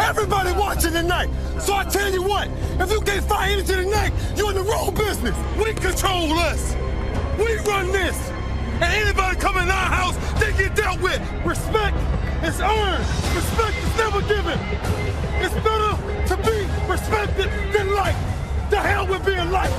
Everybody watching tonight. So I tell you what, if you can't find energy tonight, you're in the wrong business. We control us. We run this. And anybody coming in our house, they get dealt with. Respect is earned. Respect is never given. It's better to be respected than liked. The hell with being liked.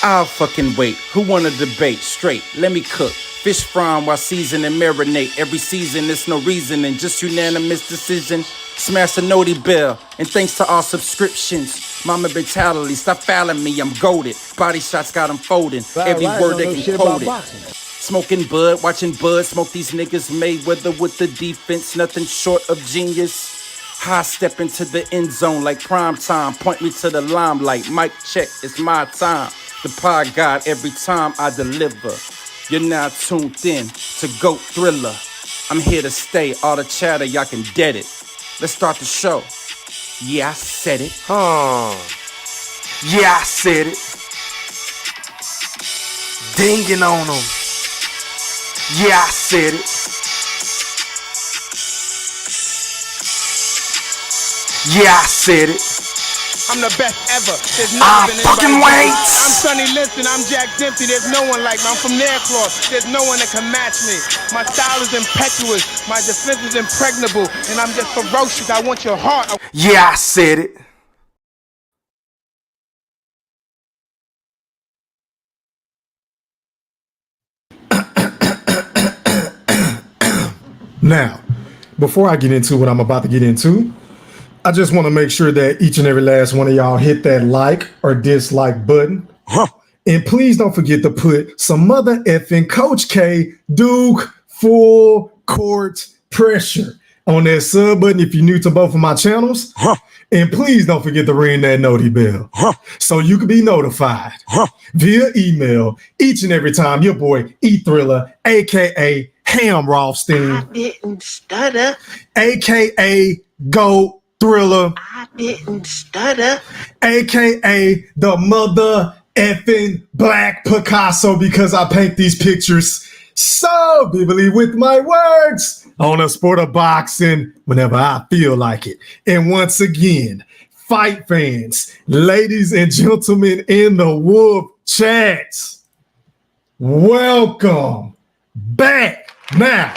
I'll fucking wait. Who wanna debate? Straight, let me cook. Fish frying while season and marinate. Every season, there's no reasoning, just unanimous decision. Smash the noti bell, and thanks to all subscriptions. Mama mentality, stop fouling me, I'm goated. Body shots got them folding. Every word they can quote it. Smoking bud, watching bud, smoke these niggas Mayweather with the defense, nothing short of genius. High step into the end zone like prime time. Point me to the limelight. Mic check, it's my time. The pod god every time I deliver. You're now tuned in to GOAT Thriller. I'm here to stay. All the chatter, y'all can dead it. Let's start the show. Yeah, I said it. Yeah, I said it. Dinging on them. Yeah, I said it. Yeah, I said it. I'm the best ever. There's never been fucking anybody. wait. I'm Sonny Liston. I'm Jack Dempsey. There's no one like me. I'm from Nairclaw. There's no one that can match me. My style is impetuous. My defense is impregnable. And I'm just ferocious. I want your heart. Yeah, I said it. Now, before I get into what I'm about to get into, I just want to make sure that each and every last one of y'all hit that like or dislike button. And please don't forget to put some mother effing Coach K Duke full court pressure on that sub button if you're new to both of my channels. And please don't forget to ring that noti bell so you can be notified via email each and every time your boy E-Thriller, aka Ham Rothstein, I didn't stutter. aka GOAT Thriller, I didn't stutter. aka the mother effing Black Picasso, because I paint these pictures so vividly with my words on a sport of boxing whenever I feel like it. And once again, fight fans, ladies and gentlemen in the Wolf chats, welcome back. Now,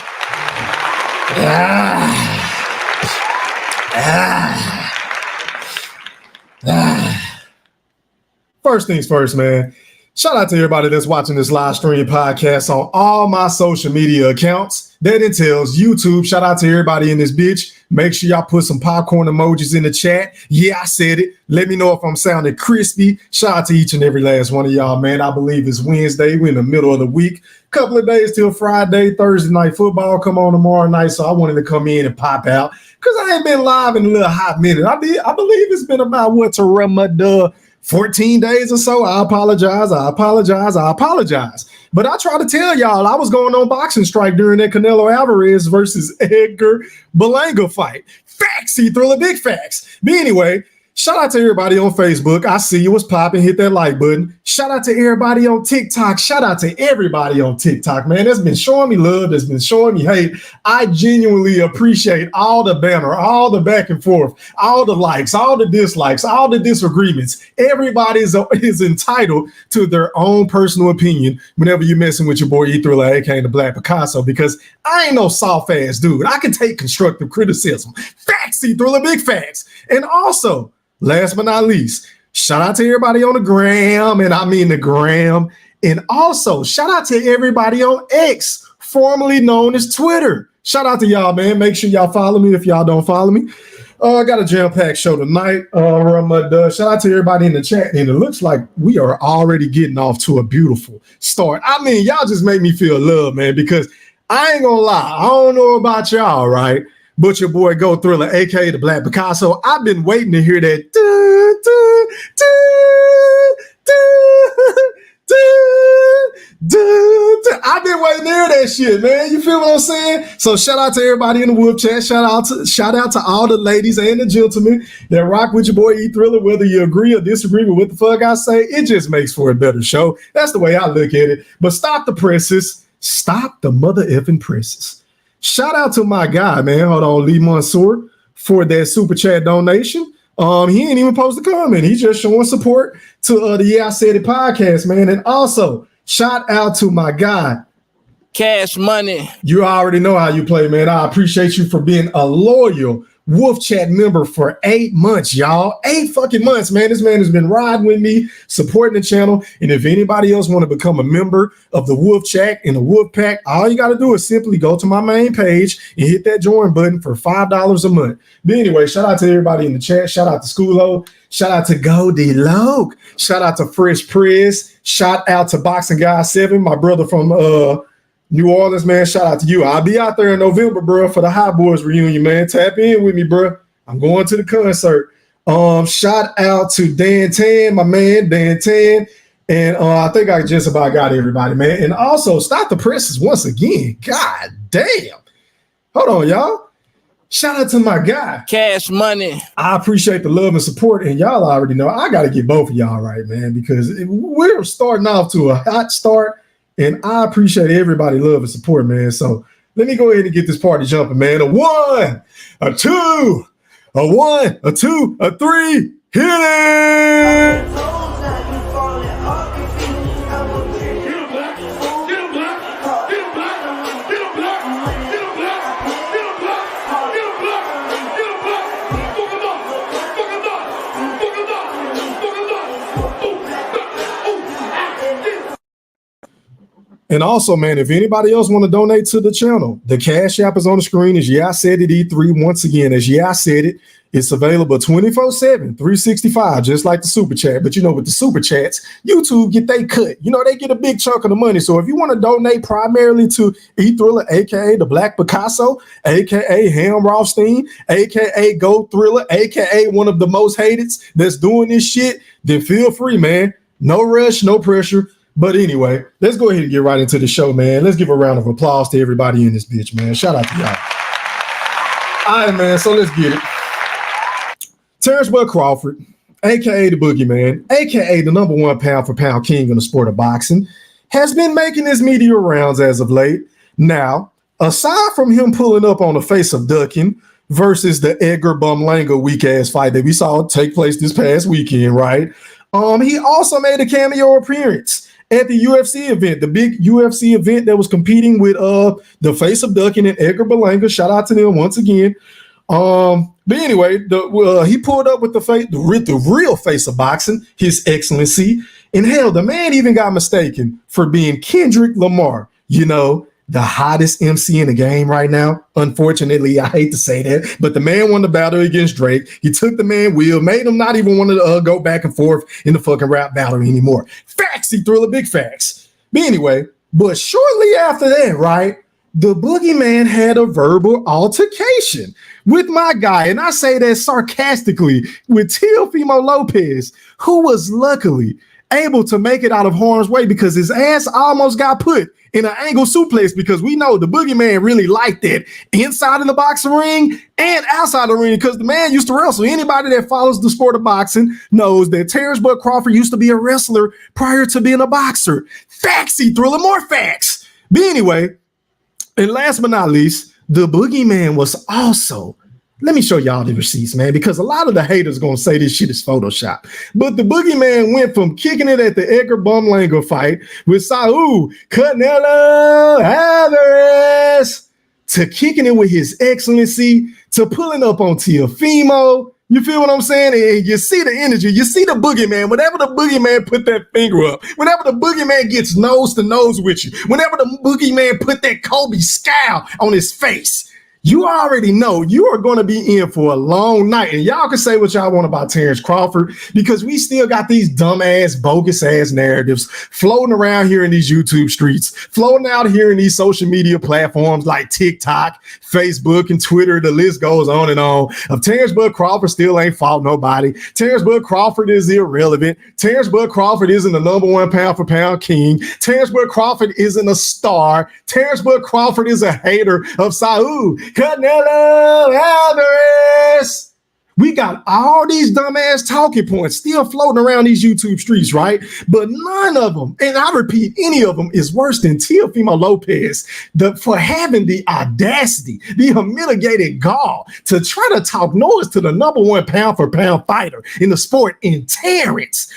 first things first, man. Shout out to everybody that's watching this live stream podcast on all my social media accounts. That entails YouTube. Shout out to everybody in this bitch. Make sure y'all put some popcorn emojis in the chat. Yeah, I said it. Let me know if I'm sounding crispy. Shout out to each and every last one of y'all, man. I believe it's Wednesday. We're in the middle of the week. Couple of days till Friday. Thursday night football come on tomorrow night. So I wanted to come in and pop out because I ain't been live in a little hot minute. I believe it's been about what to Ramadan 14 days or so. I apologize. But I try to tell y'all I was going on boxing strike during that Canelo Alvarez versus Edgar Berlanga fight. Facts, E-Thriller, big facts. But anyway, shout out to everybody on Facebook. I see you was popping. Hit that like button. Shout out to everybody on TikTok. Shout out to everybody on TikTok, man. That's been showing me love. That's been showing me hate. I genuinely appreciate all the banner, all the back and forth, all the likes, all the dislikes, all the disagreements. Everybody is entitled to their own personal opinion whenever you're messing with your boy E-Thriller, aka the Black Picasso, because I ain't no soft ass dude. I can take constructive criticism. Facts, E-Thriller, big facts. And also, last but not least, shout out to everybody on the gram, and I mean the gram. And also, shout out to everybody on X, formerly known as Twitter. Shout out to y'all, man. Make sure y'all follow me if y'all don't follow me. I got a jam-packed show tonight. Shout out to everybody in the chat. And it looks like we are already getting off to a beautiful start. I mean, y'all just make me feel love, man, because I ain't gonna lie. I don't know about y'all, right? But your boy GOAT Thriller, aka the Black Picasso, I've been waiting to hear that. I've been waiting to hear that shit, man. You feel what I'm saying? So shout out to everybody in the Wolf chat. Shout out to all the ladies and the gentlemen that rock with your boy E-Thriller. Whether you agree or disagree with what the fuck I say, it just makes for a better show. That's the way I look at it. But stop the presses. Stop the mother effing presses. Shout out to my guy, man. Hold on, Lee Mansour. for that super chat donation. He ain't even posted a comment. He's just showing support to the Yeah I Said It podcast, man. And also, shout out to my guy, Cash Money. You already know how you play, man. I appreciate you for being a loyal Wolf Chat member for 8 months, y'all. 8 fucking months, man. This man has been riding with me, supporting the channel. And if anybody else want to become a member of the Wolf Chat and the Wolf Pack, all you got to do is simply go to my main page and hit that join button for $5 a month. But anyway, shout out to everybody in the chat. Shout out to Schoolo. Shout out to Goldie Loke. Shout out to Fresh Press. Shout out to Boxing Guy 7, my brother from New Orleans, man. Shout out to you. I'll be out there in November, bro, for the Hot Boys reunion, man. Tap in with me, bro. I'm going to the concert. Shout out to Dan Tan, my man, Dan Tan. And I think I just about got everybody, man. And also, stop the presses once again. God damn. Hold on, y'all. Shout out to my guy, Cash Money. I appreciate the love and support. And y'all already know I got to get both of y'all right, man, because we're starting off to a hot start. And I appreciate everybody love and support, man. So let me go ahead and get this party jumping, man. A 1, a 2, a 1, a 2, a 3. Hit it! And also, man, if anybody else want to donate to the channel, the Cash App is on the screen. Is Yeah I Said It E3. Once again, as Yeah I Said It, it's available 24/7, 365, just like the Super Chat. But, you know, with the Super Chats, YouTube get they cut. You know, they get a big chunk of the money. So if you want to donate primarily to E-Thriller, a.k.a. the Black Picasso, a.k.a. Ham Rothstein, a.k.a. Go Thriller, a.k.a. one of the most hated that's doing this shit, then feel free, man. No rush, no pressure. But anyway, let's go ahead and get right into the show, man. Let's give a round of applause to everybody in this bitch, man. Shout out to y'all. All right, man, so let's get it. Terence Crawford, a.k.a. the Boogeyman, a.k.a. the #1 pound-for-pound king in the sport of boxing, has been making his media rounds as of late. Now, aside from him pulling up on the face of ducking versus the Edgar Bumlango weak-ass fight that we saw take place this past weekend, right? He also made a cameo appearance at the UFC event, the big UFC event that was competing with the face of ducking and Edgar Berlanga. Shout out to them once again. But anyway, he pulled up with the real face of boxing, His Excellency. And hell, the man even got mistaken for being Kendrick Lamar, you know, the hottest MC in the game right now. Unfortunately, I hate to say that, but the man won the battle against Drake. He took the man wheel, made him not even want to go back and forth in the fucking rap battle anymore. Facts, he threw the big facts. But anyway, but shortly after that, right, the Boogeyman had a verbal altercation with my guy, and I say that sarcastically, with Teofimo Lopez, who was luckily able to make it out of harm's way because his ass almost got put in an angle suplex, because we know the Boogeyman really liked that inside of the boxing ring and outside the ring, because the man used to wrestle. Anybody that follows the sport of boxing knows that Terence Crawford used to be a wrestler prior to being a boxer. Facts, he Thriller, more facts. But anyway, and last but not least, the Boogeyman was also, let me show y'all the receipts, man, because a lot of the haters going to say this shit is Photoshop. But the Boogeyman went from kicking it at the Edgar Bumlango fight with Saul Canelo Alvarez to kicking it with His Excellency to pulling up on Teofimo. You feel what I'm saying? And you see the energy. You see the Boogeyman. Whenever the Boogeyman put that finger up, whenever the Boogeyman gets nose to nose with you, whenever the Boogeyman put that Kobe scowl on his face, you already know you are going to be in for a long night. And y'all can say what y'all want about Terence Crawford, because we still got these dumbass, bogus-ass narratives floating around here in these YouTube streets, floating out here in these social media platforms like TikTok, Facebook, and Twitter. The list goes on and on. Of Terence Crawford still ain't fought nobody. Terence Crawford is irrelevant. Terence Crawford isn't the #1 pound-for-pound king. Terence Crawford isn't a star. Terence Crawford is a hater of Saul Canelo Alvarez. We got all these dumbass talking points still floating around these YouTube streets, right? But none of them, and I repeat, any of them is worse than Teofimo Lopez for having the audacity, the humiliated gall to try to talk noise to the number one pound for pound fighter in the sport in Terence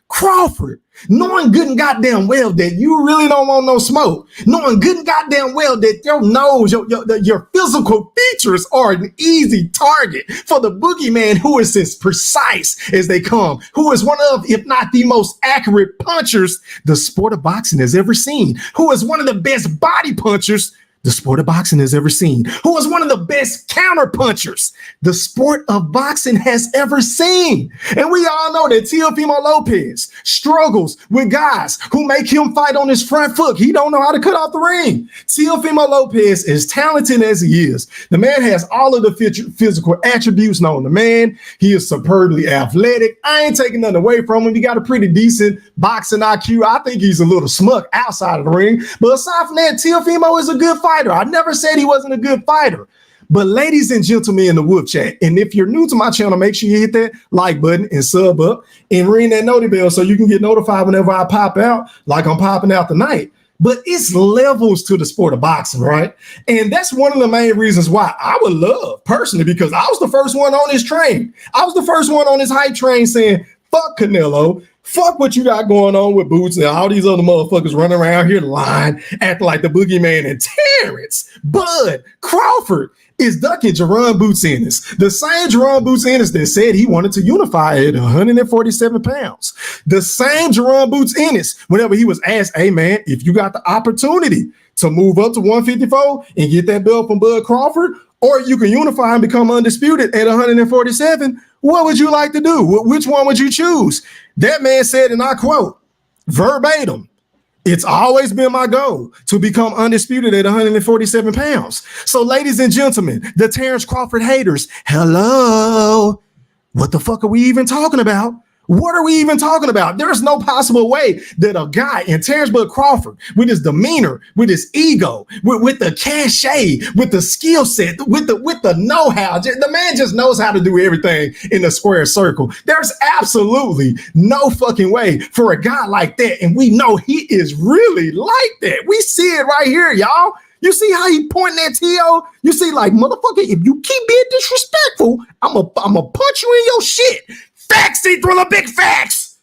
Crawford, knowing good and goddamn well that you really don't want no smoke, knowing good and goddamn well that your nose, your physical features are an easy target for the boogeyman, who is as precise as they come, who is one of, if not the most accurate punchers the sport of boxing has ever seen, who is one of the best body punchers the sport of boxing has ever seen, who is one of the best counter punchers the sport of boxing has ever seen. And we all know that Teofimo Lopez struggles with guys who make him fight on his front foot. He don't know how to cut off the ring. Teofimo Lopez, as talented as he is, the man has all of the physical attributes known to man. He is superbly athletic. I ain't taking nothing away from him. He got a pretty decent boxing IQ. I think he's a little smuck outside of the ring. But aside from that, Teofimo is a good fighter. I never said he wasn't a good fighter. But ladies and gentlemen in the Wolf Chat, and if you're new to my channel, make sure you hit that like button and sub up and ring that noti bell so you can get notified whenever I pop out, like I'm popping out tonight. But it's levels to the sport of boxing, right? And that's one of the main reasons why I would love, personally, because I was the first one on this train. I was the first one on this hype train saying, fuck Canelo. Fuck what you got going on with Boots and all these other motherfuckers running around here lying, acting like the boogeyman. And Terence Crawford is ducking Jerron Boots Ennis, the same Jerron Boots Ennis that said he wanted to unify at 147 pounds. The same Jerron Boots Ennis, whenever he was asked, hey man, if you got the opportunity to move up to 154 and get that belt from Bud Crawford, or you can unify and become undisputed at 147, what would you like to do? Which one would you choose? That man said, and I quote, verbatim, it's always been my goal to become undisputed at 147 pounds. So, ladies and gentlemen, the Terence Crawford haters, hello. What the fuck are we even talking about? What are we even talking about? There's no possible way that a guy in Terence Bud Crawford, with his demeanor, with his ego, with the cachet, with the skill set, with the know-how, the man just knows how to do everything in a square circle. There's absolutely no fucking way for a guy like that, and we know he is really like that. We see it right here, y'all. You see how he pointing at T.O.? You see, like, motherfucker, if you keep being disrespectful, I'm a punch you in your shit. Facts, Thriller, big facts.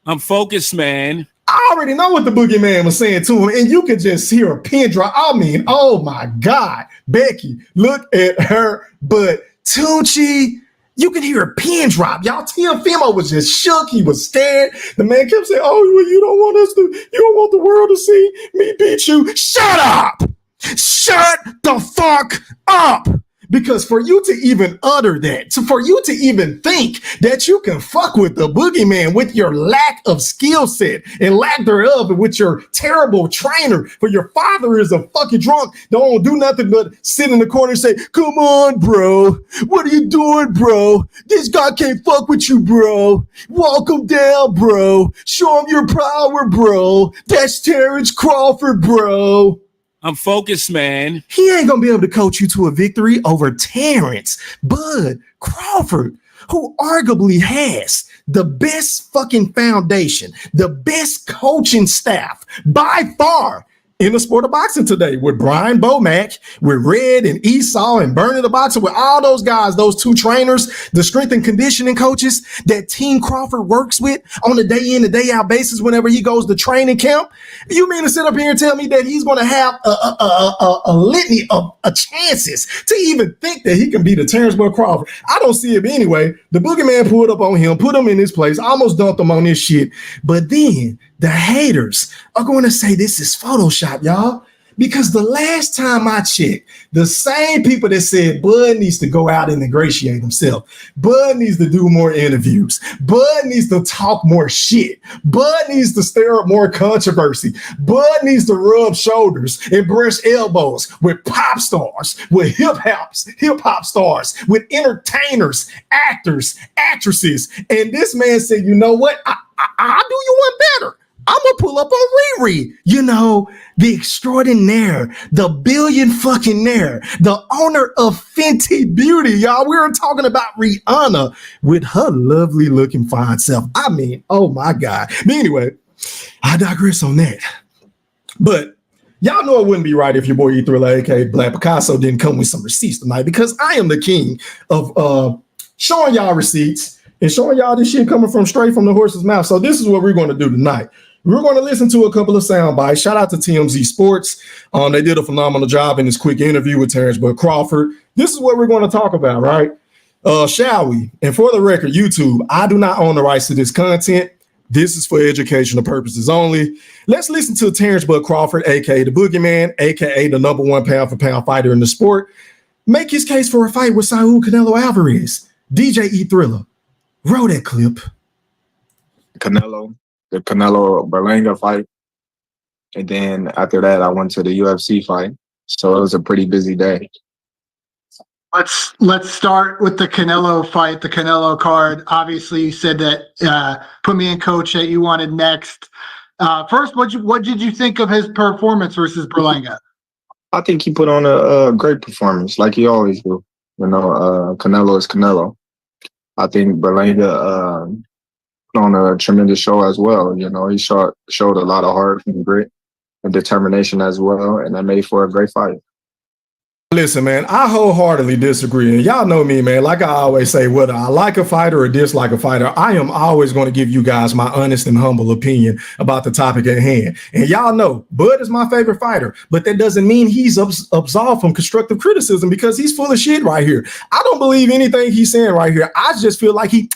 I'm focused, man. I already know what the boogeyman was saying to him, and you could just hear a pin drop. I mean, oh my God, Becky, look at her butt. Tucci, you can hear a pin drop. Y'all, Teofimo was just shook. He was scared. The man kept saying, oh, you don't want the world to see me beat you. Shut up. Shut the fuck up. Because for you to even utter that, for you to even think that you can fuck with the boogeyman with your lack of skill set and lack thereof, and with your terrible trainer, for your father is a fucking drunk, don't do nothing but sit in the corner and say, come on, bro. What are you doing, bro? This guy can't fuck with you, bro. Walk him down, bro. Show him your power, bro. That's Terence Crawford, bro. I'm focused, man. He ain't gonna be able to coach you to a victory over Terence Bud Crawford, who arguably has the best fucking foundation, the best coaching staff by far in the sport of boxing today, with Brian Bomack, with Red and Esau and Bernie the Boxer, with all those guys, those two trainers, the strength and conditioning coaches that Team Crawford works with on a day in and day out basis whenever he goes to training camp. You mean to sit up here and tell me that he's going to have a litany of chances to even think that he can beat a Terence Bud Crawford? I don't see him anyway. The boogeyman pulled up on him, put him in his place, almost dumped him on this shit. But then the haters are going to say this is Photoshop, y'all. Because the last time I checked, the same people that said Bud needs to go out and ingratiate himself, Bud needs to do more interviews, Bud needs to talk more shit, Bud needs to stir up more controversy, Bud needs to rub shoulders and brush elbows with pop stars, with hip hop stars, with entertainers, actors, actresses. And this man said, you know what? I'll do you one better. I'm gonna pull up on Riri. You know, the extraordinaire, the billion fucking nair, the owner of Fenty Beauty, y'all. We were talking about Rihanna with her lovely looking fine self. I mean, oh my God. But anyway, I digress on that. But y'all know it wouldn't be right if your boy E Thriller, aka Black Picasso, didn't come with some receipts tonight, because I am the king of showing y'all receipts and showing y'all this shit coming from straight from the horse's mouth. So this is what we're going to do tonight. We're going to listen to a couple of sound bites. Shout out to TMZ Sports. They did a phenomenal job in this quick interview with Terence Crawford. This is what we're going to talk about, right? Shall we? And for the record, YouTube, I do not own the rights to this content. This is for educational purposes only. Let's listen to Terence Crawford, aka the Boogeyman, aka the #1 pound for pound fighter in the sport, make his case for a fight with Saul Canelo Alvarez. DJ E Thriller, roll that clip. The Canelo Berlanga fight. And then after that, I went to the UFC fight. So it was a pretty busy day. Let's start with the Canelo fight, the Canelo card. Obviously, you said that put me in, coach, that you wanted next. First, what did you think of his performance versus Berlanga? I think he put on a great performance, like he always do. You know, Canelo is Canelo. I think Berlanga put on a tremendous show as well. You know, he showed a lot of heart and grit and determination as well, and that made for a great fight. Listen, man, I wholeheartedly disagree. And y'all know me, man. Like I always say, whether I like a fighter or dislike a fighter, I am always going to give you guys my honest and humble opinion about the topic at hand. And y'all know Bud is my favorite fighter, but that doesn't mean he's absolved from constructive criticism, because he's full of shit right here. I don't believe anything he's saying right here. I just feel like he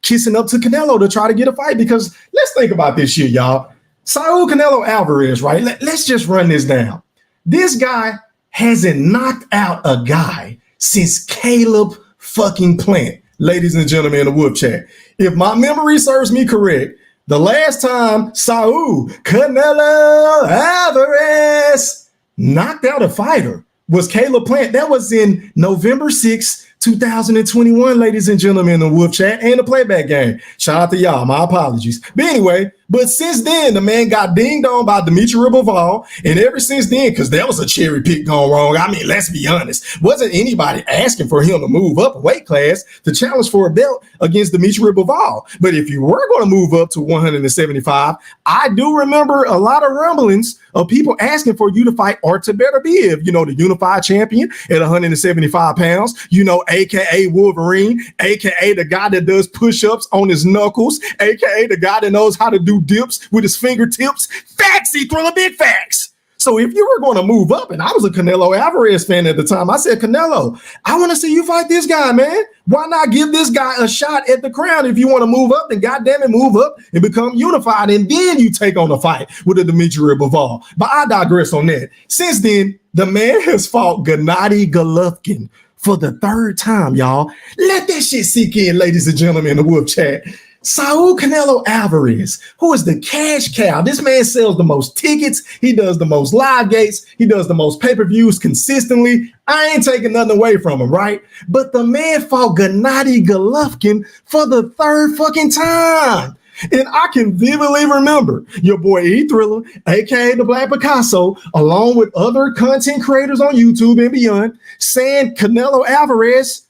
kissing up to Canelo to try to get a fight, because let's think about this shit, y'all. Saul Canelo Alvarez, right? Let's just run this down. This guy hasn't knocked out a guy since Caleb fucking Plant, ladies and gentlemen in the Wolf Chat. If my memory serves me correct, the last time Saul Canelo Alvarez knocked out a fighter was Caleb Plant. That was in November 6, 2021, ladies and gentlemen in the Wolf Chat and the playback game. Shout out to y'all. My apologies. But anyway, but since then, the man got dinged on by Dimitri Bivol. And ever since then, because there was a cherry pick going wrong, I mean, let's be honest, wasn't anybody asking for him to move up a weight class to challenge for a belt against Dimitri Bivol. But if you were going to move up to 175, I do remember a lot of rumblings of people asking for you to fight Artur Beterbiev, you know, the unified champion at 175 pounds, you know, AKA Wolverine, AKA the guy that does push-ups on his knuckles, AKA the guy that knows how to do dips with his fingertips. Facts, he Thriller, big facts. So if you were going to move up, and I was a Canelo Alvarez fan at the time, I said, Canelo, I want to see you fight this guy, man. Why not give this guy a shot at the crown? If you want to move up, then goddamn it, move up and become unified, and then you take on a fight with a Dimitri Bivol. But I digress on that. Since then, the man has fought Gennady Golovkin for the third time, y'all. Let that shit sink in, ladies and gentlemen in the Wolf Chat. Saul Canelo Alvarez, who is the cash cow. This man sells the most tickets. He does the most live gates. He does the most pay-per-views consistently. I ain't taking nothing away from him, right? But the man fought Gennady Golovkin for the third fucking time. And I can vividly remember your boy E Thriller, aka the Black Picasso, along with other content creators on YouTube and beyond, saying Canelo Alvarez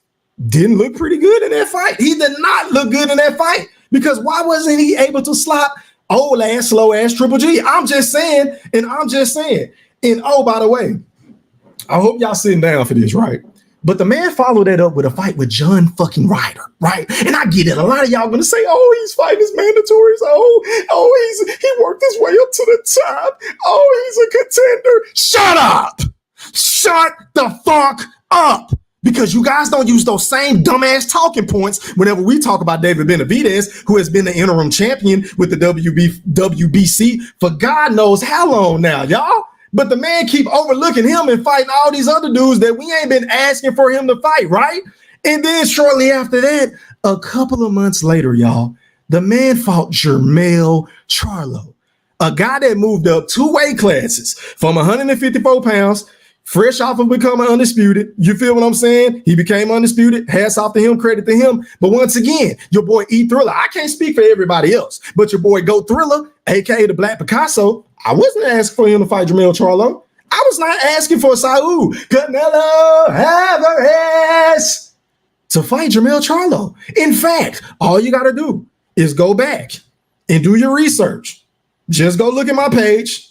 didn't look pretty good in that fight. He did not look good in that fight, because why wasn't he able to slap old ass, slow ass Triple G? I'm just saying. And oh, by the way, I hope y'all sitting down for this, right? But the man followed that up with a fight with John fucking Ryder, right? And I get it. A lot of y'all gonna say, oh, he's fighting his mandatories. He worked his way up to the top. Oh, he's a contender. Shut up. Shut the fuck up. Because you guys don't use those same dumbass talking points whenever we talk about David Benavidez, who has been the interim champion with the WBC for God knows how long now, y'all. But the man keep overlooking him and fighting all these other dudes that we ain't been asking for him to fight, right? And then shortly after that, a couple of months later, y'all, the man fought Jermell Charlo, a guy that moved up 2 weight classes from 154 pounds fresh off of becoming undisputed. You feel what I'm saying? He became undisputed. Hats off to him, credit to him. But once again, your boy E Thriller, I can't speak for everybody else, but your boy Go Thriller, aka the Black Picasso, I wasn't asking for him to fight Jermell Charlo. I was not asking for Saul Canelo Alvarez to fight Jermell Charlo. In fact, all you got to do is go back and do your research. Just go look at my page,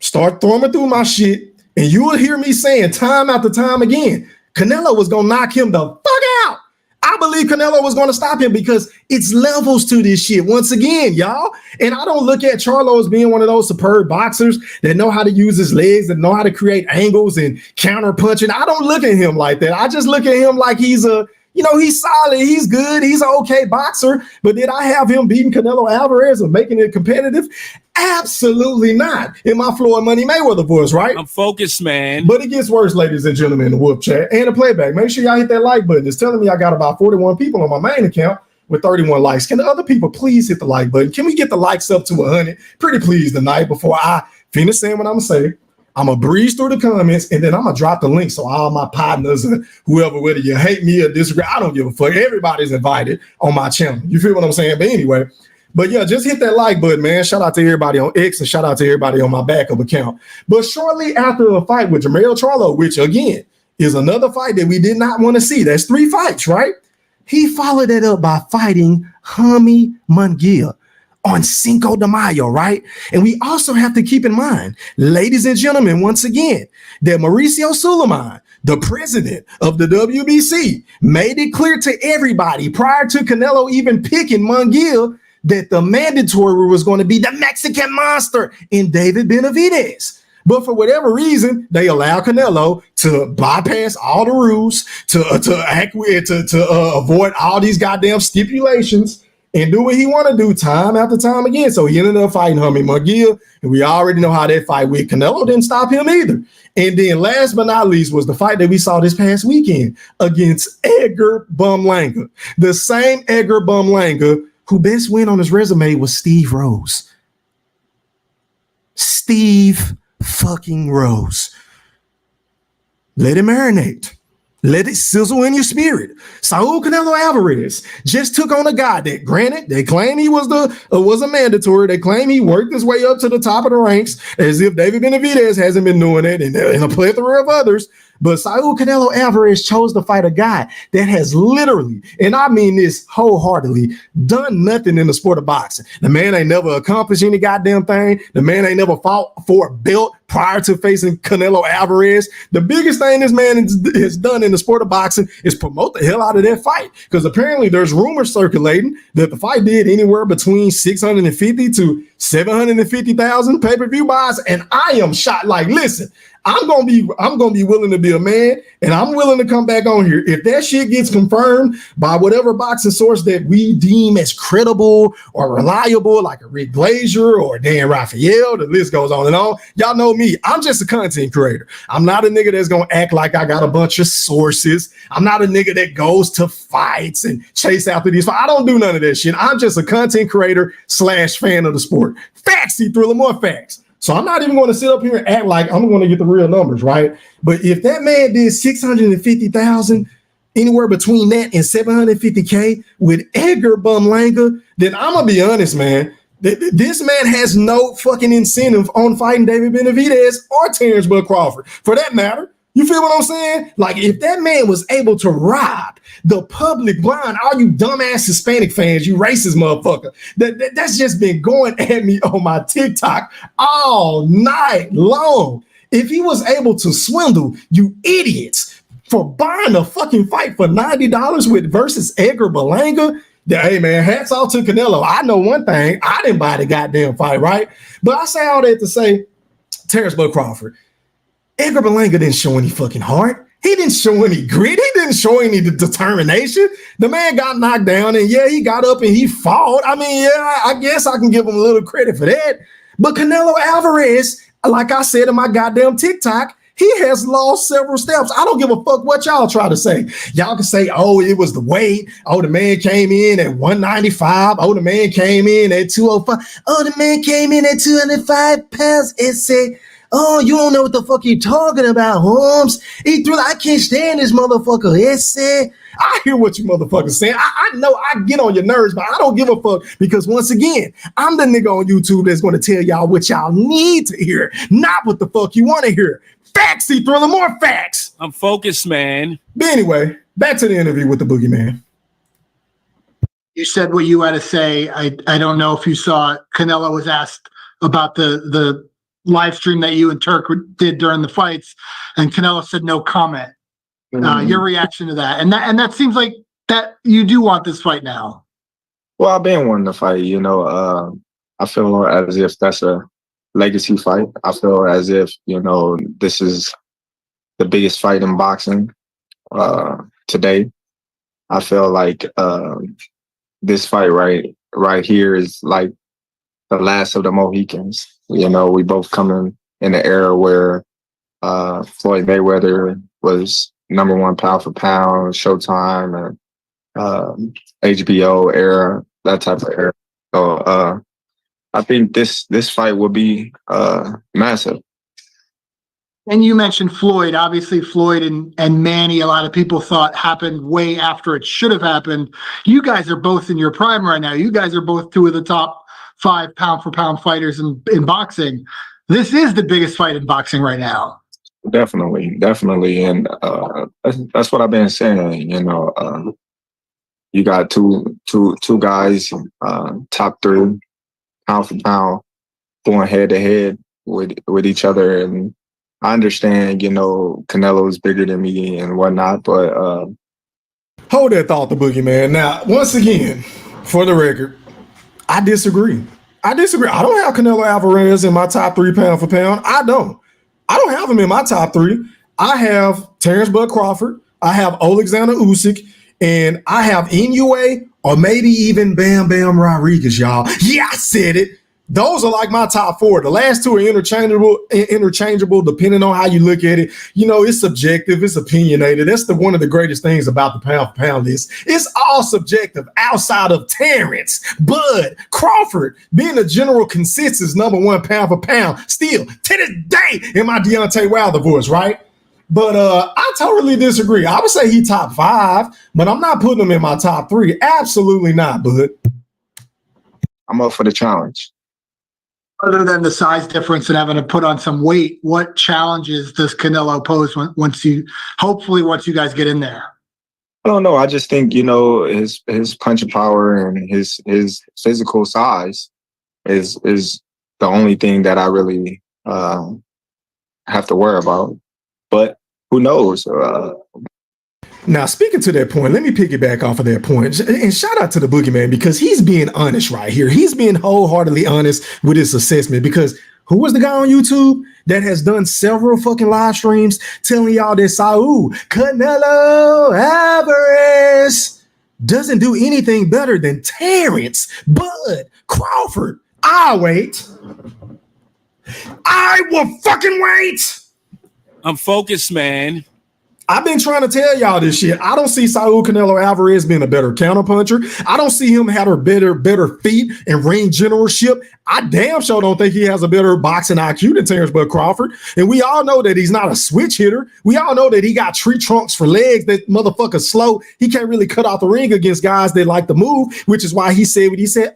start throwing through my shit, and you will hear me saying time after time again, Canelo was going to knock him the fuck out. I believe Canelo was going to stop him because it's levels to this shit once again, y'all. And I don't look at Charlo as being one of those superb boxers that know how to use his legs, that know how to create angles and counter punching. I don't look at him like that. I just look at him like he's he's solid, he's good, he's an okay boxer. But did I have him beating Canelo Alvarez and making it competitive? Absolutely not. In my Floyd Money Mayweather voice, right? I'm focused, man. But it gets worse, ladies and gentlemen, in the whoop chat and the playback. Make sure y'all hit that like button. It's telling me I got about 41 people on my main account with 31 likes. Can the other people please hit the like button? Can we get the likes up to 100? Pretty please tonight before I finish saying what I'm going to say. I'm going to breeze through the comments, and then I'm going to drop the link so all my partners and whoever, whether you hate me or disagree, I don't give a fuck. Everybody's invited on my channel. You feel what I'm saying? But anyway, but yeah, just hit that like button, man. Shout out to everybody on X and shout out to everybody on my backup account. But shortly after the fight with Jermell Charlo, which again is another fight that we did not want to see. That's 3 fights, right? He followed it up by fighting Jaime Munguia on Cinco de Mayo, right? And we also have to keep in mind, ladies and gentlemen, once again, that Mauricio Suleiman, the president of the WBC, made it clear to everybody prior to Canelo even picking Munguia that the mandatory was going to be the Mexican monster in David Benavidez. But for whatever reason, they allow Canelo to bypass all the rules, to avoid all these goddamn stipulations and do what he want to do time after time again. So he ended up fighting Jaime Munguia, and we already know how that fight with Canelo didn't stop him either. And then last but not least was the fight that we saw this past weekend against Edgar Bumlanga. The same Edgar Bumlanga who best win on his resume was Steve Rose. Steve fucking Rose. Let it marinate. Let it sizzle in your spirit. Saul Canelo Alvarez just took on a guy that, granted, they claim he was a mandatory. They claim he worked his way up to the top of the ranks, as if David Benavidez hasn't been doing it, and a plethora of others. But Saul Canelo Alvarez chose to fight a guy that has literally, and I mean this wholeheartedly, done nothing in the sport of boxing. The man ain't never accomplished any goddamn thing. The man ain't never fought for a belt prior to facing Canelo Alvarez. The biggest thing this man has done in the sport of boxing is promote the hell out of that fight. Because apparently there's rumors circulating that the fight did anywhere between 650 to 750,000 pay-per-view buys. And I am shocked. Like, listen, I'm gonna be willing to be a man, and I'm willing to come back on here if that shit gets confirmed by whatever boxing source that we deem as credible or reliable, like a Rick Glazier or Dan Raphael. The list goes on and on. Y'all know me. I'm just a content creator. I'm not a nigga that's gonna act like I got a bunch of sources. I'm not a nigga that goes to fights and chase after these. I don't do none of that shit. I'm just a content creator / fan of the sport. Facts, Thriller, more facts. So I'm not even going to sit up here and act like I'm going to get the real numbers, right? But if that man did 650,000, anywhere between that and 750K with Edgar Bumlanga, then I'm going to be honest, man. This man has no fucking incentive on fighting David Benavidez or Terence Crawford, for that matter. You feel what I'm saying? Like, if that man was able to rob the public blind, all you dumbass Hispanic fans, you racist motherfucker, that's just been going at me on my TikTok all night long. If he was able to swindle you idiots for buying a fucking fight for $90 with versus Edgar Bumlanga, hey man, hats off to Canelo. I know one thing, I didn't buy the goddamn fight, right? But I say all that to say, Terence Crawford, Edgar Bumlanga didn't show any fucking heart. He didn't show any grit. He didn't show any determination. The man got knocked down, and yeah, he got up and he fought. I mean, yeah, I guess I can give him a little credit for that. But Canelo Alvarez, like I said in my goddamn TikTok, he has lost several steps. I don't give a fuck what y'all try to say. Y'all can say, oh, it was the weight. Oh, the man came in at 195. Oh, the man came in at 205. Oh, the man came in at 205 pounds and said, Oh, you don't know what the fuck you talking about, Holmes. I can't stand this motherfucker. I hear what you motherfuckers saying. I know I get on your nerves, but I don't give a fuck because once again, I'm the nigga on YouTube that's going to tell y'all what y'all need to hear, not what the fuck you want to hear. Facts, Thriller, more facts. I'm focused, man. But anyway, back to the interview with the Boogeyman. You said what you had to say. I don't know if you saw it. Canelo was asked about the live stream that you and Turk did during the fights, and Canelo said no comment. Your reaction to that, and that seems like that you do want this fight now. Well, I've been wanting to fight. I feel as if that's a legacy fight. I feel as if this is the biggest fight in boxing today. I feel like this fight right here is like the last of the Mohicans. We both come in the era where Floyd Mayweather was number one pound for pound, Showtime, and HBO era, that type of era. So I think this fight will be massive. And you mentioned Floyd. Obviously, Floyd and Manny, a lot of people thought happened way after it should have happened. You guys are both in your prime right now. You guys are both two of the top 5 pound for pound fighters in boxing. This is the biggest fight in boxing right now. Definitely. And that's what I've been saying. You got two guys, top 3 pound for pound, going head to head with each other. And I understand, Canelo is bigger than me and whatnot, but hold that thought, the Boogeyman. Now, once again, for the record, I disagree. I don't have Canelo Alvarez in my top 3 pound for pound. I don't have him in my top 3. I have Terence Bud Crawford. I have Alexander Usyk, and I have Inoue or maybe even Bam Bam Rodriguez, y'all. Yeah, I said it. Those are like my top 4. The last 2 are interchangeable depending on how you look at it. It's subjective, it's opinionated. That's one of the greatest things about the pound for pound list. It's all subjective outside of Terence, Bud, Crawford being the general consensus number 1 pound for pound. Still, to this day, in my Deontay Wilder voice, right? But I totally disagree. I would say he top 5, but I'm not putting him in my top 3. Absolutely not, Bud. I'm up for the challenge. Other than the size difference and having to put on some weight, what challenges does Canelo pose once you guys get in there? I don't know. I just think, his punching power and his physical size is the only thing that I really have to worry about. But who knows? Now, speaking to that point, let me piggyback off of that point. And shout out to the Boogeyman because he's being honest right here. He's being wholeheartedly honest with his assessment because who was the guy on YouTube that has done several fucking live streams telling y'all that Saul Canelo Alvarez doesn't do anything better than Terence Bud Crawford? I'll wait. I will fucking wait. I'm focused, man. I've been trying to tell y'all this shit. I don't see Saul Canelo Alvarez being a better counterpuncher. I don't see him having better feet and ring generalship. I damn sure don't think he has a better boxing IQ than Terence Bud Crawford. And we all know that he's not a switch hitter. We all know that he got tree trunks for legs. That motherfucker's slow. He can't really cut out the ring against guys that like to move, which is why he said what he said.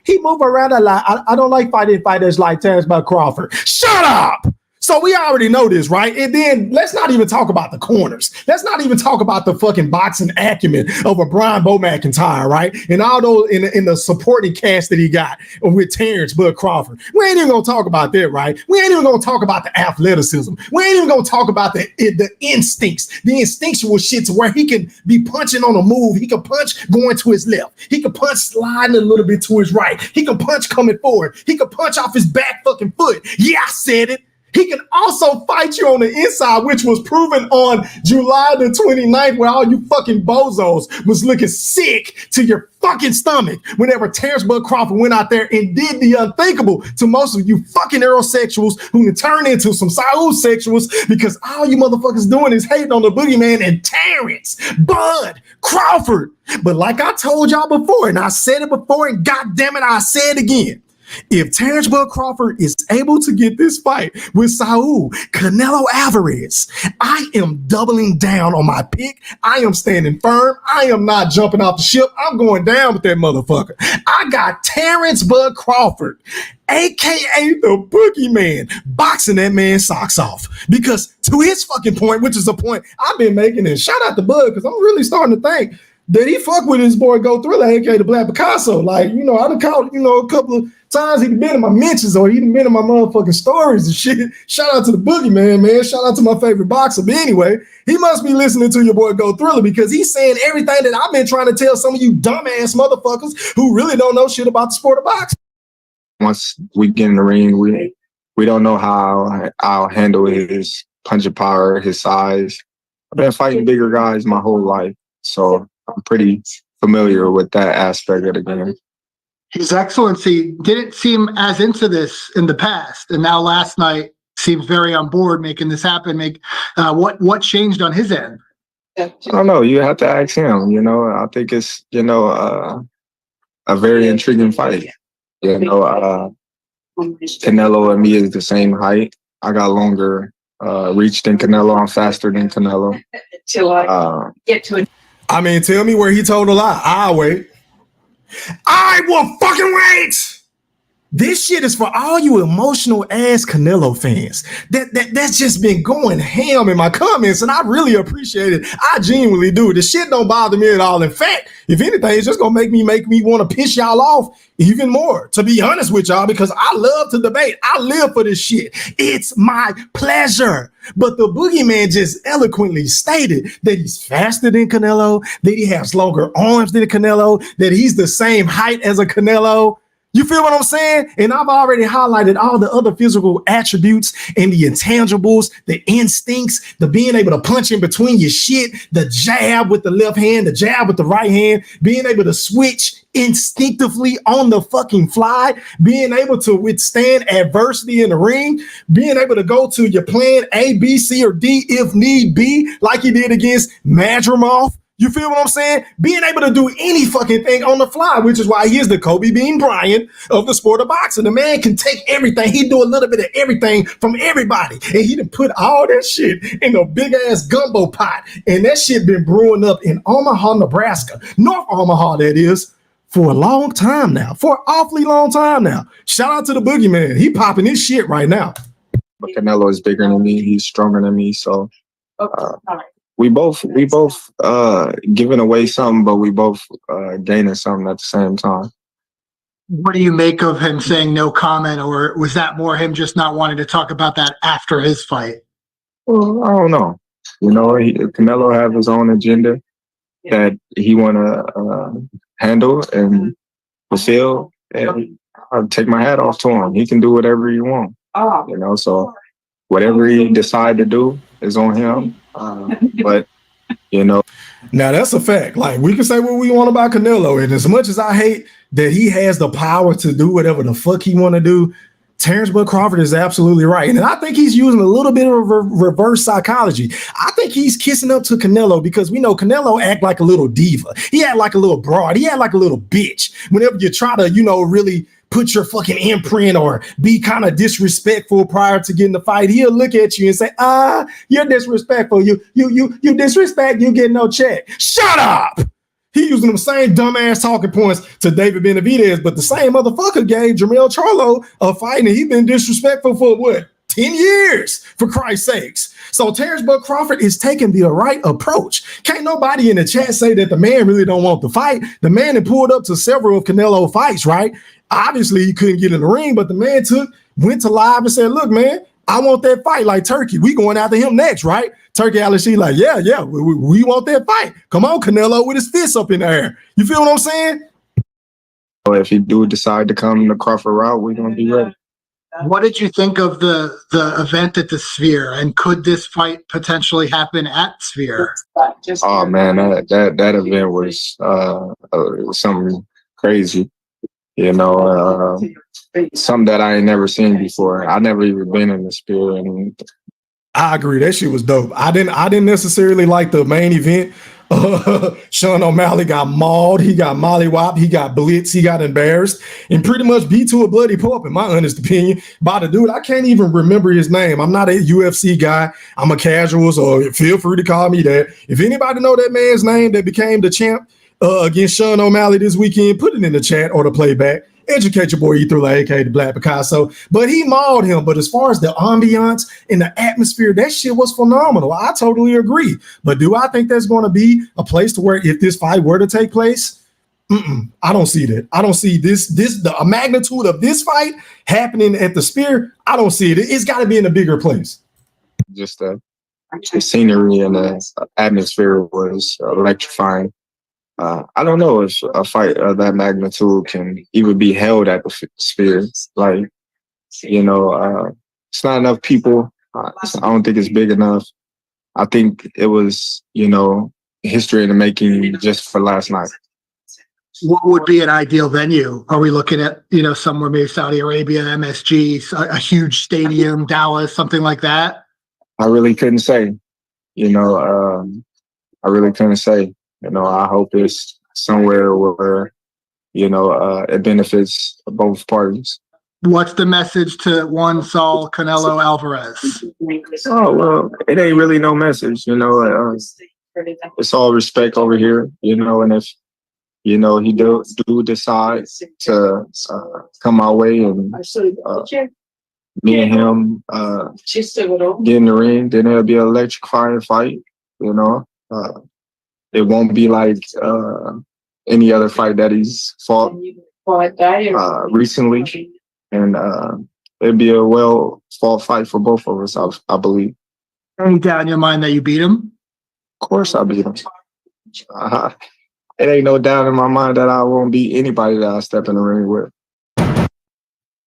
He move around a lot. I don't like fighting fighters like Terence Bud Crawford. Shut up. So we already know this, right? And then let's not even talk about the corners. Let's not even talk about the fucking boxing acumen of a Brian Bo McIntyre, right? And all those in the supporting cast that he got with Terence Bud Crawford. We ain't even gonna talk about that, right? We ain't even gonna talk about the athleticism. We ain't even gonna talk about the instincts, the instinctual shit to where he can be punching on a move. He can punch going to his left. He can punch sliding a little bit to his right. He can punch coming forward. He can punch off his back fucking foot. Yeah, I said it. He can also fight you on the inside, which was proven on July the 29th, where all you fucking bozos was looking sick to your fucking stomach whenever Terence Bud Crawford went out there and did the unthinkable to most of you fucking aerosexuals who can turn into some Saul sexuals because all you motherfuckers doing is hating on the Boogeyman and Terence Bud Crawford. But like I told y'all before, and I said it before, and goddamn it, I say it again. If Terence Bud Crawford is able to get this fight with Saul Canelo Alvarez, I am doubling down on my pick. I am standing firm. I am not jumping off the ship. I'm going down with that motherfucker. I got Terence Bud Crawford, aka the Boogeyman, boxing that man's socks off. Because to his fucking point, which is a point I've been making, and shout out to Bud, because I'm really starting to think that he fuck with his boy Go Thriller, aka the Black Picasso. Like, you know, I done caught, you know, a couple of times he'd been in my mentions or he'd been in my motherfucking stories and shit. Shout out to the Boogeyman, man. Shout out to my favorite boxer. But anyway, he must be listening to your boy Go Thriller, because he's saying everything that I've been trying to tell some of you dumbass motherfuckers who really don't know shit about the sport of boxing. Once we get in the ring, we don't know how I'll handle his punching power, his size. I've been fighting bigger guys my whole life, so I'm pretty familiar with that aspect of the game. His Excellency didn't seem as into this in the past, and now last night seems very on board making this happen. What changed on his end? I don't know. You have to ask him. You know, I think it's, you know, a very intriguing fight. You know, Canelo and me is the same height. I got longer reach than Canelo. I'm faster than Canelo. Till I get to it. I mean, tell me where he told a lie. I'll wait. I will fucking wait. This shit is for all you emotional ass Canelo fans. That's just been going ham in my comments, and I really appreciate it. I genuinely do. The shit don't bother me at all. In fact, if anything, it's just gonna make me want to piss y'all off even more, to be honest with y'all, because I love to debate. I live for this shit. It's my pleasure. But the Boogeyman just eloquently stated that he's faster than Canelo, that he has longer arms than Canelo, that he's the same height as a Canelo. You feel what I'm saying? And I've already highlighted all the other physical attributes and the intangibles, the instincts, the being able to punch in between your shit, the jab with the left hand, the jab with the right hand, being able to switch instinctively on the fucking fly, being able to withstand adversity in the ring, being able to go to your plan A, B, C, or D if need be, like he did against Madrimov. You feel what I'm saying? Being able to do any fucking thing on the fly, which is why he is the Kobe Bean Bryant of the sport of boxing. The man can take everything. He do a little bit of everything from everybody. And he done put all that shit in a big ass gumbo pot. And that shit been brewing up in Omaha, Nebraska. North Omaha, that is, for a long time now. For an awfully long time now. Shout out to the Boogeyman. He popping his shit right now. But Canelo is bigger than me. He's stronger than me. So we both giving away something, but we both gaining something at the same time. What do you make of him saying no comment, or was that more him just not wanting to talk about that after his fight? Well, I don't know. You know, Canelo have his own agenda that he want to handle and fulfill, and I'll take my hat off to him. He can do whatever he wants. You know, so whatever he decide to do is on him. But you know, now that's a fact. Like, we can say what we want about Canelo, and as much as I hate that he has the power to do whatever the fuck he want to do, Terence Bud Crawford is absolutely right. And I think he's using a little bit of reverse psychology. I think he's kissing up to Canelo because we know Canelo act like a little diva. He act like a little broad. He act like a little bitch. Whenever you try to, you know, really put your fucking imprint or be kind of disrespectful prior to getting the fight, he'll look at you and say, you're disrespectful. You disrespect, you get no check. Shut up. He using them same dumbass talking points to David Benavidez, but the same motherfucker gave Jermell Charlo a fight, and he been disrespectful for what? 10 years, for Christ's sakes. So Terence Bud Crawford is taking the right approach. Can't nobody in the chat say that the man really don't want the fight. The man had pulled up to several of Canelo fights, right? Obviously, he couldn't get in the ring, but the man went to live and said, look, man, I want that fight like Turkey. We going after him next, right? Turkey Alishi like, yeah, we want that fight. Come on, Canelo, with his fists up in the air. You feel what I'm saying? If he do decide to come the Crawford route, we're going to be ready. What did you think of the event at the Sphere, and could this fight potentially happen at Sphere? Oh man, that event was something crazy. You know, something that I ain't never seen before. I never even been in the Sphere, and I agree. That shit was dope. I didn't necessarily like the main event Sean O'Malley got mauled, he got mollywopped, he got blitzed, he got embarrassed, and pretty much beat to a bloody pulp, in my honest opinion, by the dude. I can't even remember his name. I'm not a UFC guy. I'm a casual, so feel free to call me that. If anybody know that man's name that became the champ against Sean O'Malley this weekend, put it in the chat or the playback. Educate your boy Ether, aka the Black Picasso. But he mauled him. But as far as the ambiance and the atmosphere, that shit was phenomenal. I totally agree. But do I think there's going to be a place to where if this fight were to take place? I don't see that. I don't see the magnitude of this fight happening at the Sphere. I don't see it. It's got to be in a bigger place. Just the scenery and the atmosphere was electrifying. I don't know if a fight of that magnitude can even be held at the Sphere. Like, it's not enough people. I don't think it's big enough. I think it was, history in the making just for last night. What would be an ideal venue? Are we looking at, somewhere maybe Saudi Arabia, MSG, a huge stadium, Dallas, something like that? I really couldn't say. I really couldn't say. I hope it's somewhere where, it benefits both parties. What's the message to one Saul Canelo Alvarez? Oh, well, it ain't really no message, it's all respect over here, and if, he do decide to come my way and me and him get in the ring, then it'll be an electrifying fight, It won't be like any other fight that he's fought recently. And it'd be a well-fought fight for both of us, I believe. Any doubt in your mind that you beat him? Of course I beat him. It ain't no doubt in my mind that I won't beat anybody that I step in the ring with.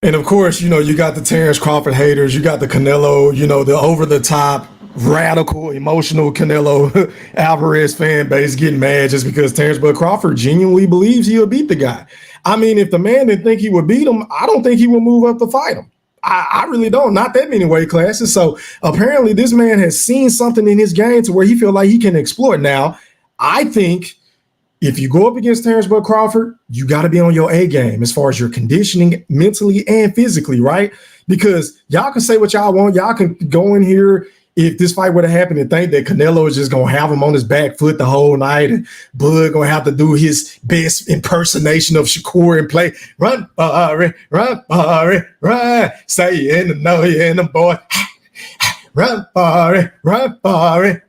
And of course, you got the Terence Crawford haters, you got the Canelo, the over-the-top, radical, emotional Canelo Alvarez fan base getting mad just because Terence Crawford genuinely believes he'll beat the guy. I mean, if the man didn't think he would beat him, I don't think he would move up to fight him. I really don't. Not that many weight classes. So apparently this man has seen something in his game to where he feel like he can exploit. Now, I think if you go up against Terence Crawford, you got to be on your A game as far as your conditioning mentally and physically, right? Because y'all can say what y'all want. Y'all can go in here if this fight would have happened and think that Canelo is just going to have him on his back foot the whole night and Bud going to have to do his best impersonation of Shakur and play, run, Barry, run, Barry, run, say you in the know, you in the boy, run, Barry,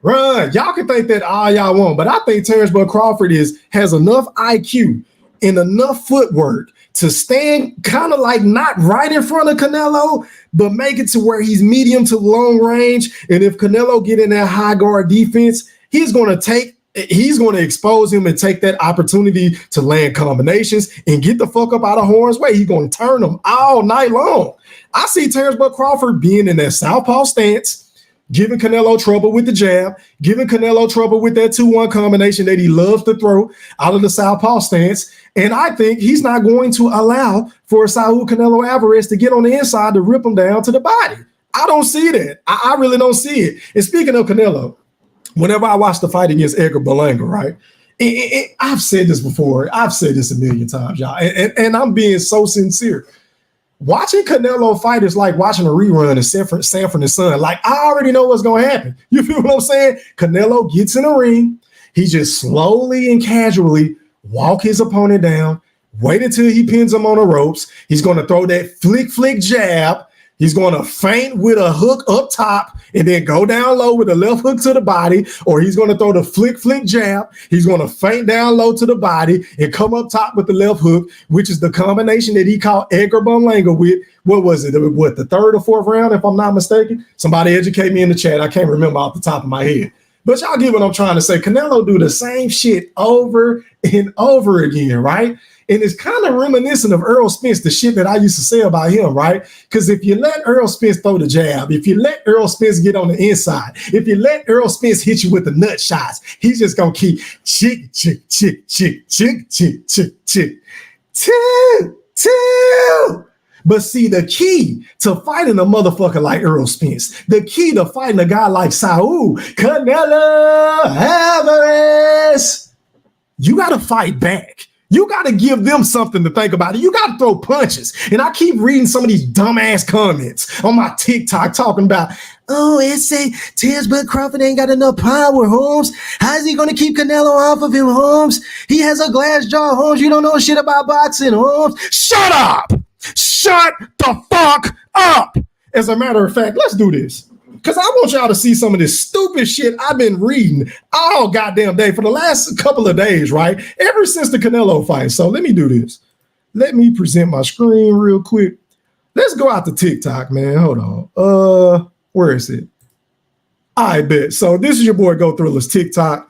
run. Y'all can think that all y'all want, but I think Terence Crawford has enough IQ and enough footwork to stand kind of like not right in front of Canelo, but make it to where he's medium to long range. And if Canelo get in that high guard defense, he's going to expose him and take that opportunity to land combinations and get the fuck up out of Horn's way. He's going to turn them all night long. I see Terence Crawford being in that southpaw stance, giving Canelo trouble with the jab, giving Canelo trouble with that 2-1 combination that he loves to throw out of the southpaw stance. And I think he's not going to allow for Saul Canelo Alvarez to get on the inside to rip him down to the body. I don't see that. I really don't see it. And speaking of Canelo, whenever I watch the fight against Edgar Berlanga, right? I've said this before. I've said this a million times, y'all. And I'm being so sincere. Watching Canelo fight is like watching a rerun of Sanford and Son. Like, I already know what's going to happen. You feel what I'm saying? Canelo gets in the ring. He just slowly and casually walk his opponent down, wait until he pins him on the ropes. He's going to throw that flick jab. He's going to feint with a hook up top and then go down low with a left hook to the body, or he's going to throw the flick jab. He's going to feint down low to the body and come up top with the left hook, which is the combination that he caught Edgar Berlanga with. What was it? What, the third or fourth round, if I'm not mistaken? Somebody educate me in the chat. I can't remember off the top of my head. But y'all get what I'm trying to say. Canelo do the same shit over and over again, right? And it's kind of reminiscent of Earl Spence, the shit that I used to say about him, right? Because if you let Earl Spence throw the jab, if you let Earl Spence get on the inside, if you let Earl Spence hit you with the nut shots, he's just going to keep chick. But see, the key to fighting a motherfucker like Earl Spence, the key to fighting a guy like Saul Canelo Alvarez Unless you got to fight back. You got to give them something to think about. You got to throw punches. And I keep reading some of these dumbass comments on my TikTok talking about, oh, it's say Terence Crawford ain't got enough power, Holmes. How's he going to keep Canelo off of him, Holmes? He has a glass jaw, Holmes. You don't know shit about boxing, Holmes. Shut up. Shut the fuck up. As a matter of fact, let's do this. Because I want y'all to see some of this stupid shit I've been reading all goddamn day for the last couple of days, right? Ever since the Canelo fight. So let me do this. Let me present my screen real quick. Let's go out to TikTok, man. Hold on. Where is it? I bet. So this is your boy Go Thriller's TikTok.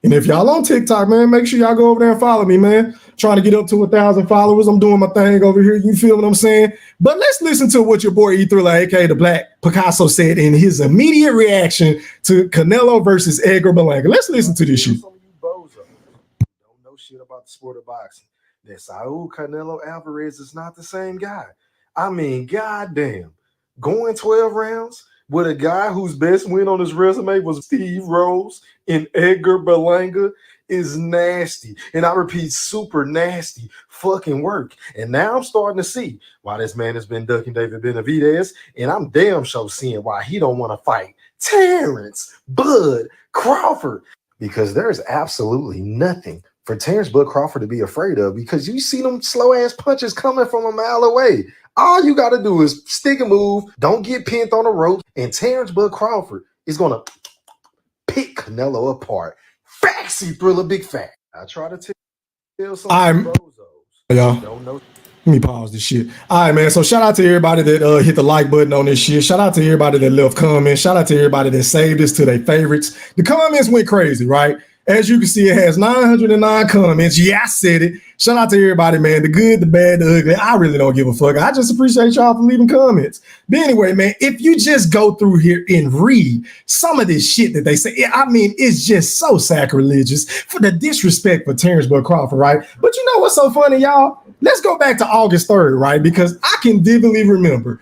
And if y'all on TikTok, man, make sure y'all go over there and follow me, man. Trying to get up to 1,000 followers. I'm doing my thing over here. You feel what I'm saying? But let's listen to what your boy E Thriller, aka the Black Picasso, said in his immediate reaction to Canelo versus Edgar Berlanga. Let's listen to this shit. Some of you bozos don't know shit about the sport of boxing. That Saul Canelo Alvarez is not the same guy. I mean, goddamn, going 12 rounds with a guy whose best win on his resume was Steve Rose and Edgar Berlanga is nasty. And I repeat, super nasty fucking work. And now I'm starting to see why this man has been ducking David Benavidez. And I'm damn sure seeing why he don't want to fight Terence Bud Crawford. Because there's absolutely nothing for Terence Bud Crawford to be afraid of, because you see them slow ass punches coming from a mile away. All you got to do is stick and move. Don't get pinned on the rope. And Terence Bud Crawford is going to pick Canelo apart. Faxy Thriller Big Fat. I try to tell some bozos. Y'all. Don't know. Let me pause this shit. All right, man. So shout out to everybody that hit the like button on this shit. Shout out to everybody that left comments. Shout out to everybody that saved this to their favorites. The comments went crazy, right? As you can see, it has 909 comments. Yeah, I said it. Shout out to everybody, man. The good, the bad, the ugly. I really don't give a fuck. I just appreciate y'all for leaving comments. But anyway, man, if you just go through here and read some of this shit that they say, I mean, it's just so sacrilegious for the disrespect for Terence Bud Crawford, right? But you know what's so funny, y'all? Let's go back to August 3rd, right? Because I can vividly remember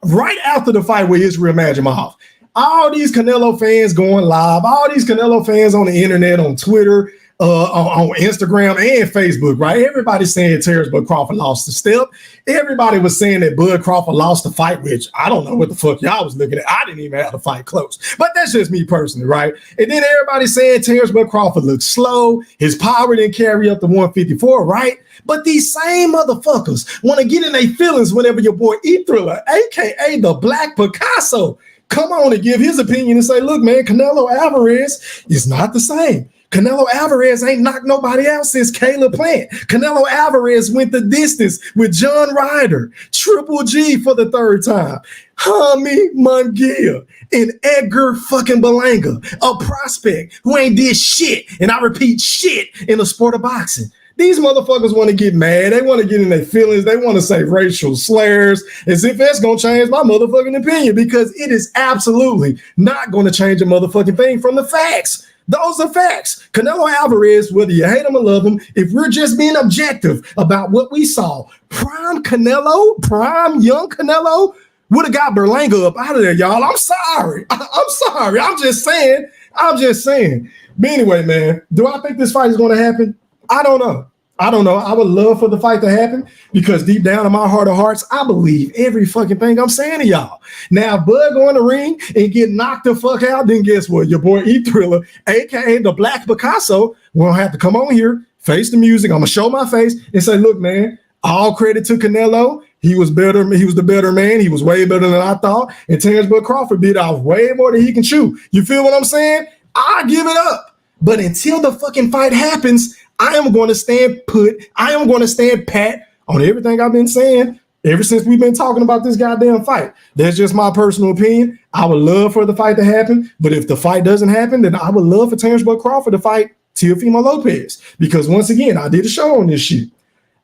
right after the fight with Israel Madrimov, all these Canelo fans going live, all these Canelo fans on the internet, on Twitter, on Instagram and Facebook, right? Everybody saying Terence Bud Crawford lost the step. Everybody was saying that Bud Crawford lost the fight, which I don't know what the fuck y'all was looking at. I didn't even have the fight close. But that's just me personally, right? And then everybody saying Terence Bud Crawford looked slow. His power didn't carry up to 154, right? But these same motherfuckers want to get in their feelings whenever your boy E Thriller, aka the Black Picasso, come on and give his opinion and say, look, man, Canelo Alvarez is not the same. Canelo Alvarez ain't knocked nobody out since Caleb Plant. Canelo Alvarez went the distance with John Ryder, Triple G for the third time, Jaime Munguia, and Edgar fucking Berlanga, a prospect who ain't did shit, and I repeat, shit in the sport of boxing. These motherfuckers want to get mad. They want to get in their feelings. They want to say racial slurs as if that's going to change my motherfucking opinion, because it is absolutely not going to change a motherfucking thing from the facts. Those are facts. Canelo Alvarez, whether you hate him or love him, if we're just being objective about what we saw, prime Canelo, prime young Canelo would have got Berlanga up out of there, y'all. I'm sorry. I'm sorry. I'm just saying. But anyway, man, do I think this fight is going to happen? I don't know. I would love for the fight to happen, because deep down in my heart of hearts, I believe every fucking thing I'm saying to y'all. Now, if Bud go in the ring and get knocked the fuck out, then guess what? Your boy E Thriller, aka the Black Picasso, will have to come on here, face the music. I'm gonna show my face and say, look, man, all credit to Canelo. He was better. He was the better man. He was way better than I thought. And Terence Bud Crawford bit off way more than he can chew. You feel what I'm saying? I give it up. But until the fucking fight happens, I am going to stand put. I am going to stand pat on everything I've been saying ever since we've been talking about this goddamn fight. That's just my personal opinion. I would love for the fight to happen, but if the fight doesn't happen, then I would love for Terence Bud Crawford to fight Teofimo Lopez, because once again, I did a show on this shit.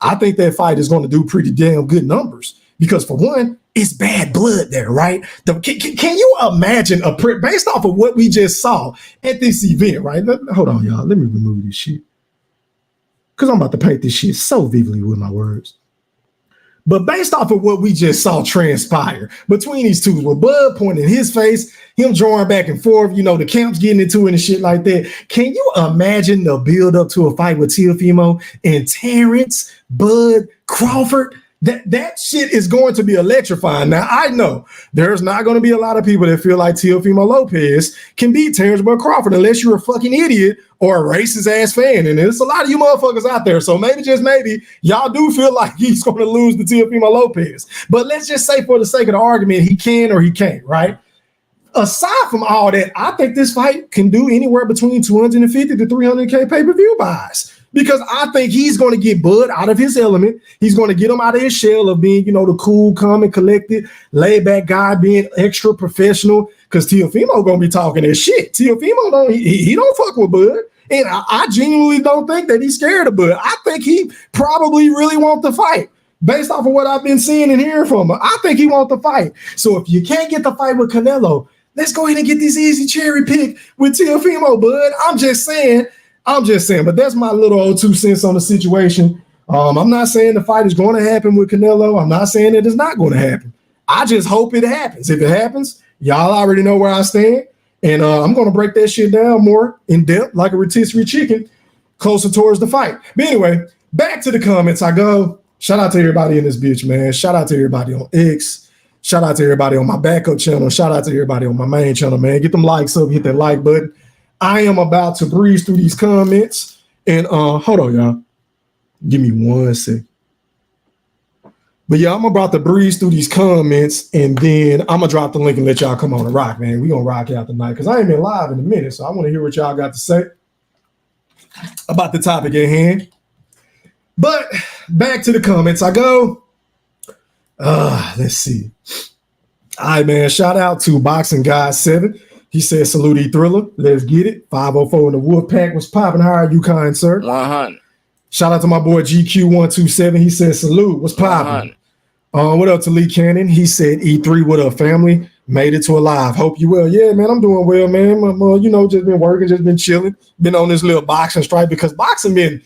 I think that fight is going to do pretty damn good numbers, because for one, it's bad blood there, right? Can you imagine based off of what we just saw at this event, right? Hold on, y'all. Let me remove this shit, because I'm about to paint this shit so vividly with my words. But based off of what we just saw transpire between these two, with Bud pointing his face, him drawing back and forth, the camps getting into it and shit like that. Can you imagine the build up to a fight with Teofimo and Terence, Bud, Crawford? That shit is going to be electrifying. Now, I know there's not going to be a lot of people that feel like Teofimo Lopez can beat Terence Bud Crawford unless you're a fucking idiot or a racist ass fan. And there's a lot of you motherfuckers out there. So maybe, just maybe, y'all do feel like he's going to lose to Teofimo Lopez. But let's just say, for the sake of the argument, he can or he can't, right? Aside from all that, I think this fight can do anywhere between 250 to 300K pay-per-view buys. Because I think he's going to get Bud out of his element. He's going to get him out of his shell of being, the cool, calm, and collected, laid-back guy, being extra professional. Because Teofimo going to be talking that shit. Teofimo he don't fuck with Bud. And I genuinely don't think that he's scared of Bud. I think he probably really wants to fight. Based off of what I've been seeing and hearing from him, I think he wants to fight. So if you can't get the fight with Canelo, let's go ahead and get this easy cherry pick with Teofimo, Bud. I'm just saying, but that's my little old 2 cents on the situation. I'm not saying the fight is going to happen with Canelo. I'm not saying that it's not going to happen. I just hope it happens. If it happens, y'all already know where I stand. And I'm going to break that shit down more in depth like a rotisserie chicken closer towards the fight. But anyway, back to the comments I go. Shout out to everybody in this bitch, man. Shout out to everybody on X. Shout out to everybody on my backup channel. Shout out to everybody on my main channel, man. Get them likes up. Hit that like button. I am about to breeze through these comments. And hold on, y'all. Give me 1 second. But yeah, I'm about to breeze through these comments, and then I'm gonna drop the link and let y'all come on and rock, man. We gonna rock out tonight because I ain't been live in a minute, so I want to hear what y'all got to say about the topic at hand. But back to the comments I go. Let's see. All right, man. Shout out to Boxing Guy 7. He said, salute E-Thriller. Let's get it. 504 in the Wolf Pack was popping. How are you, kind sir? 100. Shout out to my boy GQ127. He said, salute. What's popping? What up to Lee Cannon? He said, E3, what up, family? Made it to a live. Hope you well. Yeah, man, I'm doing well, man. Just been working, just been chilling. Been on this little boxing strike because boxing been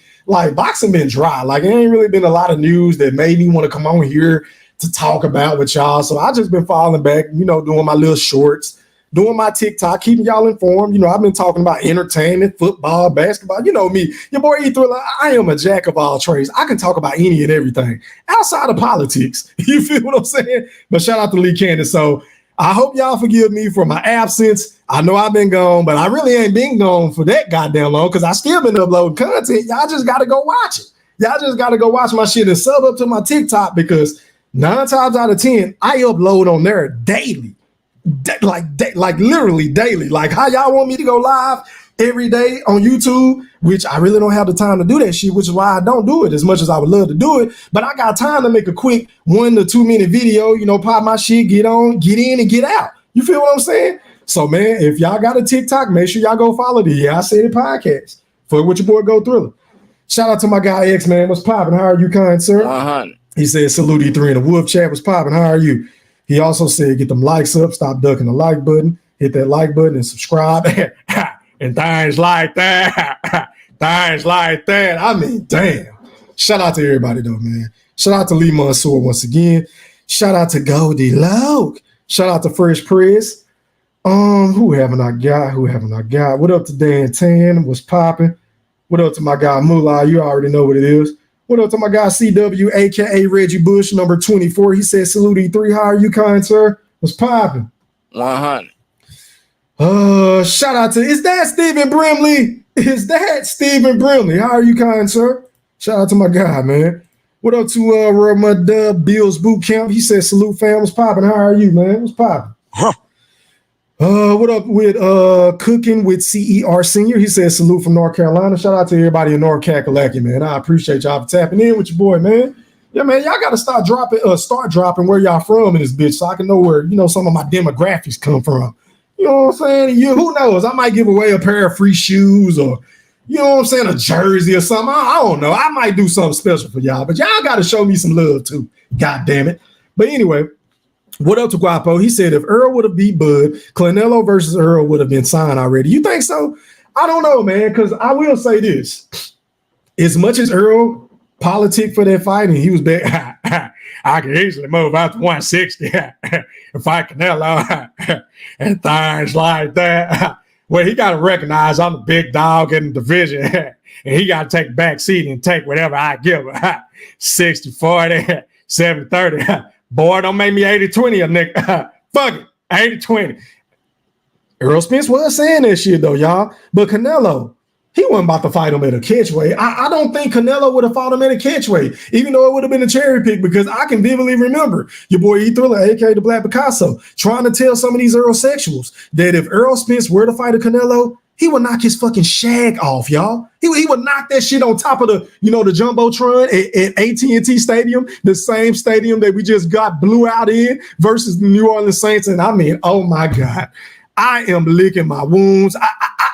dry. Like, it ain't really been a lot of news that made me want to come on here to talk about with y'all. So I just been falling back, doing my little shorts, doing my TikTok, keeping y'all informed. I've been talking about entertainment, football, basketball. You know me, your boy E-Thriller. I am a jack of all trades. I can talk about any and everything outside of politics. You feel what I'm saying? But shout out to Lee Cannon. So I hope y'all forgive me for my absence. I know I've been gone, but I really ain't been gone for that goddamn long because I still been uploading content. Y'all just got to go watch it. Y'all just got to go watch my shit and sub up to my TikTok because 9 times out of 10, I upload on there daily. Like literally daily. Like how y'all want me to go live every day on YouTube, which I really don't have the time to do that shit, which is why I don't do it as much as I would love to do it. But I got time to make a quick 1 to 2 minute video, pop my shit, get on, get in and get out. You feel what I'm saying? So man, if y'all got a TikTok, make sure y'all go follow the Yeah I Said It podcast. Fuck with your boy Go Thriller. Shout out to my guy X, man. What's popping? How are you, kind sir? 100. He said, salute E3 in the Wolf Chat. What's popping? How are you? He also said, get them likes up, stop ducking the like button, hit that like button and subscribe. And things like that. Things like that. I mean, damn. Shout out to everybody though, man. Shout out to Lee Mansour once again. Shout out to Goldie Loke. Shout out to Fresh Press. Who haven't I got? What up to Dan Tan? What's popping? What up to my guy Moolah? You already know what it is. What up to my guy CW, aka Reggie Bush, number 24. He said, salute E3. How are you, kind sir? What's popping? 100. Shout out to, is that Stephen Brimley? Is that Stephen Brimley? How are you, kind sir? Shout out to my guy, man. What up to Ramadub Bills Boot Camp? He said, salute fam. What's popping? How are you, man? What's popping? What up with Cooking with CER Senior? He says salute from North Carolina. Shout out to everybody in North Kakalaki, man. I appreciate y'all for tapping in with your boy, man. Yeah, man, y'all got to start dropping where y'all from in this bitch so I can know where, some of my demographics come from. You know what I'm saying? Who knows? I might give away a pair of free shoes or, a jersey or something. I don't know. I might do something special for y'all, but y'all got to show me some love too. God damn it. But anyway, what up to Guapo? He said if Earl would have beat Bud, Canelo versus Earl would have been signed already. You think so? I don't know, man, because I will say this. As much as Earl politic for that fight and he was back, I can easily move up to 160 and fight Canelo and things like that. Well, he got to recognize I'm the big dog in the division, and he got to take a back seat and take whatever I give him. 60-40, 70-30. Boy, don't make me 80-20 a nigga. Fuck it, 80-20. Earl Spence was saying that shit, though, y'all. But Canelo, he wasn't about to fight him at a catchweight. I don't think Canelo would have fought him at a catchweight, even though it would have been a cherry pick, because I can vividly remember your boy E Thriller, aka the Black Picasso, trying to tell some of these Earl-sexuals that if Earl Spence were to fight a Canelo, he would knock his fucking shag off, y'all. He would knock that shit on top of the Jumbotron at AT&T Stadium, the same stadium that we just got blew out in versus the New Orleans Saints. And I mean, oh my God, I am licking my wounds.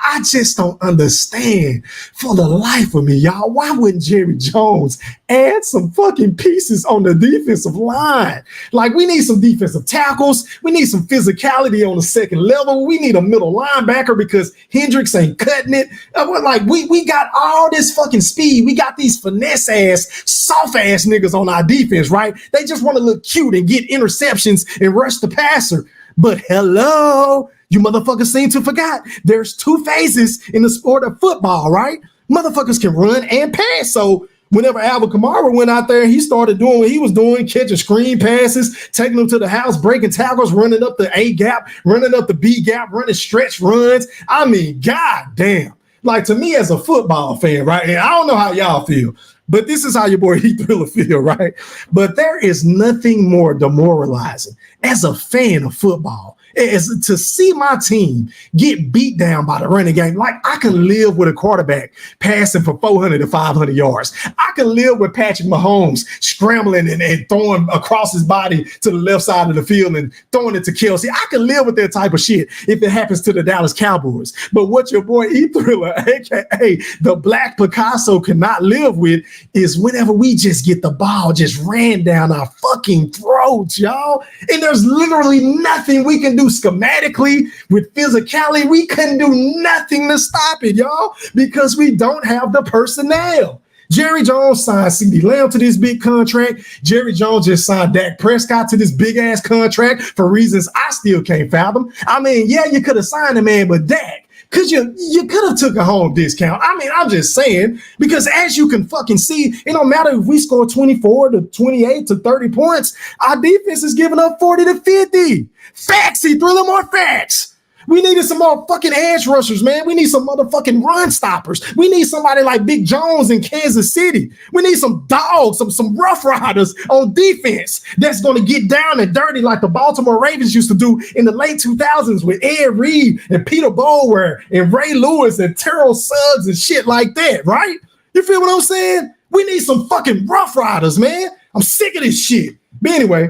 I just don't understand for the life of me, y'all. Why wouldn't Jerry Jones add some fucking pieces on the defensive line? Like, we need some defensive tackles. We need some physicality on the second level. We need a middle linebacker because Hendricks ain't cutting it. Like, we got all this fucking speed. We got these finesse ass, soft ass niggas on our defense, right? They just want to look cute and get interceptions and rush the passer. But hello, you motherfuckers seem to forgot there's two phases in the sport of football, right? Motherfuckers can run and pass. So whenever Alvin Kamara went out there, he started doing what he was doing, catching screen passes, taking them to the house, breaking tackles, running up the A gap, running up the B gap, running stretch runs. I mean, goddamn. Like, to me as a football fan, right? And I don't know how y'all feel, but this is how your boy Heath Thriller feel, right? But there is nothing more demoralizing as a fan of football is to see my team get beat down by the running game. Like, I can live with a quarterback passing for 400 to 500 yards. I can live with Patrick Mahomes scrambling and throwing across his body to the left side of the field and throwing it to Kelsey. I can live with that type of shit if it happens to the Dallas Cowboys. But what your boy E Thriller, aka the Black Picasso, cannot live with is whenever we just get the ball just ran down our fucking throats, y'all. And there's literally nothing we can do schematically with physicality. We couldn't do nothing to stop it, y'all, because we don't have the personnel. Jerry Jones signed CeeDee Lamb to this big contract. Jerry Jones just signed Dak Prescott to this big ass contract for reasons I still can't fathom. I mean, yeah, you could have signed a man, but Dak, because you could have took a home discount. I mean, I'm just saying, because as you can fucking see, it don't matter if we score 24 to 28 to 30 points, our defense is giving up 40 to 50. Facts, he threw them more facts. We needed some more fucking edge rushers, man. We need some motherfucking run stoppers. We need somebody like Big Jones in Kansas City. We need some dogs, some rough riders on defense that's going to get down and dirty like the Baltimore Ravens used to do in the late 2000s with Ed Reed and Peter Boulware and Ray Lewis and Terrell Suggs and shit like that, right? You feel what I'm saying? We need some fucking rough riders, man. I'm sick of this shit. But anyway,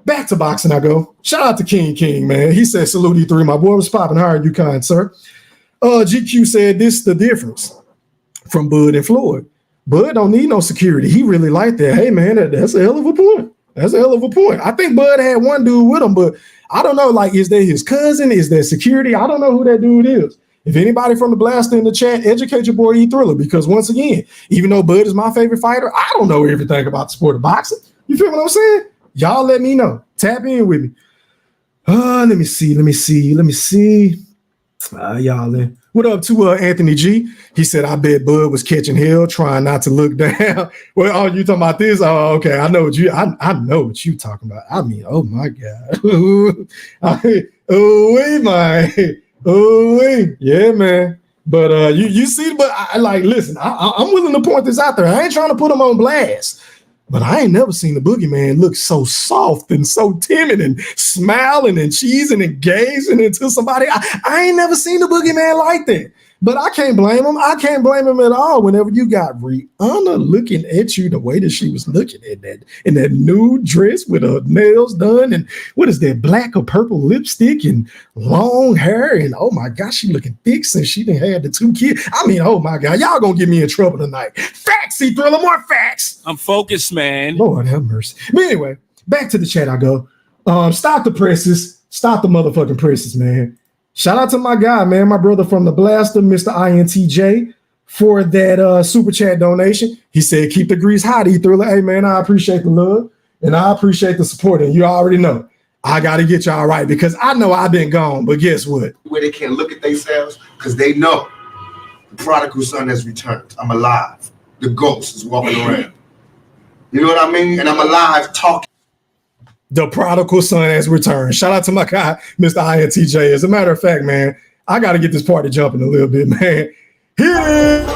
back to boxing I go. Shout out to King, man. He said, salute E3. My boy was popping. How are you, kind sir? GQ said, this is the difference from Bud and Floyd. Bud don't need no security. He really like that. Hey, man, that's a hell of a point. That's a hell of a point. I think Bud had one dude with him, but I don't know, like, is that his cousin? Is that security? I don't know who that dude is. If anybody from the Blaster in the chat, educate your boy E Thriller, because once again, even though Bud is my favorite fighter, I don't know everything about the sport of boxing. You feel what I'm saying? Y'all let me know. Tap in with me. Let me see. Y'all, what up to Anthony G? He said, I bet Bud was catching hell, trying not to look down. Well, oh, you talking about this? Oh, okay. I know what you talking about. I mean, oh my God. Yeah, man. But you see, but I like, listen, I'm willing to point this out there. I ain't trying to put him on blast. But I ain't never seen the boogeyman look so soft and so timid and smiling and cheesing and gazing into somebody. I ain't never seen the boogeyman like that. But I can't blame him. I can't blame him at all whenever you got Rihanna looking at you the way that she was looking at that in that nude dress with her nails done and what is that, black or purple lipstick and long hair, and oh my gosh, she looking thick since she done had the two kids. I mean, oh my God, y'all gonna get me in trouble tonight. Facts, he Thriller, more facts. I'm focused, man. Lord have mercy. But anyway, back to the chat I go. Stop the presses. Stop the motherfucking presses, man. Shout out to my guy, man, my brother from the Blaster, Mr. INTJ, for that super chat donation. He said, keep the grease hot, E Thriller. Hey, man, I appreciate the love. and I appreciate the support. And you already know I got to get y'all right because I know I've been gone, but guess what? Where they can't look at themselves because they know the prodigal son has returned. I'm alive. The ghost is walking around. You know what I mean? And I'm alive talking. The prodigal son has returned. Shout out to my guy, Mr. INTJ. As a matter of fact, man, I got to get this party jumping a little bit, man. Here it is.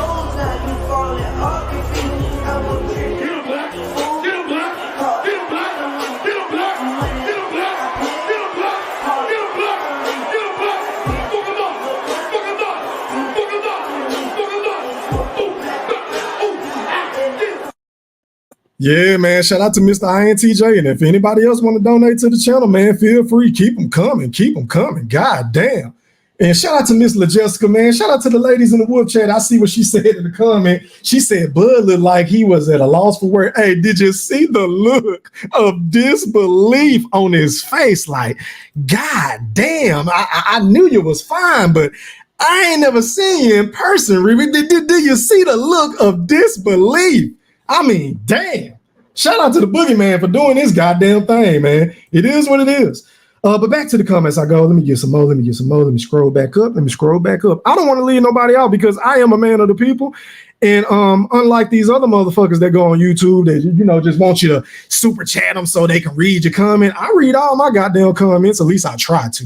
Yeah, man. Shout out to Mr. INTJ. And if anybody else want to donate to the channel, man, feel free. Keep them coming. Keep them coming. God damn. And shout out to Miss LaJessica, man. Shout out to the ladies in the Wolf chat. I see what she said in the comment. She said Bud looked like he was at a loss for words. Hey, did you see the look of disbelief on his face? Like, God damn, I knew you was fine, but I ain't never seen you in person, Riri. Did you see the look of disbelief? I mean, damn. Shout out to the boogeyman for doing this goddamn thing, man. It is what it is. But back to the comments I go. Let me get some more. Let me scroll back up. I don't want to leave nobody out because I am a man of the people. And unlike these other motherfuckers that go on YouTube that, you know, just want you to super chat them so they can read your comment, I read all my goddamn comments. At least I try to.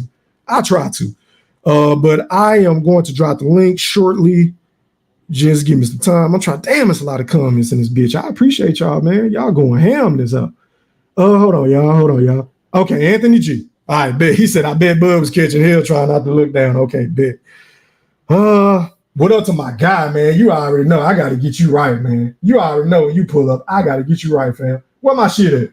But I am going to drop the link shortly. Just give me some time. I'm trying. Damn, it's a lot of comments in this bitch. I appreciate y'all, man. Y'all going ham this up. Hold on, y'all. Okay, Anthony G. All right, bet. He said, I bet Bud was catching hell trying not to look down. Okay, bet. What up to my guy, man? You already know I got to get you right, man. You already know when you pull up, I got to get you right, fam. Where my shit at?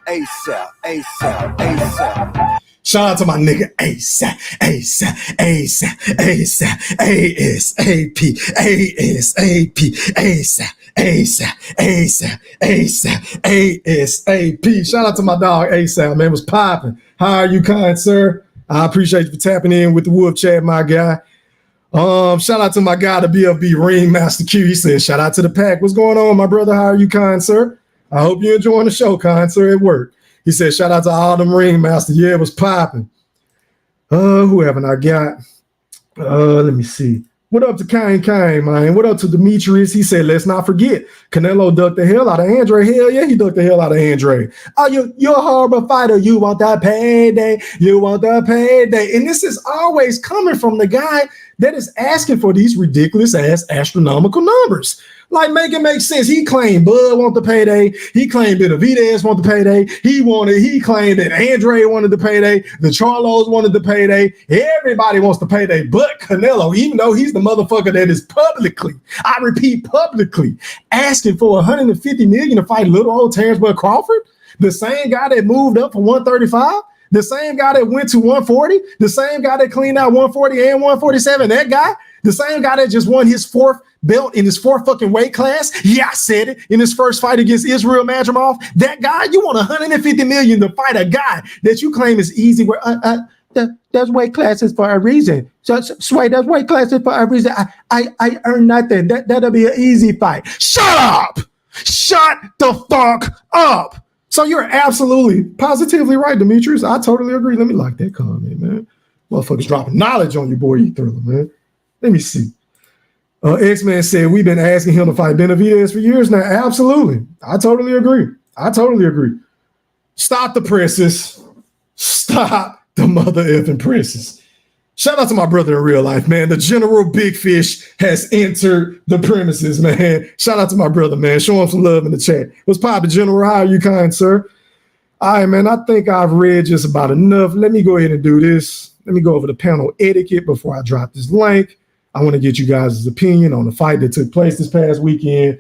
ASAP. Shout out to my nigga ASAP. Shout out to my dog ASAP, man. It was popping. How are you, kind sir? I appreciate you for tapping in with the Wolf Chat, my guy. Shout out to my guy, the BFB Ringmaster Q. He said, shout out to the pack. What's going on, my brother? How are you, kind sir? I hope you're enjoying the show, kind sir, at work. He said, shout out to all them ringmasters. Yeah, it was popping. Who haven't I got? Let me see. What up to Kane, man? What up to Demetrius? He said, let's not forget, Canelo ducked the hell out of Andre. Hell yeah, he ducked the hell out of Andre. Oh, you're a horrible fighter. You want that payday. And this is always coming from the guy that is asking for these ridiculous ass astronomical numbers. Like, make it make sense. He claimed Bud want the payday. He claimed Benavidez want the payday. He claimed that Andre wanted the payday. The Charlos wanted the payday. Everybody wants the payday, but Canelo, even though he's the motherfucker that is publicly, I repeat, publicly asking for 150 million to fight little old Terence Crawford, the same guy that moved up from 135. The same guy that went to 140, the same guy that cleaned out 140 and 147, that guy, the same guy that just won his fourth belt in his fourth fucking weight class. Yeah, I said it. In his first fight against Israel Madrimov, that guy, you want 150 million to fight a guy that you claim is easy. Where that's weight classes for a reason. So Sway, that's weight classes for a reason. I earn nothing. That'll be an easy fight. Shut up! Shut the fuck up! So you're absolutely, positively right, Demetrius. I totally agree. Let me like that comment, man. Motherfuckers dropping knowledge on you, boy, you thriller, man. Let me see. X-Man said, we've been asking him to fight Benavidez for years now. Absolutely. I totally agree. Stop the presses. Stop the mother effing presses. Shout out to my brother in real life, man. The General Big Fish has entered the premises, man. Shout out to my brother, man. Show him some love in the chat. What's poppin', General? How are you, kind sir? All right, man. I think I've read just about enough. Let me go ahead and do this. Let me go over the panel etiquette before I drop this link. I want to get you guys' opinion on the fight that took place this past weekend.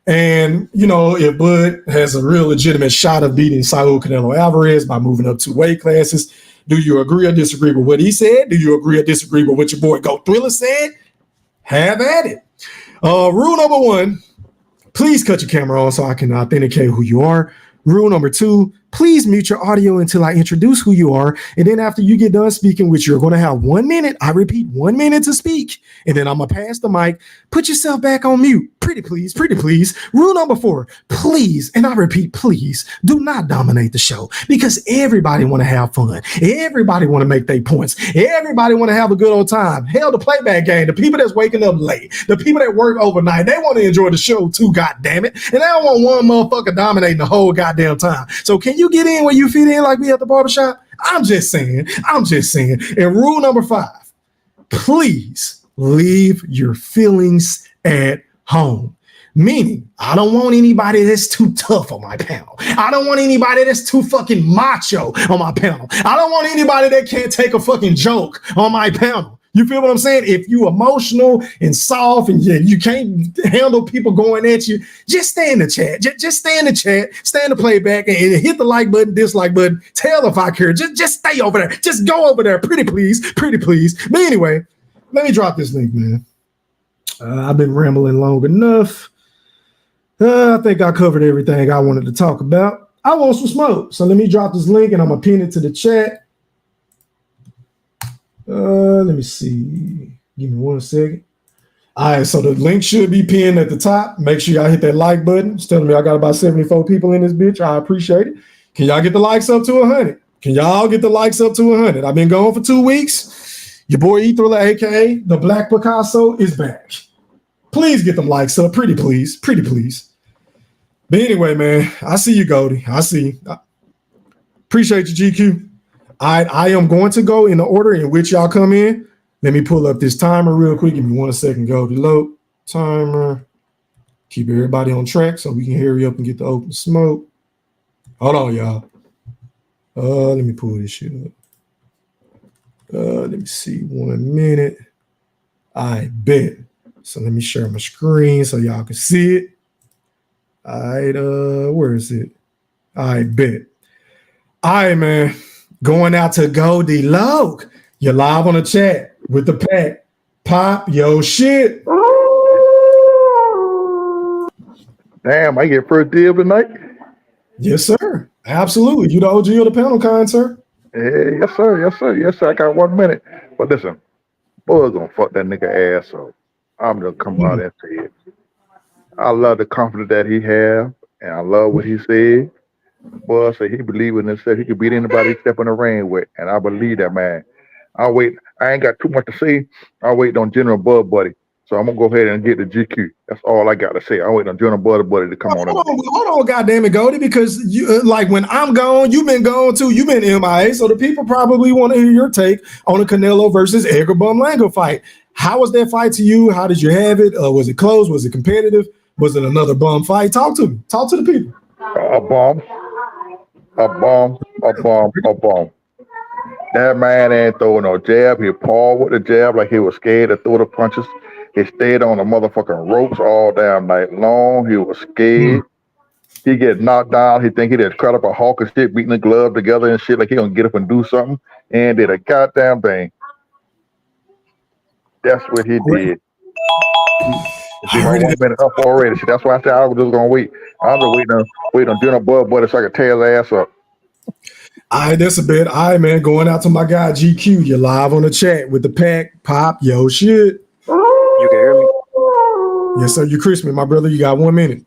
And, you know, if Bud has a real legitimate shot of beating Saul Canelo Alvarez by moving up 2 weight classes, do you agree or disagree with what he said? Do you agree or disagree with what your boy Go Thriller said? Have at it. Rule number 1, please cut your camera on so I can authenticate who you are. Rule number 2, please mute your audio until I introduce who you are. And then after you get done speaking, which you're going to have 1 minute, I repeat, 1 minute to speak. And then I'm going to pass the mic. Put yourself back on mute. Pretty please. Rule number 4, please, and I repeat, please, do not dominate the show because everybody want to have fun. Everybody want to make their points. Everybody want to have a good old time. Hell, the playback game, the people that's waking up late, the people that work overnight, they want to enjoy the show too, God damn it. And they don't want one motherfucker dominating the whole goddamn time. So can you get in where you fit in like we at the barbershop? I'm just saying. And rule number 5, please leave your feelings at home. Meaning, I don't want anybody that's too tough on my panel. I don't want anybody that's too fucking macho on my panel. I don't want anybody that can't take a fucking joke on my panel. You feel what I'm saying? If you emotional and soft and you can't handle people going at you, just stay in the chat. Just stay in the chat, stay in the playback and hit the like button, dislike button. Tell if I care. Just stay over there. Just go over there. Pretty please. But anyway, let me drop this link, man. I've been rambling long enough. I think I covered everything I wanted to talk about. I want some smoke. So let me drop this link and I'm going to pin it to the chat. Let me see. Give me 1 second. All right, so the link should be pinned at the top. Make sure y'all hit that like button. It's telling me I got about 74 people in this bitch. I appreciate it. Can y'all get the likes up to 100? I've been gone for 2 weeks. Your boy E-Thriller, aka the Black Picasso, is back. Please get them likes up. Pretty please. But anyway, man, I see you, Goldie. I see you. Appreciate you, GQ. I am going to go in the order in which y'all come in. Let me pull up this timer real quick. Give me 1 second, Goldie. Load timer. Keep everybody on track so we can hurry up and get the open smoke. Hold on, y'all. Let me pull this shit up. Let me see. 1 minute. I bet. So let me share my screen so y'all can see it. All right, where is it? I bet. All right, man. Going out to Goldie Loke. You're live on the chat with the pack. Pop your shit. Damn, I get first deal tonight? Yes, sir. Absolutely. You the OG of the panel, kind sir. Hey, yes, sir. I got 1 minute. But listen, boy's gonna fuck that nigga ass up. I'm gonna come out and say it. I love the confidence that he have, and I love what he said. Boy, I say he believe in himself. He could beat anybody he step in the ring with, and I believe that, man. I ain't got too much to say. I'll wait on General Bud Buddy. So I'm gonna go ahead and get the GQ. That's all I got to say. I'll wait on General Bud Buddy to come on. Hold on, goddamn it, Goldie, because you like when I'm gone, you've been gone too. You've been MIA, so the people probably want to hear your take on the Canelo versus Edgar Bumlango fight. How was that fight to you? How did you have it? Was it close? Was it competitive? Was it another bum fight? Talk to me. Talk to the people. A bomb. That man ain't throwing no jab. He paused with the jab like he was scared to throw the punches. He stayed on the motherfucking ropes all damn night long. He was scared. He get knocked down. He think he did credible Hawk and shit, beating the glove together and shit like he gonna get up and do something. And did a goddamn thing. That's what he did. See, my 1 minute up already. See, that's why I said I was just gonna wait. I was waiting on General Bud Buddy so I could tear his ass up. All right, that's a bit. All right, man. Going out to my guy GQ. You're live on the chat with the pack. Pop your shit. You can hear me? Yes, sir. You crispy, my brother. You got 1 minute.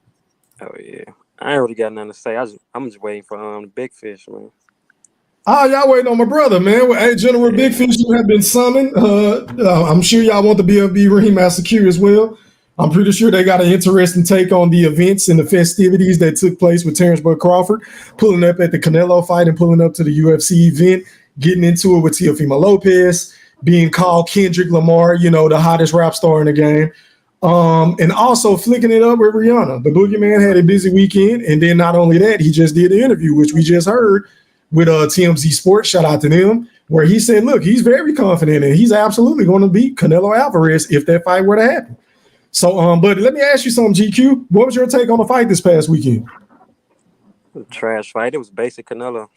Oh yeah. I ain't really got nothing to say. I'm just waiting for the big fish, man. Oh, y'all waiting on my brother, man. Well, hey, General Big Fish, you have been summoned. I'm sure y'all want the BFB Ringmaster Q as well. I'm pretty sure they got an interesting take on the events and the festivities that took place with Terence Crawford, pulling up at the Canelo fight and pulling up to the UFC event, getting into it with Teofimo Lopez, being called Kendrick Lamar, the hottest rap star in the game. And also flicking it up with Rihanna. The Boogeyman had a busy weekend. And then not only that, he just did the interview, which we just heard with TMZ Sports. Shout out to them, where he said, look, he's very confident and he's absolutely going to beat Canelo Alvarez if that fight were to happen. So, but let me ask you something, GQ. What was your take on the fight this past weekend? Trash fight. It was basic Canelo.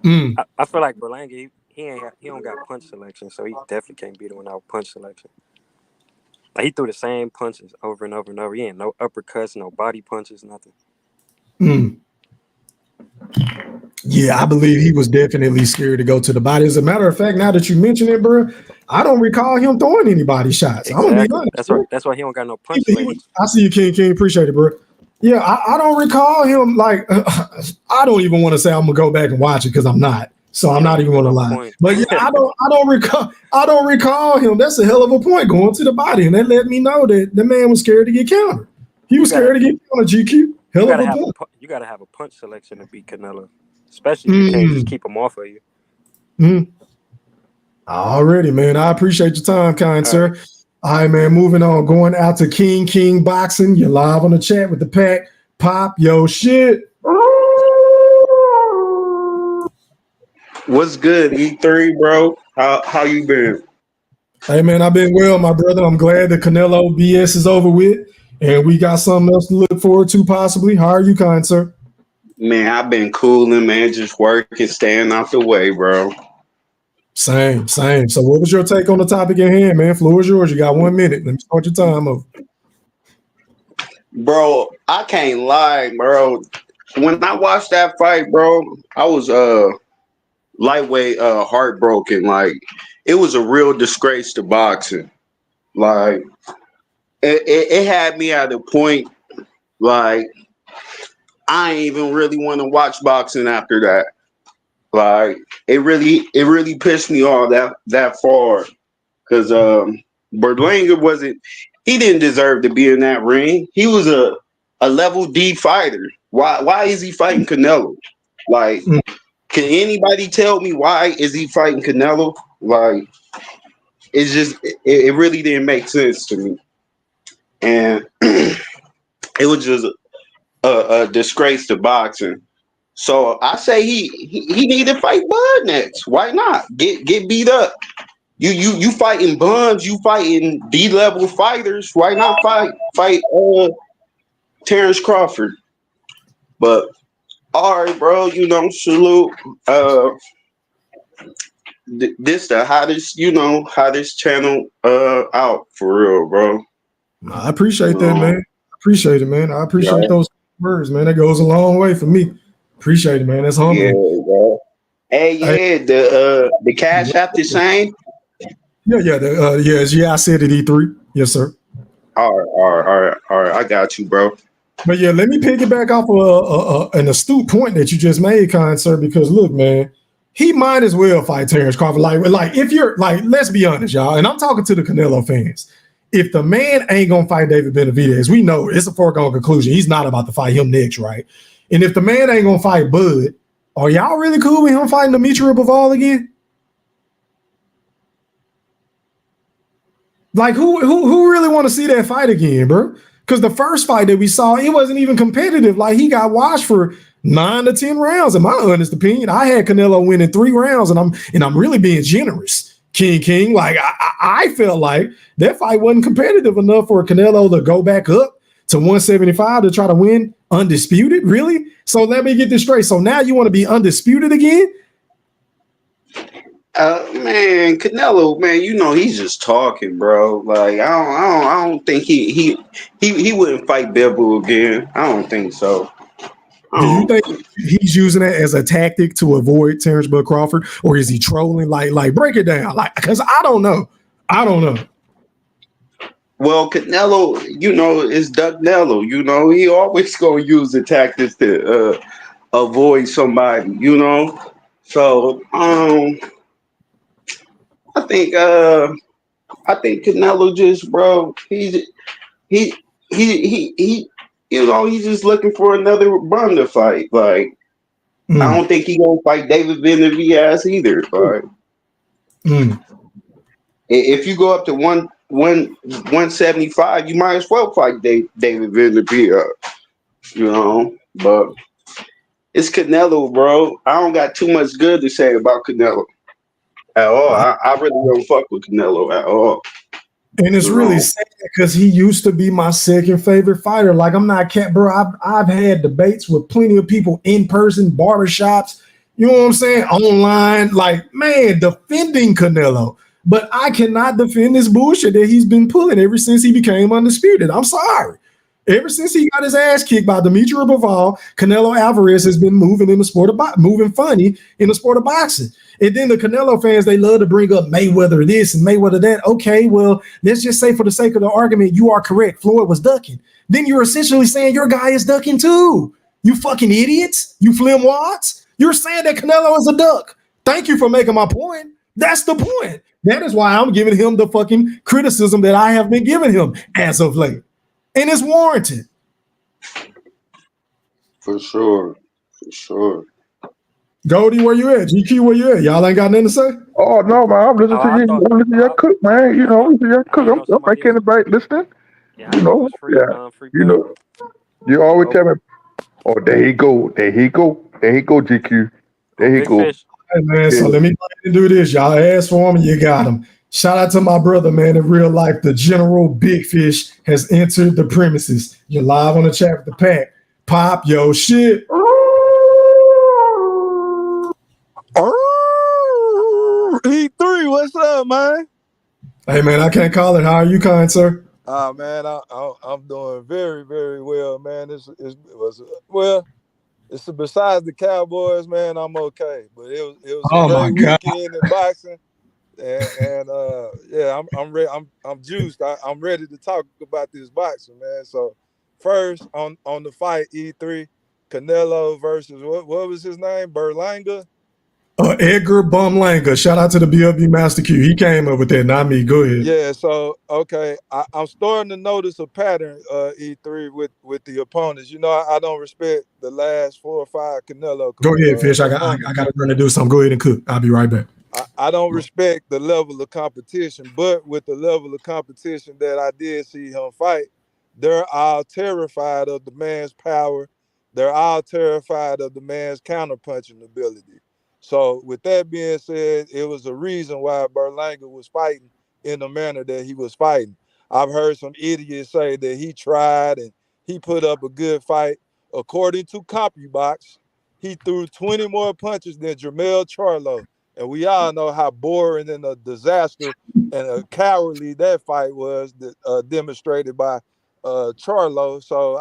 I feel like Berlanga, he don't got punch selection, so he definitely can't beat him without punch selection. Like he threw the same punches over and over and over. He ain't no uppercuts, no body punches, nothing. Yeah, I believe he was definitely scared to go to the body. As a matter of fact, now that you mention it, bro, I don't recall him throwing any body shots. I'm gonna be Exactly. honest. That's why he don't got no punch selection. I see you, King. Appreciate it, bro. Yeah, I don't recall him like. I don't even want to say I'm gonna go back and watch it because I'm not. So I'm not even gonna lie. Point. But yeah, I don't recall. I don't recall him. That's a hell of a point going to the body, and that let me know that the man was scared to get countered. He was scared to get countered. GQ. Hell of a point. You gotta have a punch selection to beat Canelo, especially if you can't just keep him off of you. Already, man. I appreciate your time, kind sir. All right, man. Moving on. Going out to King Boxing. You're live on the chat with the pack. Pop yo shit. What's good, E3, bro? How you been? Hey, man, I've been well, my brother. I'm glad the Canelo BS is over with, and we got something else to look forward to, possibly. How are you, kind sir? Man, I've been cooling, man. Just working, staying out the way, bro. Same. So what was your take on the topic at hand, man? Floor is yours. You got 1 minute. Let me start your time over. Bro, I can't lie, bro. When I watched that fight, bro, I was lightweight heartbroken. Like, it was a real disgrace to boxing. Like, it had me at a point, like, I ain't even really want to watch boxing after that. Like, it really pissed me off that far. Because Berlanga he didn't deserve to be in that ring. He was a level D fighter. Why is he fighting Canelo? Like, can anybody tell me why is he fighting Canelo? Like, it's just it really didn't make sense to me. And it was just a disgrace to boxing. So I say he need to fight Bud next. Why not? Get beat up. You fighting bums, you fighting D-level fighters. Why not fight Terence Crawford? But all right, bro, salute. This the hottest channel out for real, bro. I appreciate that, man. I appreciate it, man. I appreciate those words, man. That goes a long way for me. Appreciate it, man. That's humbling. Yeah, bro. Hey, the cash app the same? Yeah, I said it, E3. Yes, sir. All right. I got you, bro. But yeah, let me piggyback off an astute point that you just made, kind sir, because look, man, he might as well fight Terence Crawford. Like if you're like, let's be honest, y'all, and I'm talking to the Canelo fans. If the man ain't gonna fight David Benavidez, we know it's a foregone conclusion. He's not about to fight him next, right? And if the man ain't gonna fight Bud, are y'all really cool with him fighting Dimitri Bivol again? Like, who really want to see that fight again, bro? Because the first fight that we saw, it wasn't even competitive. Like, he got washed for 9 to 10 rounds, in my honest opinion. I had Canelo winning 3 rounds, and I'm really being generous. King. Like, I felt like that fight wasn't competitive enough for Canelo to go back up to 175 to try to win undisputed, really? So let me get this straight. So now you want to be undisputed again? Man, Canelo, man, he's just talking, bro. Like, I don't think he wouldn't fight Bivol again. I don't think so. Do you think he's using it as a tactic to avoid Terence Bud Crawford, or is he trolling? Like break it down, like, because I don't know. Well, Canelo, is Doug Nello. He always gonna use the tactics to avoid somebody. So I think Canelo just, bro, he's just looking for another bum to fight. Like, I don't think he gonna fight David Benavidez either. But if you go up to 175, you might as well fight David Benavidez. But it's Canelo, bro. I don't got too much good to say about Canelo at all. I really don't fuck with Canelo at all. And it's really sad because he used to be my second favorite fighter. Like, I'm not cat, bro. I've had debates with plenty of people in person, barbershops, you know what I'm saying? Online, like, man, defending Canelo. But I cannot defend this bullshit that he's been pulling ever since he became undisputed. I'm sorry. Ever since he got his ass kicked by Demetrio Bivol, Canelo Alvarez has been moving in the sport of moving funny in the sport of boxing. And then the Canelo fans, they love to bring up Mayweather this and Mayweather that. Okay, well, let's just say for the sake of the argument, you are correct. Floyd was ducking. Then you're essentially saying your guy is ducking too. You fucking idiots. You flimwads. You're saying that Canelo is a duck. Thank you for making my point. That's the point. That is why I'm giving him the fucking criticism that I have been giving him as of late. And it's warranted. For sure. For sure. Goldie, where you at? GQ, where you at? Y'all ain't got nothing to say? Oh no, man! I'm listening to you. I'm listening to your cook, man. You know, listen to your cook. I'm making the right listening. Yeah, You know, free you know. You always tell me, "Oh, there he go, there he go, there he go, GQ, there he go." Hey man, so let me go ahead and do this. Y'all asked for him and you got him. Shout out to my brother, man. In real life, the General Big Fish has entered the premises. You're live on the chat with the pack. Pop your shit. E3, what's up, man? Hey man, I can't call it. How are you, kind sir? Man, I'm doing very, very well, man. It's besides the Cowboys, man, I'm okay. But it was a great weekend in boxing, and yeah, I'm ready. I'm juiced. I'm ready to talk about this boxing, man. So first on the fight, E3, Canelo versus what was his name? Berlanga. Edgar Bumlanger. Shout out to the BLB Master Q. He came up with that, not me. Go ahead. Yeah, so okay, I'm starting to notice a pattern, E3 with the opponents. You know, I don't respect the last 4 or 5 Canelo. Go ahead, Fish. I got to run to do something. Go ahead and cook. I'll be right back. I don't respect the level of competition, but with the level of competition that I did see him fight, they're all terrified of the man's power. They're all terrified of the man's counterpunching ability. So with that being said, it was a reason why Berlanga was fighting in the manner that he was fighting. I've heard some idiots say that he tried and he put up a good fight. According to CompuBox, he threw 20 more punches than Jermell Charlo. And we all know how boring and a disaster and a cowardly that fight was demonstrated by Charlo. So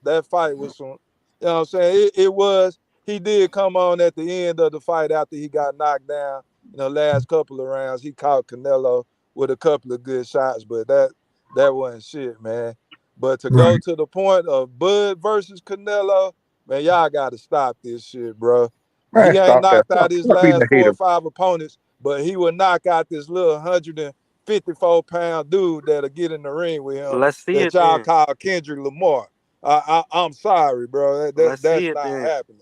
that fight was some, you know what I'm saying? It was. He did come on at the end of the fight after he got knocked down in the last couple of rounds. He caught Canelo with a couple of good shots, but that wasn't shit, man. But to go to the point of Bud versus Canelo, man, y'all got to stop this shit, bro. Man, he ain't knocked out his last 4 or 5 opponents, but he would knock out this little 154-pound dude that'll get in the ring with him. Let's see that it y'all then. call Kendrick Lamar. I'm sorry, bro. That's not happening.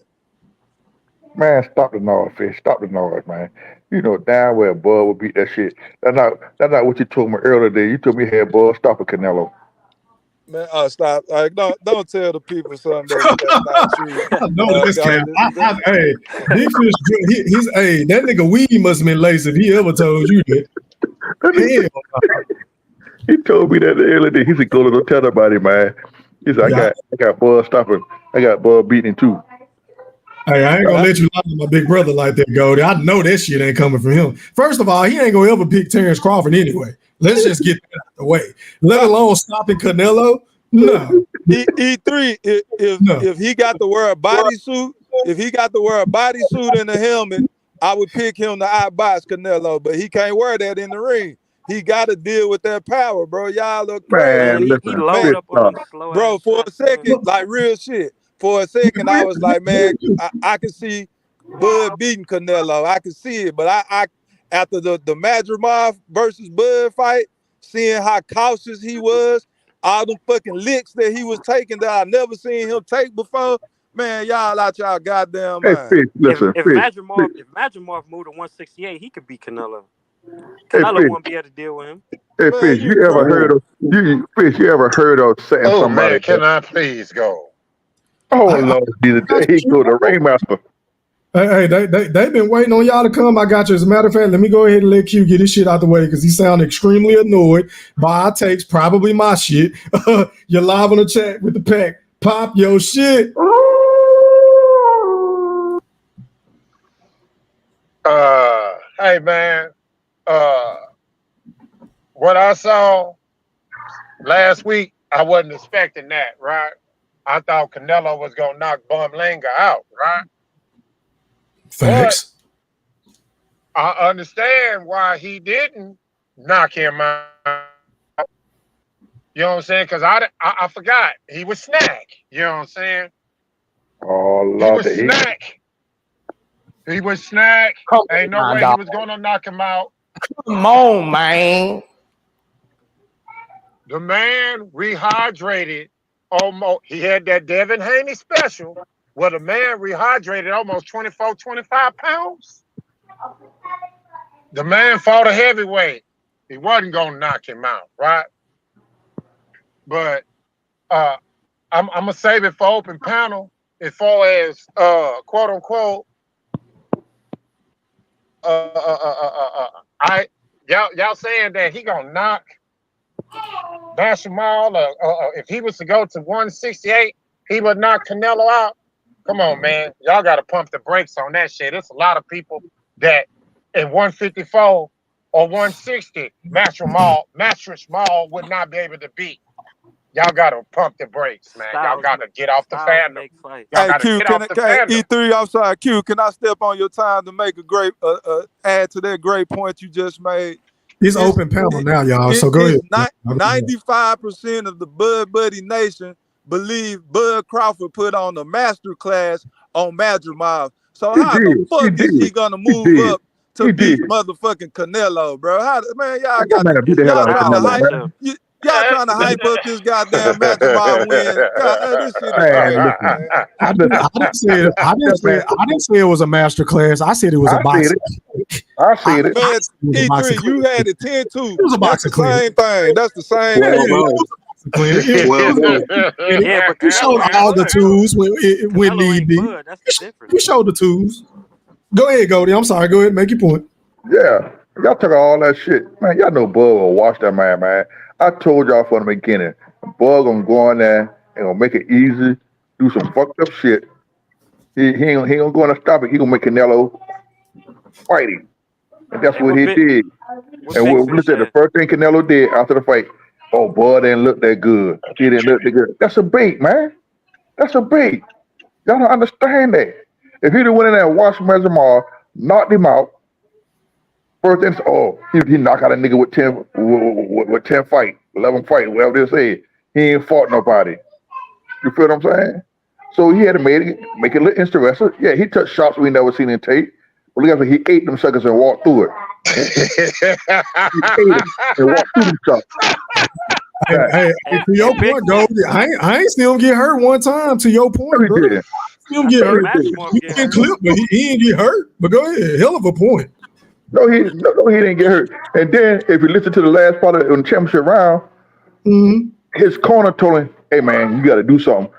Man, stop the noise, Fish. Stop the noise, man. You know damn well Bud will beat that shit. That's not what you told me earlier today. You told me had Bud stop a Canelo. Man, stop! Don't tell the people something that's not true. I know this cat. Hey, Big Fish, hey, that nigga Weed must have been lazy if he ever told you that. Hell, he told me that earlier today. He said, "Go to tell nobody, man." He said, "I got Bud stopping. I got Bud beating him too." Hey, I ain't gonna let you lie to my big brother like that, Goldie. I know that shit ain't coming from him. First of all, he ain't gonna ever pick Terence Crawford anyway. Let's just get that out the way. Let alone stopping Canelo. No. E3, if he got to wear a bodysuit, and a helmet, I would pick him to outbox Canelo, but he can't wear that in the ring. He got to deal with that power, bro. Y'all look crazy. Man, he loaded up on them slow bro, ass for a second, like real shit. For a second, I was like, man, I can see Bud beating Canelo. I can see it, but I after the Madrimov versus Bud fight, seeing how cautious he was, all them fucking licks that he was taking that I never seen him take before, man, y'all out y'all goddamn mind. Hey, Fish, listen, if Madrimov moved to 168, he could beat Canelo. Canelo won't be able to deal with him. Hey, man, Fish, you ever heard of setting somebody? Man, can I please go? Oh Lord, there he go, the Ringmaster. Hey, they've been waiting on y'all to come. I got you. As a matter of fact, let me go ahead and let Q get his shit out the way because he sounded extremely annoyed by our takes, probably my shit. You're live on the chat with the pack. Pop your shit. Hey man, what I saw last week I wasn't expecting that, right? I thought Canelo was gonna knock Bumlinga out, right? Facts. But I understand why he didn't knock him out. You know what I'm saying? Because I forgot he was snack. You know what I'm saying? Oh, He Lord. was snack. He was snack. Ain't no way he was gonna knock him out. Come on, man. The man rehydrated almost. He had that Devin Haney special where the man rehydrated almost 24, 25 pounds. The man fought a heavyweight. He wasn't gonna knock him out, right? But I'm gonna save it for open panel as far as quote unquote. Y'all saying that he gonna knock Bashamal, if he was to go to 168, he would knock Canelo out. Come on, man. Y'all got to pump the brakes on that shit. It's a lot of people that in 154 or 160, Mattress Mall would not be able to beat. Y'all got to pump the brakes, man. Y'all got to get off the fandom. Hey, Q, E3, I'm sorry, Q, can I step on your time to make a great, add to that great point you just made? It's open panel now, y'all. So go ahead. 95% of the Bud Buddy Nation believe Bud Crawford put on a master class on Madrimov. So how the fuck is he gonna move up to beat motherfucking Canelo, bro? Man, y'all got y'all trying to hype up this goddamn Madrimov win. God, this shit is crazy, man. I didn't say it was a master class. I said it was a boxing. I see it. Man, E3, you had it 10-2. It was a boxing same thing. That's the same thing. You showed all the tools when need be. You showed the tools. Go ahead, Goldie. I'm sorry. Go ahead, make your point. Yeah, y'all took all that shit, man. Y'all know Bud will watch that man. I told y'all from the beginning, Bud gonna go in there and gonna make it easy, do some fucked up shit. He ain't gonna go in and stop it. He gonna make Canelo fight him. And that's what he did. And listen, the first thing Canelo did after the fight, Bud didn't look that good. He didn't look that good. That's a bait, man. That's a bait. Y'all don't understand that. If he'd have went in there and watched Madrimov, knocked him out, first thing, he knocked out a nigga with 10 fight, 11 fight, whatever they say. He ain't fought nobody. You feel what I'm saying? So he had to make it look interesting. Yeah, he touched shots we never seen in tape. But look at he ate them suckers and walked through it. He ate them and walked through them shots. Hey, to your point, Goldie, I ain't seen him get hurt one time. To your point, bro. See him get hurt. He get clipped, but he ain't get hurt. But go ahead, hell of a point. No, he didn't get hurt. And then if you listen to the last part of the championship round, his corner told him, "Hey man, you got to do something.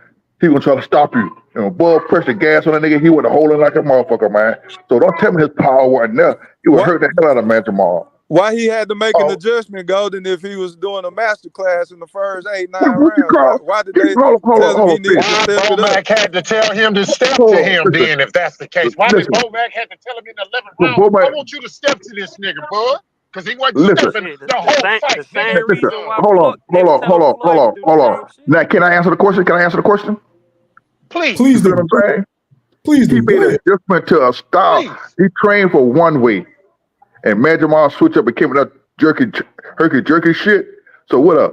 He gonna try to stop you." You know, Bud pressed the gas on that nigga. He would have holding like a motherfucker, man. So don't tell me his power wasn't there. He would hurt the hell out of Madrimov. Why he had to make an adjustment, Golden, if he was doing a master class in the first 8-9 rounds? Why did they tell him he needed to step it up? Bomac had to tell him to step to him then, if that's the case. Why did Bomac have to tell him in the 11th round, I want you to step to this nigga, Bud? Because he wasn't stepping the whole fight. Hold on. Now, can I answer the question? Please. You know what I'm saying? Please do. He made an adjustment to a style. He trained for one way. And Madrimov switch up and came with that herky shit. So what a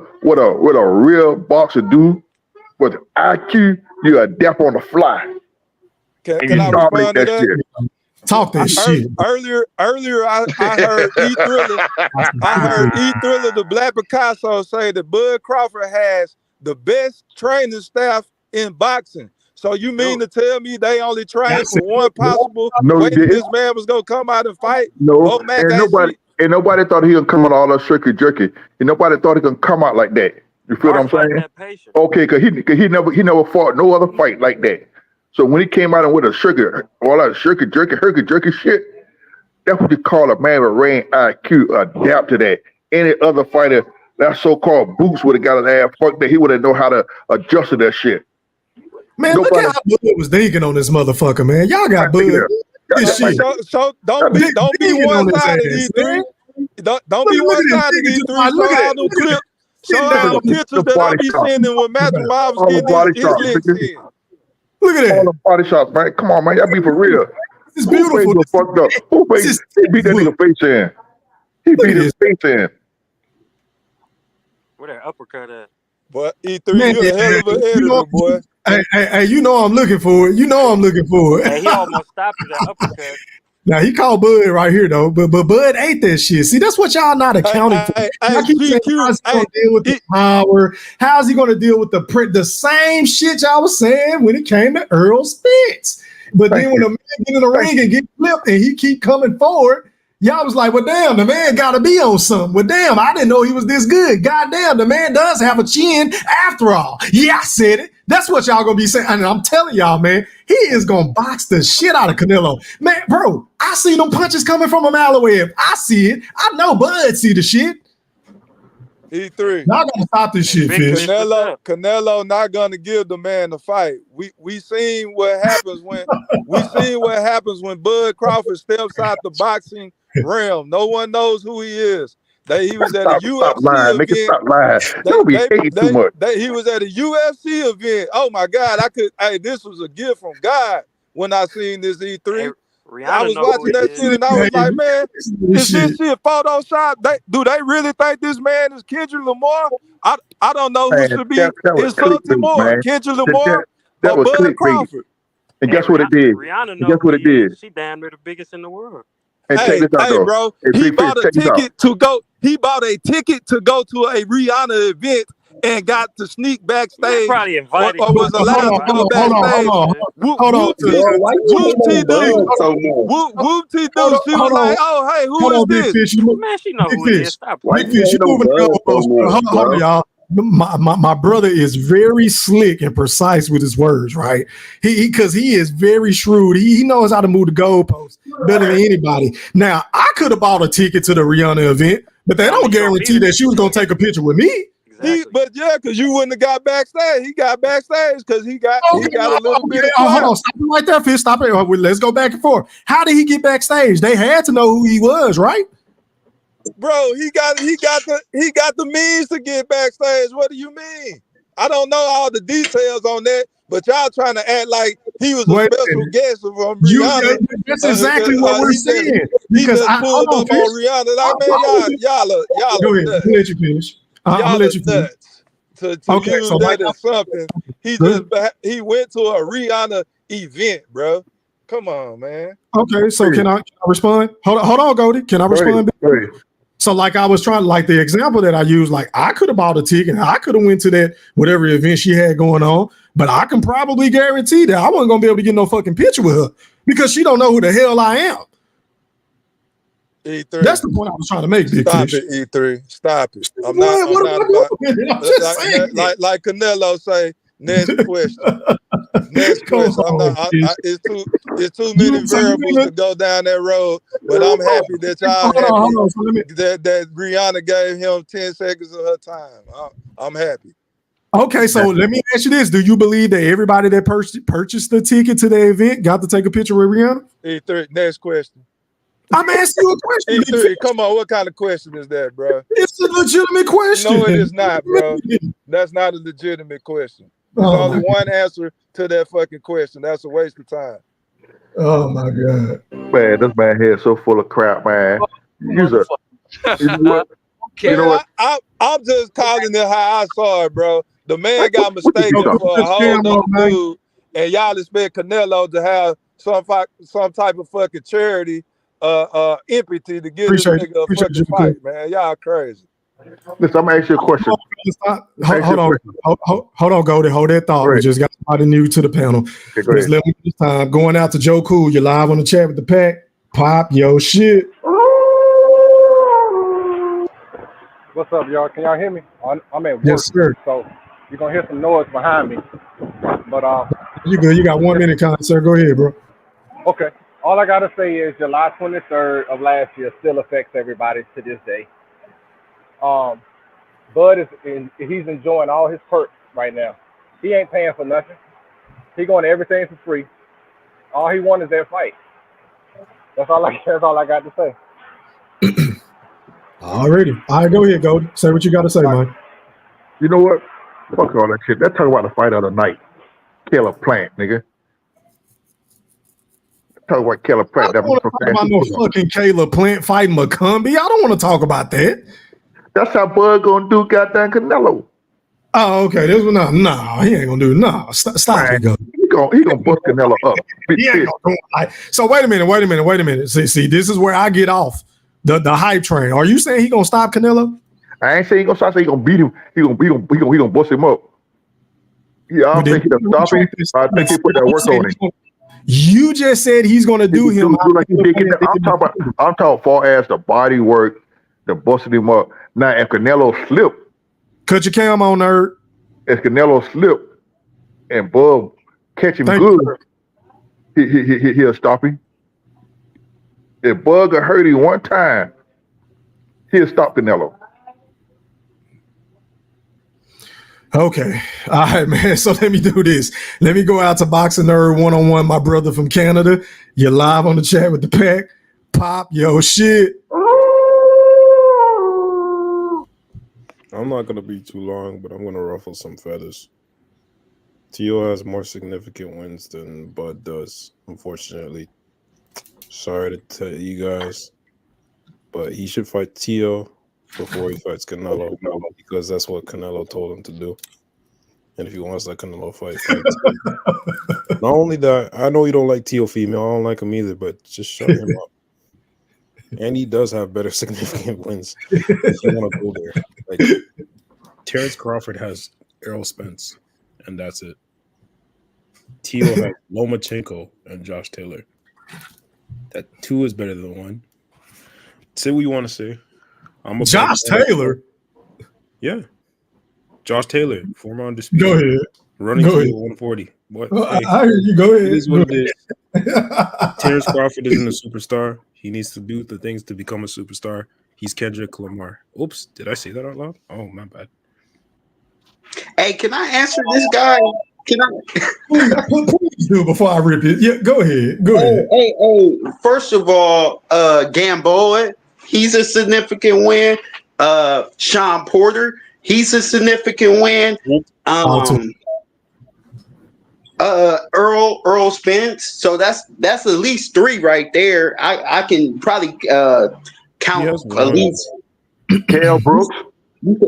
real boxer do with IQ, you adapt on the fly. Can I respond to that? Shit. Talk that shit. Earlier, I heard E Thriller, the Black Picasso, say that Bud Crawford has the best training staff in boxing. So you mean to tell me they only trained for one possible way this man was gonna come out and fight? No, and nobody thought he would come out all that circuit jerky. And nobody thought he could come out like that. You feel what I'm saying? Okay, because he never fought no other fight like that. So when he came out and with all that circuit jerky shit, that's what you call a man with rain IQ. Adapt to that. Any other fighter, that so-called Boots would have got his ass fucked that he would have known how to adjust to that shit. Man, look at how Bud was thinking on this motherfucker, man. Y'all got Bud. So don't be one-sided, E3. Don't be one-sided, E3. Show all the pictures that I be sending when Matthew Miles All the getting body his shots. licks in. Look at All that. the body shots, man. Come on, man. Y'all be for real. This is Who beautiful. face was fucked up? Who This face? is He beat that nigga face in. He Look beat at his face in. Where that uppercut at? But E3, Man, you a hell of an editor, boy. Hey, you know I'm looking for it. You know I'm looking for it. Hey, he almost stopped you, that uppercut. Now he called Bud right here though, but Bud ate that shit. See, that's what y'all not accounting for. I keep saying, how's he gonna deal with the power? How's he gonna deal with the same shit y'all was saying when it came to Earl Spence? But then when the man get in the ring and get flipped and he keep coming forward, y'all was like, well, damn, the man gotta be on something. Well, damn, I didn't know he was this good. God damn, the man does have a chin after all. Yeah, I said it. That's what y'all gonna be saying. And I'm telling y'all, man, he is gonna box the shit out of Canelo. Man, bro, I see them punches coming from a mile away. If I see it, I know Bud see the shit. E3. Y'all gotta stop this shit, Fish. Canelo not gonna give the man the fight. We seen what happens when Bud Crawford steps out the boxing realm. No one knows who he is. He was at a UFC event. Nigga, stop lying. Don't be hating too much. He was at a UFC event. Oh my God! This was a gift from God when I seen this E3. I was watching that shit and I was like, man, is this shit Photoshop? Do they really think this man is Kendrick Lamar? I don't know who should be insulting more, Kendrick Lamar or Bud Crawford. And guess what it did? Rihanna Guess what it did? She damn near the biggest in the world. And check this out, though. Bro, Hey, he Big bought Fish, a check this out. ticket to go. He bought a ticket to go to a Rihanna event and got to sneak backstage. Probably invited or was allowed to go backstage. Whoop-de-doo. She was like, oh, hey, who is this? Man, she know who it is. Stop Big Fish, you moving the goalpost. Hold on, y'all. My brother is very slick and precise with his words, right? Because he is very shrewd. He knows how to move the goalposts better than anybody. Now, I could have bought a ticket to the Rihanna event, but they don't guarantee that she was gonna take a picture with me. Because you wouldn't have got backstage. He got backstage because he got a little bit of hold on, stop it right there, Fish. Stop it. Let's go back and forth. How did he get backstage? They had to know who he was, right? Bro, he got the means to get backstage. What do you mean? I don't know all the details on that, but y'all trying to act like he was a special guest from Rihanna. That's exactly what we're saying. He just pulled up on Rihanna. Like, man, y'all go ahead. I'll let you finish. Y'all let you nuts to use that as something. He went to a Rihanna event, bro. Come on, man. Okay, so can I respond? Hold on, Goldie. Can I respond? So, like I was trying, like the example that I used, like I could have bought a ticket, I could have went to that whatever event she had going on, but I can probably guarantee that I wasn't gonna be able to get no fucking picture with her because she don't know who the hell I am. E3. That's the point I was trying to make. Stop it, E3. Stop it. I'm not about like Canelo say. Next question. Next question. It's too many variables to go down that road, but I'm happy that y'all happy that Rihanna gave him 10 seconds of her time. I'm happy. Okay, so let me ask you this: do you believe that everybody that purchased the ticket to the event got to take a picture with Rihanna? E3. Next question. I'm asking you a question. E3, come on, what kind of question is that, bro? It's a legitimate question. No, it is not, bro. That's not a legitimate question. There's only one answer to that fucking question. That's a waste of time. Oh my God. Man, this man here is so full of crap, man. You know what? You know what? I'm just calling it how I saw it, bro. The man got mistaken for a whole nother dude, and y'all expect Canelo to have some type of fucking charity empathy to give this nigga a fucking fight, man. Y'all crazy. Listen, I'm gonna ask you a question. Hold on, Goldie. Hold that thought. We just got somebody new to the panel. Okay, just let me this time. Going out to Joe Cool. You're live on the chat with the pack. Pop your shit. What's up, y'all? Can y'all hear me? I'm at work, yes, sir. So you're gonna hear some noise behind me. But you good? You got 1 minute, sir. Go ahead, bro. Okay. All I gotta say is July 23rd of last year still affects everybody to this day. Bud he's enjoying all his perks right now. He ain't paying for nothing. He going to everything for free. All he wants is that fight. That's all I got to say. Alrighty. All right, go ahead, Goldie. Say what you got to say, man. You know what? Fuck all that shit. Let's talk about the fight of the night. Caleb Plant, nigga. Talk about Caleb Plant. I don't want to talk about no fucking Caleb Plant fighting McCombie. I don't want to talk about that. That's how Bud gonna do goddamn Canelo. Oh, okay. This one, no, he ain't gonna do. No, stop it, go. He gonna bust Canelo up. He ain't gonna do it. So wait a minute. See, this is where I get off the hype train. Are you saying he gonna stop Canelo? I ain't saying he gonna stop. I say he gonna beat him. He gonna bust him up. Yeah, I don't think he'll stop him. I think he put that work on him. You just said he's gonna do him. Like I'm talking far as the body work, the busting him up. Now, if Canelo slip, cut your cam on, nerd. If Canelo slip and Bub catch him good, he'll stop him. If Bug got hurt him one time, he'll stop Canelo. Okay. All right, man. So let me do this. Let me go out to Boxing Nerd 1-on-1, my brother from Canada. You're live on the chat with the pack. Pop your shit. I'm not going to be too long, but I'm going to ruffle some feathers. Tio has more significant wins than Bud does, unfortunately. Sorry to tell you guys, but he should fight Tio before he fights Canelo because that's what Canelo told him to do. And if he wants that Canelo fight Tio. Not only that, I know you don't like Tio female. I don't like him either, but just shut him up. And he does have better significant wins if you want to go there. Like Terence Crawford has Errol Spence, and that's it. Tio has Lomachenko and Josh Taylor. That 2 is better than 1. Say what you want to say. I'm a Josh Taylor. Yeah. Josh Taylor, former undisputed. Go ahead. Running Go to ahead. 140. What? Hey, I hear you. Go ahead. It is what it is. Terence Crawford isn't a superstar. He needs to do the things to become a superstar. He's Kendrick Lamar. Oops, did I say that out loud? Oh, my bad. Hey, can I answer this guy? Can I? Please do before I rip it. Yeah, go ahead. Go ahead. Hey. First of all, Gamboa, he's a significant win. Sean Porter, he's a significant win. Earl Spence. So that's at least 3 right there. I can probably count at least. Cal Brooks.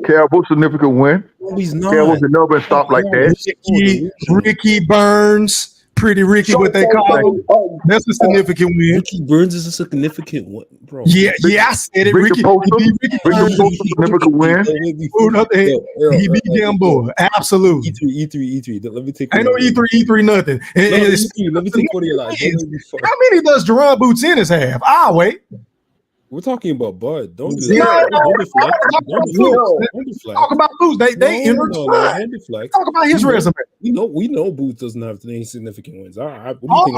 Cal Brooks, significant win. No, he's not. Cal Brooks has never been stopped like that. Ricky Burns. Pretty Ricky, what they call him. That's a significant win. Ricky Burns is a significant one, bro. Yeah, I said it. Ricky Burns, significant win. He beat Gamboa. Absolutely. E3. Let me take. Ain't no E3 nothing. Let me take one of your lives. How many does Jerron Boots in his half? I'll wait. We're talking about Bud. Don't do that. Don't deflect. Talk about Boots. They intertwine. Talk about his resume. We know Boots doesn't have any significant wins. What do you think?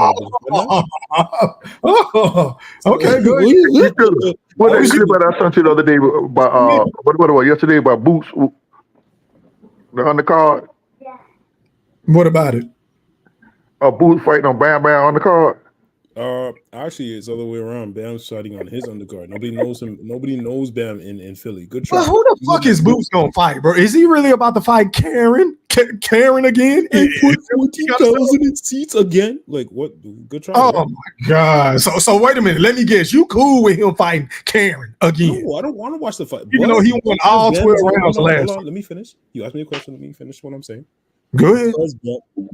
Okay, good. What did you about I sent you the other day about what yesterday about Boots, the undercard? What about it? Boots fighting on Bam undercard. Actually, it's the other way around. Bam's fighting on his undercard. Nobody knows him. Nobody knows Bam in Philly. Good try. Well, who the fuck is Boots gonna fight, bro? Is he really about to fight Karen? Karen again? 14,000 in seats again? Like what? Good try. Oh my god! So wait a minute. Let me guess. You cool with him fighting Karen again? No, I don't want to watch the fight. Even though he won all 12 rounds last. Hold on, let me finish. You asked me a question. Let me finish what I'm saying. Go ahead.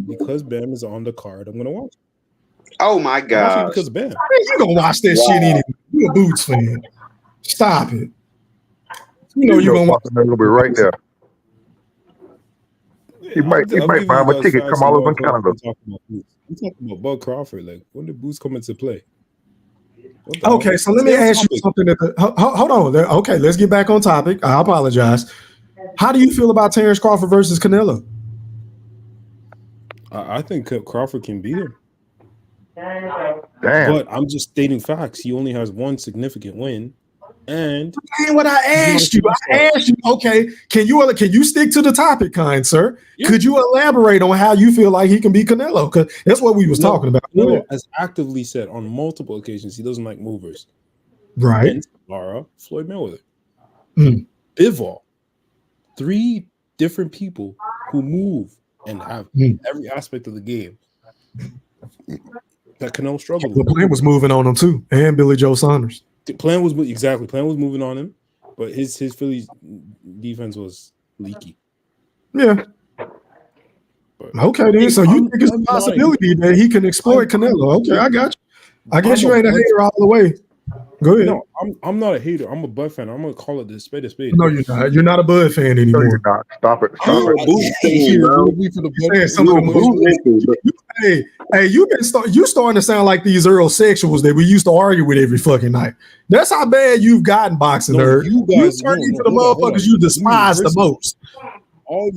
Because Bam is on the card, I'm gonna watch. Oh my god! Because Bam, you gonna watch that shit anyway? You a Boots fan? Stop it. You know you gonna watch. A little bit right there. He might buy him a ticket. Come all over in Canada. We're talking about Bud Crawford. Like when did Boots come into play? Okay, so let me ask you something. Hold on. Okay, let's get back on topic. I apologize. How do you feel about Terence Crawford versus Canelo? I think Crawford can beat him. Damn. But I'm just stating facts. He only has 1 significant win. And what I asked you, okay, can you stick to the topic, kind sir? Yeah. Could you elaborate on how you feel like he can beat Canelo? Because that's what we was talking about. Canelo has actively said on multiple occasions he doesn't like movers. Right. Lara, Floyd Mayweather. Bivol, 3 different people who move and have every aspect of the game that Canelo struggled The with. plan was moving on him too, and Billy Joe Saunders. The plan was moving on him, but his Phillies defense was leaky. Yeah. Okay, then. So you think it's a possibility that he can exploit Canelo? Okay, I got you. I guess you ain't a hater all the way. Go ahead. No, I'm not a hater. I'm a Bud fan. I'm gonna call it the spade a spade. No, you're not. You're not a Bud fan anymore. No, you're not. Stop it. You're a boot fan, bro. Hey, you starting to sound like these Earl sexuals that we used to argue with every fucking night. That's how bad you've gotten, boxing nerd. You turn into the motherfuckers you despise the most. All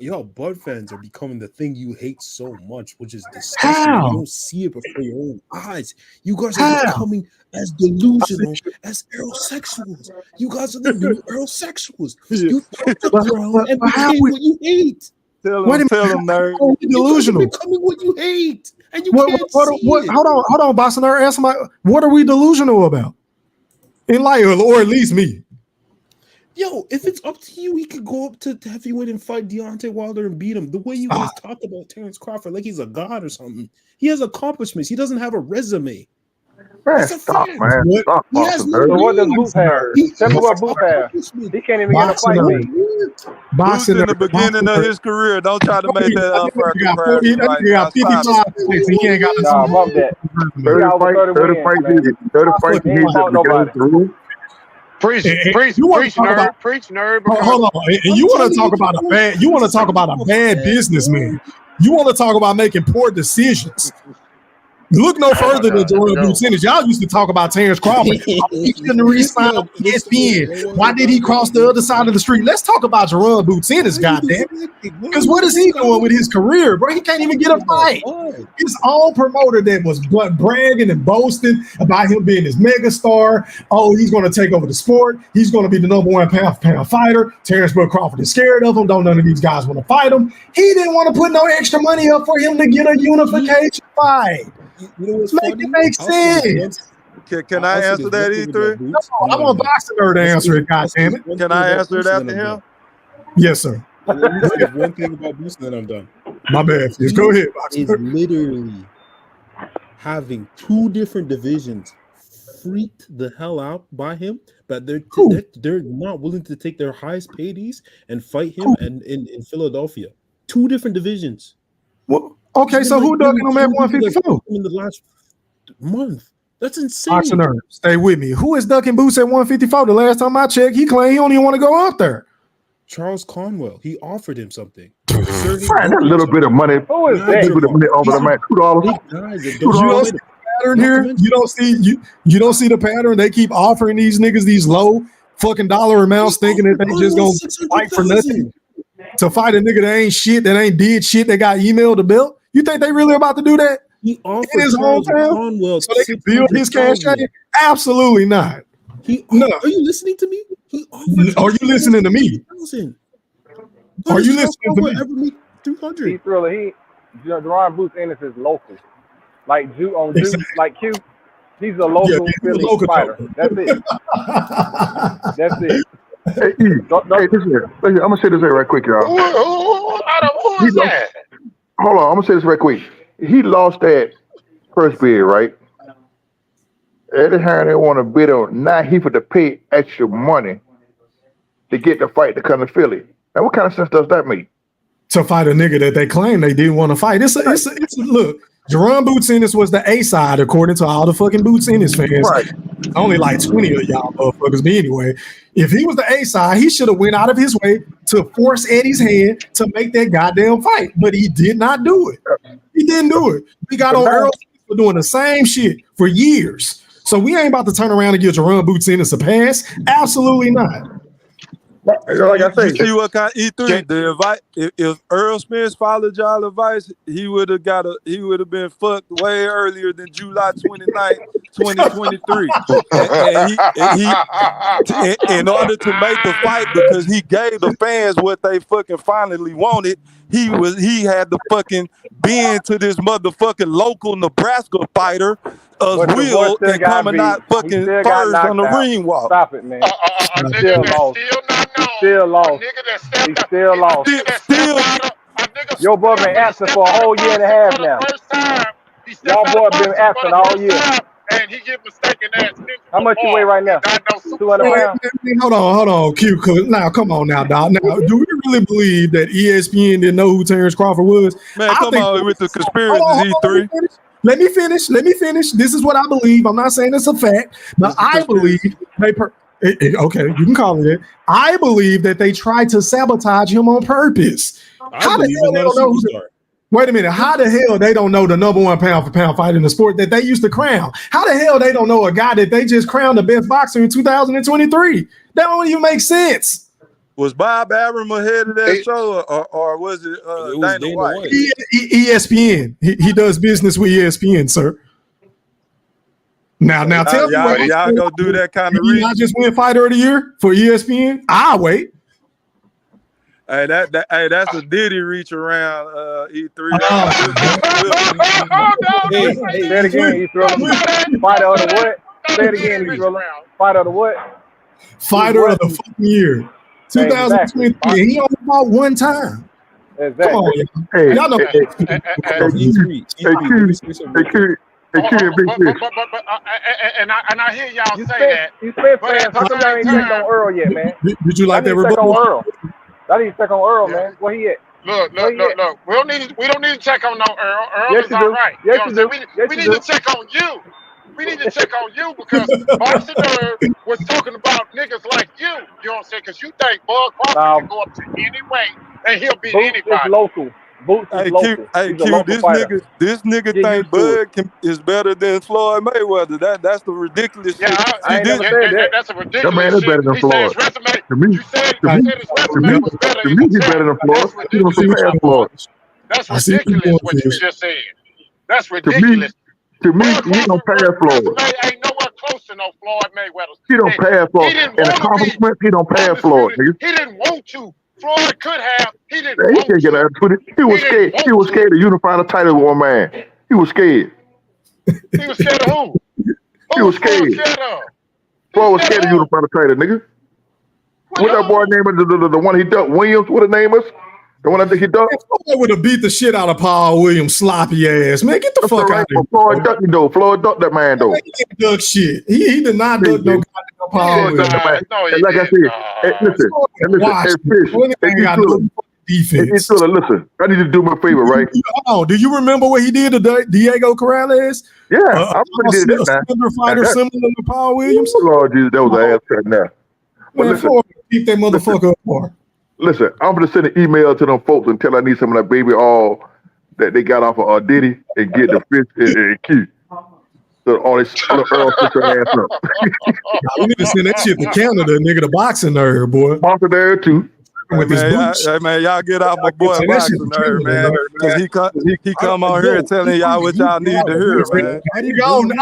y'all Bud fans are becoming the thing you hate so much, which is disgusting. How? You don't see it before your own eyes. You guys are becoming as delusional as Earl-sexuals. You guys are the new Earl-sexuals. You fuck the ground and became what you hate. Tell them, nerd. Delusional. You're becoming what you hate, and you What, can't what, see what, it. hold on, boxing nerd. Answer what are we delusional about? In life, or at least me. Yo, if it's up to you, he could go up to heavyweight and fight Deontay Wilder and beat him. The way you guys talk about Terence Crawford like he's a god or something. He has accomplishments. He doesn't have a resume. Man, stop, man. Stop, He has boxing no nerd. What does Booth have? Tell me what Booth has. He can't even get a fight. Booth's in the beginning of his career. Don't try to make that unfair comparison. He got 55 points. He ain't got Nah, bump that. 30 fights he hit at the beginning of the room. Preach, nerd. Hold on, and you want to talk about a bad? You want to talk about a bad businessman? You want to talk about making poor decisions? Look no further than Joel Buchanan. Y'all used to talk about Terence Crawford. He shouldn't re-sign up with ESPN. Why did he cross the other side of the street? Let's talk about Jerome Buchanan, goddamn. Because what is he doing with his career, bro? He can't even get a fight. His own promoter that was bragging and boasting about him being this megastar. Oh, he's going to take over the sport. He's going to be the number one pound fighter. Terence Crawford is scared of him. Don't none of these guys want to fight him. He didn't want to put no extra money up for him to get a unification fight. You know what's Make funny? it make sense. Can I answer that, E3? No, I want Boxing Nerd to answer it, goddammit. Can I answer it after him? Yes, sir. One thing about Boost, then I'm done. My bad. Just go ahead, Boxing Is Nerd. literally having two different divisions freaked the hell out by him, but they're not willing to take their highest paydays and fight him and in Philadelphia. Two different divisions. Well, okay, so who ducking him at 154? In the last month. That's insane. Boxing Nerd, stay with me. Who is ducking Boots at 154? The last time I checked, he claimed he don't even want to go up there. Charles Conwell. He offered him something. Man, that little bit of money. Who is That that? little bit of money over the man. $2. You don't see the pattern here. You don't see the pattern. They keep offering these niggas these low fucking dollar amounts, thinking that they just gonna fight for nothing. To fight a nigga that ain't shit, that ain't did shit, that got emailed the belt. You think they really about to do that He offered in his Charles hometown Conwell so they can build his cash chain? Absolutely not. No. Are you listening to me? He offered Are you listening to me? Are you listening to me? Ever make 200? He Thriller, Jerron Booth Ennis is local. Like like Q, he's a local Philly fighter. That's it. That's it. Hey, listen, I'm gonna say this right quick, y'all. Who is that? Hold on, I'm gonna say this right quick. He lost that first bid, right? Every time they want to bid on, now he for to pay extra money to get the fight to come to Philly. Now, what kind of sense does that make? To fight a nigga that they claim they didn't want to fight. It's a look. Jerron Boots Ennis was the A side, according to all the fucking Boots Ennis fans. Right. Only like 20 of y'all motherfuckers. But anyway, if he was the A side, he should have went out of his way to force Eddie's hand to make that goddamn fight. But he did not do it. He didn't do it. We got on Earl for doing the same shit for years. So we ain't about to turn around and give Jerron Boots Ennis a pass. Absolutely not. Like I say, you see what kind of E3 the advice? If Earl Smith followed y'all advice, he would have been fucked way earlier than July 29th, 2023. And in order to make the fight, because he gave the fans what they fucking finally wanted, he had to fucking bend to this motherfucking local Nebraska fighter us But your boy will still and got coming beat. out He fucking still got first on knocked the out. ring walk. Stop it, man. A He nigga still that's lost. still not He known. still A lost. nigga that He stepped out. still A lost. nigga that stepped out of. A nigga Your boy been that absent stepped for a out whole of year and a boxing half for the now. first time. He Y'all stepped out boy of been boxing for absent the all first year. time, and he get mistaken as Kendrick How much you weigh Lamar right now? and not no 200 superstar. pounds? Hold on, Q. Now, come on now, dog. Now, do we really believe that ESPN didn't know who Terence Crawford was? Man, come on with the conspiracies, hold on, E3. let me finish. This is what I believe. I'm not saying it's a fact, but I believe they. Okay, you can call it that. I believe that they tried to sabotage him on purpose. I believe he's not a superstar. Wait a minute. How the hell they don't know the number one pound for pound fighter in the sport that they used to crown? How the hell they don't know a guy that they just crowned the best boxer in 2023? That don't even make sense. Was Bob Arum ahead of that show, or was it Dana White? ESPN. He does business with ESPN, sir. Now tell me y'all go do that kind of reach. I just win fighter of the year for ESPN. I'll wait. Hey, that's a Diddy reach around E3. Say it again, you throw fighter of the what? Say it again, you throw fighter of the what? Fighter of the fucking year. 2023. Exactly. He only fought one time. Exactly. Come on, y'all. Hey, Y'all know. And I hear y'all say that. You spent fans. How come y'all ain't checked on Earl yet, man? Did you like that rebuttal? rebuttal? On Earl. I need to check on Earl, man. Where he at? Look. We don't need to check on no Earl. Earl Yes, is all right. Yes, you know what I'm saying? We need to check on you. We need to check on you because Boxing Nerd was talking about niggas like you. You know what I'm saying? Because you think Bud Crawford can go up to any weight and he'll beat anybody. Boots is local. Boots is local. He's a local fighter. This nigga think Bud is better than Floyd Mayweather. That's the ridiculous shit. I ain't never said that. That's a That ridiculous man is shit. better than He said Floyd. his resume. To me, You said his resume was better. To me, he's better than Floyd. He don't surpass Floyd. That's ridiculous what you just said. That's ridiculous. To me, he don't pass Floyd. Resume ain't nowhere close to no Floyd Mayweather's. He don't pass Floyd. In accomplishments, he don't pass Floyd, nigga. He didn't want to. Floyd could have. He didn't He want can't get out of it. He was scared. He was scared to unify the title with one man. He was scared. He was scared of who? He was scared. Floyd was scared to unify the title, nigga. What that boy name is? The one he ducked, Williams. What the name is? The one I think he ducked. Floyd would have beat the shit out of Paul Williams, sloppy ass man. Get the fuck out of here. Floyd ducked him though. Floyd ducked that man though. He didn't duck shit. He did not duck no goddamn Paul Williams. Like I said, listen. Defense. Listen, I need to do my favor, right? Do you remember what he did to Diego Corrales? Yeah, I remember did that. A fighter similar to Paul Williams. Lord Jesus, that was an ass cut now. But Man, listen, keep that motherfucker apart. Listen, I'm gonna send an email to them folks and tell I need some of that baby all that they got off of Diddy and get the fish and Q. So all this Earl sit your ass up. We need to send that shit to Canada, nigga, the boxing nerd, boy. Boxing nerd too. With his boots. Hey, man, y'all get off my boy Boxing Nerd, man. Because he come on here telling y'all what y'all need to hear, man. Hold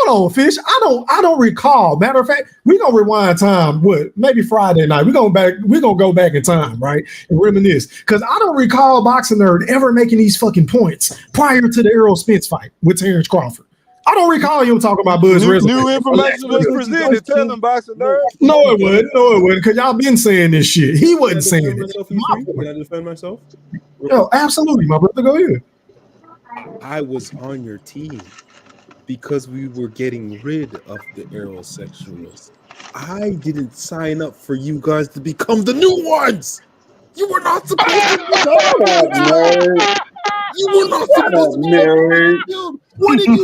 on, Fish. I don't recall. Matter of fact, we're gonna rewind time. Maybe Friday night. We're gonna go back in time, right? And reminisce. Because I don't recall Boxing Nerd ever making these fucking points prior to the Errol Spence fight with Terence Crawford. I don't recall him talking about Bud's resume. New information was presented. Tell them, Boxing Nerd. No, it wouldn't. Because y'all been saying this shit. He wasn't saying it. Can I defend myself? No, absolutely, my brother. Go ahead. I was on your team because we were getting rid of the aerosexuals. I didn't sign up for you guys to become the new ones. You were not supposed to be that. You were not supposed to be. What did you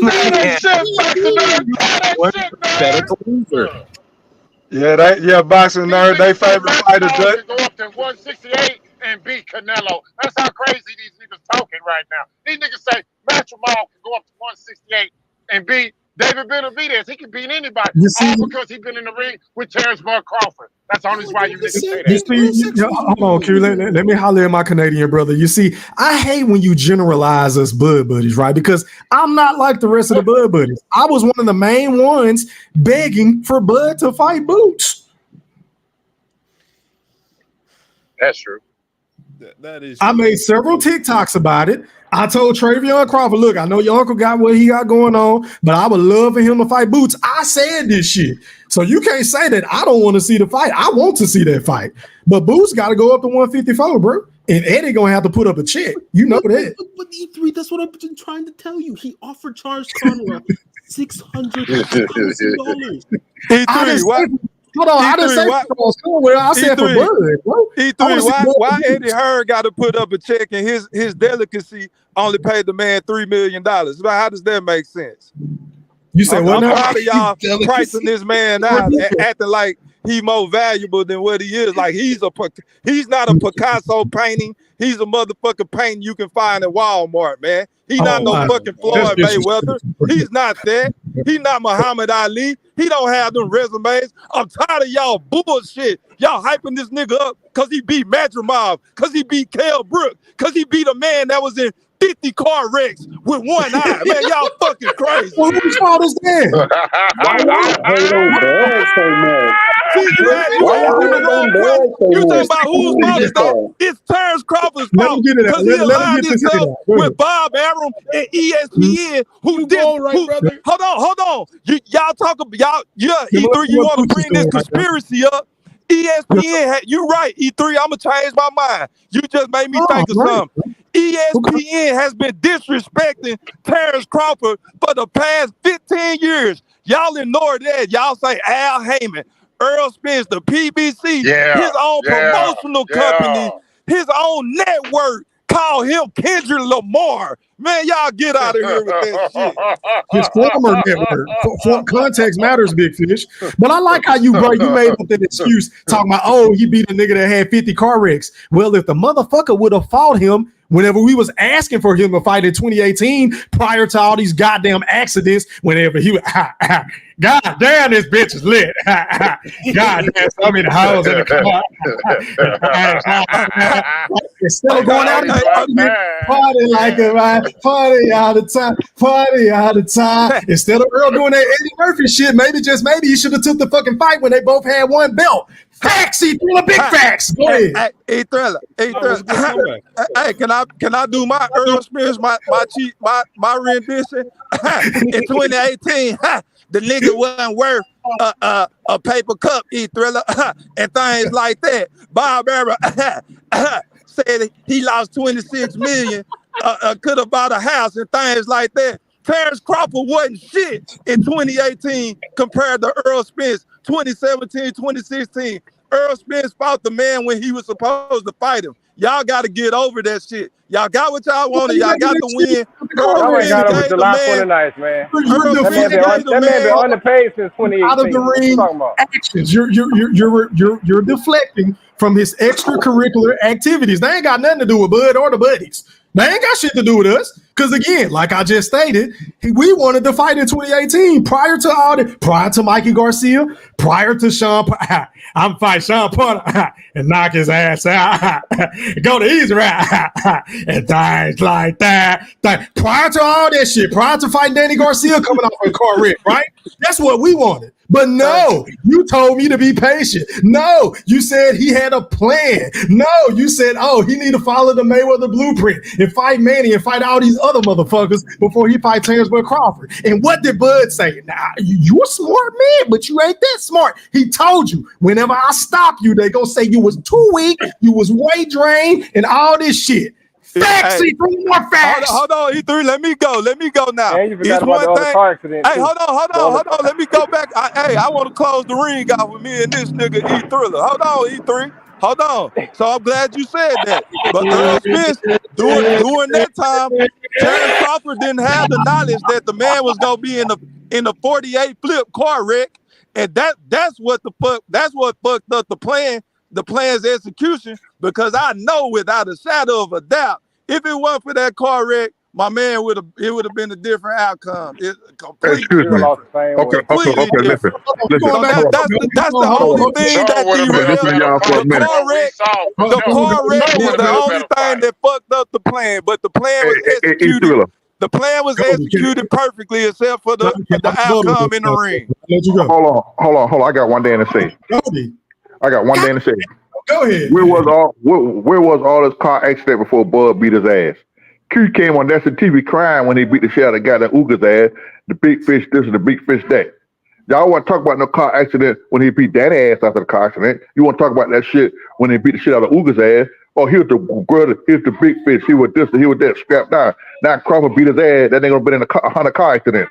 Yeah, Boxing Nerd, they favorite fighter. Go up to 168 and beat Canelo. That's how crazy these niggas talking right now. These niggas say Match Jamal can go up to 168 and beat David Benavidez. He can beat anybody. All because he's been in the ring with Terence Crawford. That's the only why you niggas say that. Hold on, Q. Let me holler at my Canadian brother. You see, I hate when you generalize us Bud buddies, right? Because I'm not like the rest of the Bud buddies. I was one of the main ones begging for Bud to fight Boots. That's true. That is. I made several TikToks about it. I told Travion Crawford, look, I know your uncle got what he got going on, but I would love for him to fight Boots. I said this shit. So you can't say that I don't want to see the fight. I want to see that fight. But Boots got to go up to 154, bro. And Eddie going to have to put up a check. You know that. But E3, that's what I've been trying to tell you. He offered Charles Conwell $600,000. E3, why? Hold on, I didn't say for Conwell. I said for Bud, bro. E3, why Eddie Hearn got to put up a check and his delicacy only paid the man $3 million? How does that make sense? You said what? I'm tired of y'all pricing this man out and acting like he more valuable than what he is. Like he's not a Picasso painting. He's a motherfucking painting you can find at Walmart, man. He's not no fucking Floyd Mayweather. He's not that. He's not Muhammad Ali. He don't have them resumes. I'm tired of y'all bullshit. Y'all hyping this nigga up because he beat Madrimov, because he beat Kell Brook, because he beat a man that was in 50 car wrecks with one eye. Man, y'all fucking crazy. Well, whose fault is that? You talking about whose fault is that? It's Terence Crawford's fault because he aligned himself with Bob Arum and ESPN, who did. Hold on. Y'all talk about E3. You want to bring this conspiracy up? ESPN, you right, E3. I'm gonna change my mind. You just made me think of something. ESPN has been disrespecting Terence Crawford for the past 15 years. Y'all ignore that. Y'all say Al Heyman, Earl Spence, the PBC, his own promotional company, his own network, call him Kendrick Lamar. Man, y'all get out of here with that shit. His former network. For context matters, Big Fish. But I like how you made up that excuse talking about, oh, he beat a nigga that had 50 car wrecks. Well, if the motherfucker would have fought him whenever we was asking for him to fight in 2018, prior to all these goddamn accidents, whenever he was, God damn, this bitch is lit. God damn, so many hoes in the car. Instead of going out and party like a man, party all the time. Instead of Earl doing that Eddie Murphy shit, maybe he should have took the fucking fight when they both had one belt. Facts, he threw a big facts. Go ahead. Hey, Thriller. Hey, can I do my Earl Spears, my rendition? In 2018, the nigga wasn't worth a paper cup, Thriller, and things like that. Bob Arum said he lost 26 million, could have bought a house and things like that. Terence Crawford wasn't shit in 2018 compared to Earl Spence 2017, 2016. Earl Spence fought the man when he was supposed to fight him. Y'all got to get over that shit. Y'all got what y'all wanted. Y'all got the win. Y'all ain't got over July 29th, man. That man been underpaid since 2018. Out of the ring actions. You're deflecting from his extracurricular activities. They ain't got nothing to do with Bud or the buddies. They ain't got shit to do with us. Because again, like I just stated, we wanted to fight in 2018 prior to Mikey Garcia, prior to Sean. I'm fighting Sean Porter and knock his ass out. Go to easy right and things like that. Prior to all that shit, prior to fighting Danny Garcia coming off a car wreck, right? That's what we wanted. But no, you told me to be patient. No, you said he had a plan. No, you said, oh, he need to follow the Mayweather blueprint and fight Manny and fight all these other motherfuckers before he fight Terence Crawford. And what did Bud say? Nah, you a smart man, but you ain't that smart. He told you, whenever I stop you, they gonna say you was too weak, you was weight drained, and all this shit. Facts, E3, more facts. Hold on, E3, let me go now. And you forgot about the car accident. Hey, hold on. Let me go back. I want to close the ring out with me and this nigga E-Thriller. Hold on, E3. Hold on. So I'm glad you said that. But Earl Spence, during that time, Terence Crawford didn't have the knowledge that the man was gonna be in the 48 flip car wreck, and that's what fucked up the plan's execution. Because I know without a shadow of a doubt, if it wasn't for that car wreck, my man would have been a different outcome. Excuse me. Okay, listen. So that's the only thing that the car wreck is the only thing that fucked up the plan. But the plan was executed. The plan was executed perfectly, except for the outcome in the ring. Hold on. I got one thing to say. Go ahead. Where was all this car accident before Bud beat his ass? Q came on national TV crying when he beat the shit out of the guy that Uga's ass. The big fish this and the big fish that. Y'all want to talk about no car accident when he beat Danny ass after the car accident. You want to talk about that shit when he beat the shit out of Uga's ass. Oh, here's the brother, here's the big fish. He was this and he was that, strapped down. Now Crawford beat his ass. That ain't gonna be in a Honda car accident.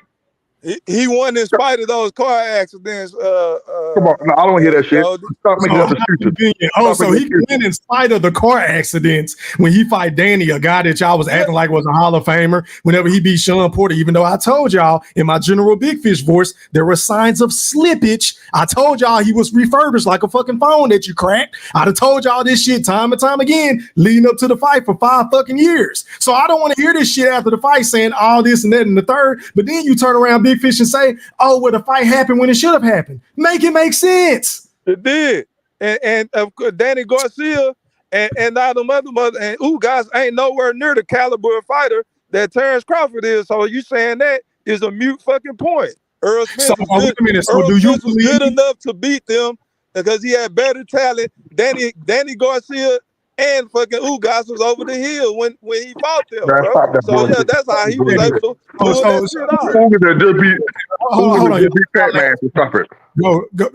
He won in spite of those car accidents. Come on, no, I don't want to hear that shit. Stop making up excuses. So he can win in spite of the car accidents when he fight Danny, a guy that y'all was acting like was a Hall of Famer. Whenever he beat Sean Porter, even though I told y'all in my general Big Fish voice there were signs of slippage. I told y'all he was refurbished like a fucking phone that you cracked. I'd have told y'all this shit time and time again leading up to the fight for 5 fucking years. So I don't want to hear this shit after the fight saying all this and that and the third. But then you turn around, Big Fish, and say, "Oh, well, the fight happened when it should have happened." Make it make sense. It did, and of course, Danny Garcia and now the mother and Ugas ain't nowhere near the caliber of fighter that Terence Crawford is. So you saying that is a mute fucking point. Earl Spence was good enough to beat them because he had better talent. Danny Garcia and fucking Ugas was over the hill when he fought them, bro. So yeah, that's how he was able to pull that shit off.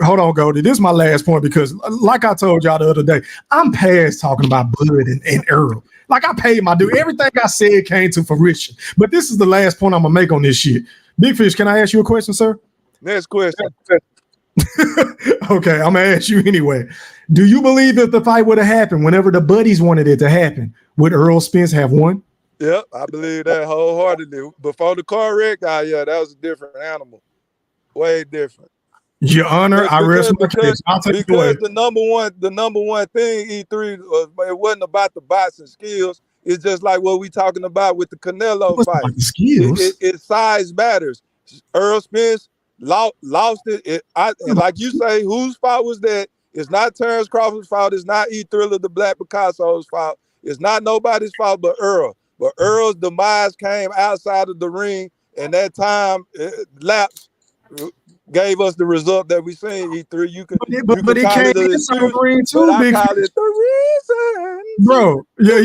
Hold on, Goldie. This is my last point because, like I told y'all the other day, I'm past talking about Bud and Earl. Like I paid my due. Everything I said came to fruition. But this is the last point I'm gonna make on this shit. Big Fish, can I ask you a question, sir? Next question. Okay, I'm gonna ask you anyway. Do you believe if the fight would have happened whenever the buddies wanted it to happen, would Earl Spence have won? Yep, I believe that wholeheartedly. Before the car wreck, that was a different animal. Way different. Your Honor, I rest my case. I'll take it away. Because the number one thing, E3, it wasn't about the boxing skills. It's just like what we talking about with the Canelo fight. Like the skills. It size matters. Earl Spence lost it. And like you say, whose fault was that? It's not Terence Crawford's fault. It's not E Thriller, the Black Picasso's fault. It's not nobody's fault but Earl. But Earl's demise came outside of the ring, and that time lapse gave us the result that we seen. E3, you can, but it came inside the ring too, but Big I call Fish. it the reason, bro. Yeah.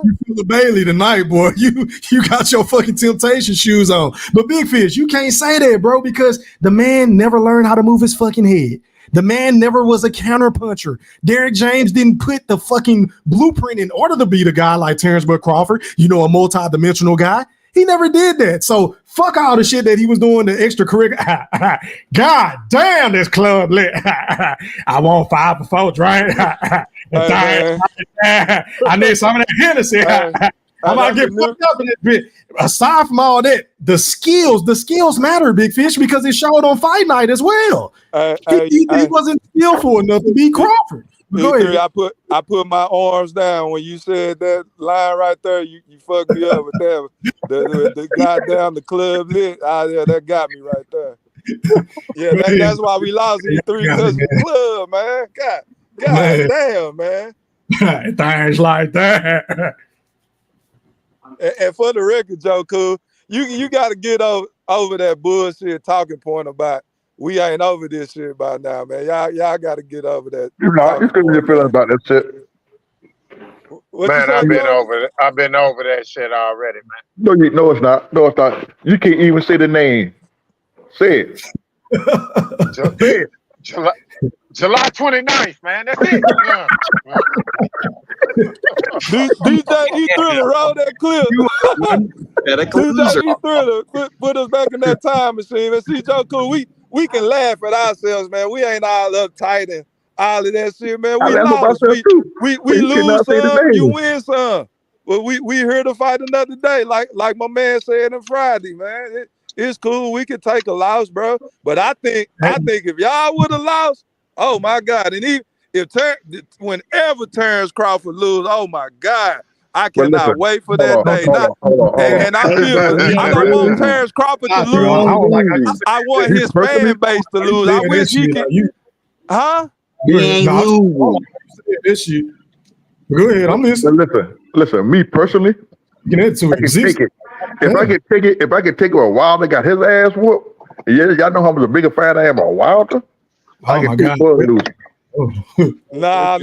You feel the Bailey tonight, boy. You got your fucking Temptation shoes on. But Big Fish, you can't say that, bro, because the man never learned how to move his fucking head. The man never was a counterpuncher. Derrick James didn't put the fucking blueprint in order to beat a guy like Terence Crawford, a multi-dimensional guy. He never did that. So fuck all the shit that he was doing, the extracurricular. God damn, this club lit. I want 5 for 4, right? I need some of that Hennessy. I'm about to get fucked up in this bit. Aside from all that, the skills matter, Big Fish, because it showed on fight night as well. He wasn't skillful enough to beat Crawford. Go ahead. I put my arms down when you said that line right there. You fucked me up with that. The goddamn the club lit. Yeah, that got me right there. Yeah, that's why we lost E3 because of the club, man. God damn, man. Things like that. And for the record, Joe Cool, you got to get over that bullshit talking point about we ain't over this shit by now, man. Y'all got to get over that. You're not. You're still feeling about that shit. Man, I've been over that shit already, man. No, it's not. No, it's not. You can't even say the name. Say it. Say it. July 29th, man. That's it. DJ E Thriller, roll that clip. DJ E Thriller, put us back in that time machine. And see, Joe Cool, we can laugh at ourselves, man. We ain't all uptight and all of that shit, man. We lost. We lose some, you win some. But we here to fight another day, like my man said on Friday, man. It's cool. We can take a loss, bro. But I think if y'all would have lost, oh my God. And whenever Terence Crawford lose, oh my God, I cannot wait for that day. And I don't want Terence Crawford to lose. I want his fan base to lose. I wish he could. Huh? He ain't losing. Go ahead. I'm listening. Listen. Me personally, If I could take it a Wilder got his ass whooped. Yeah, y'all know how much a bigger fan I am of Wilder. I can see Bud losing. Nah.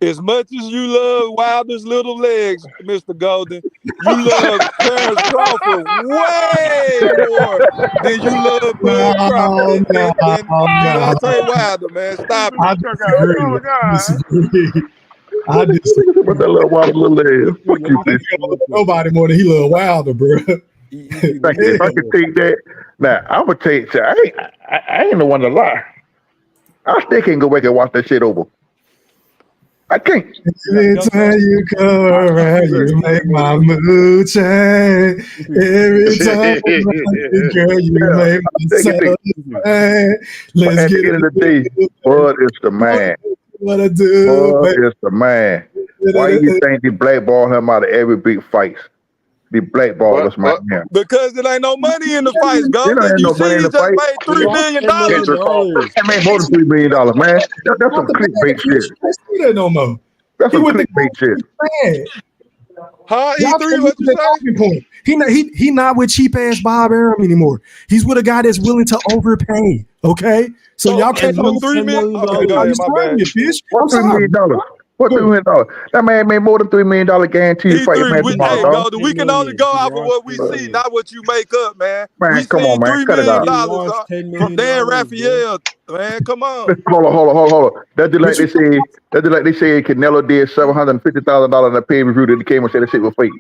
As much as you love Wilder's little legs, Mr. Golden, you love Terence Crawford way more than you love Bud Crawford than Deontay Wilder, man. Stop I it. disagree. I disagree. But that little Wilder little leg. Fuck you, I think nobody more than he love Wilder, bro. If I could take that, now I'm gonna take. I ain't the one to lie. I still can't go back and watch that shit over. I can't. Every time you come around, you make my mood change. Every time, girl, you make my soul change. Let's At get the end of the day, Bud is the man. What I do, Bud is the man. Why you think they blackball him out of every big fight? They blackball us right now. Because there ain't no money in the fights, There Golden. ain't You no money see, in he the just fight. made $3 million. That made more than $3 million, man. That's some clickbait shit. Let's do that no more. That's some clickbait shit. Huh? Y'all E3, what you say? point. He not with cheap ass Bob Arum anymore. He's with a guy that's willing to overpay. Okay, so y'all can't $3 million. Okay, go ahead, my bad. What's $3 million? What $3 million? That man made more than $3 million guaranteed fight. E3, hey, Golden, we can only go off of what we see, not what you make up, man. Man, We come seen on, man. $3 Cut it million out. from Dan Raphael, man. Come on. Hold on. That's just like they say. That's just like they say Canelo did $750,000 in a pay-per-view that came and said that shit was fake.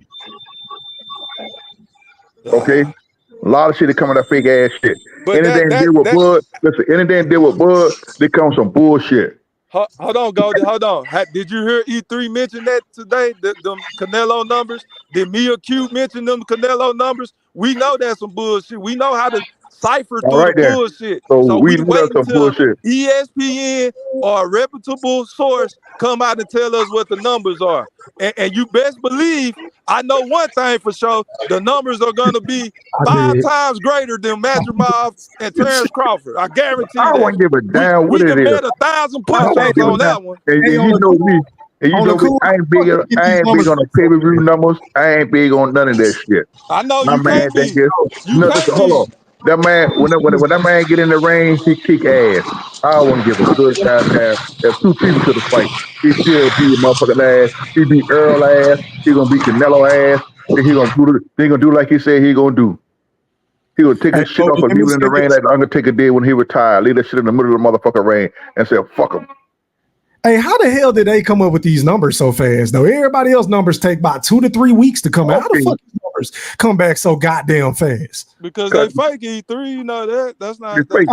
Okay, a lot of shit that come with that fake ass shit. Anything deal with Bud, listen. Anything deal with Bud, they come some bullshit. Hold on, Goldie. Hold on. Did you hear E3 mention that today? Them Canelo numbers? Did Mia Q mention them Canelo numbers? We know that's some bullshit. We know how to cipher through the bullshit. So we we know wait that's some until bullshit. ESPN or a reputable source come out and tell us what the numbers are. And you best believe, I know one thing for sure, the numbers are going to be 5 times greater than Madrimov and Terence Crawford. I guarantee I that. won't give a damn what we it can is. bet 1,000 push-ups on that one. And you know me. And you know me. I ain't big on the pay-per-view numbers. I ain't big on none of that shit. I know My you man can't be. listen, hold on. That man, when that man get in the ring, he kick ass. I won't give a good goddamn. If 2 people to the fight, he still beat motherfucking ass. He beat Earl ass. He gonna beat Canelo ass. And he gonna do like he said he gonna do. He gonna take his shit off and leave it in the ring like the Undertaker did when he retired. Leave that shit in the middle of the motherfucking ring and say, fuck him. Hey, how the hell did they come up with these numbers so fast, though? Everybody else numbers take about 2 to 3 weeks to come out. How the fuck these numbers come back so goddamn fast? Because they fake E3, you know that. That's not. Okay,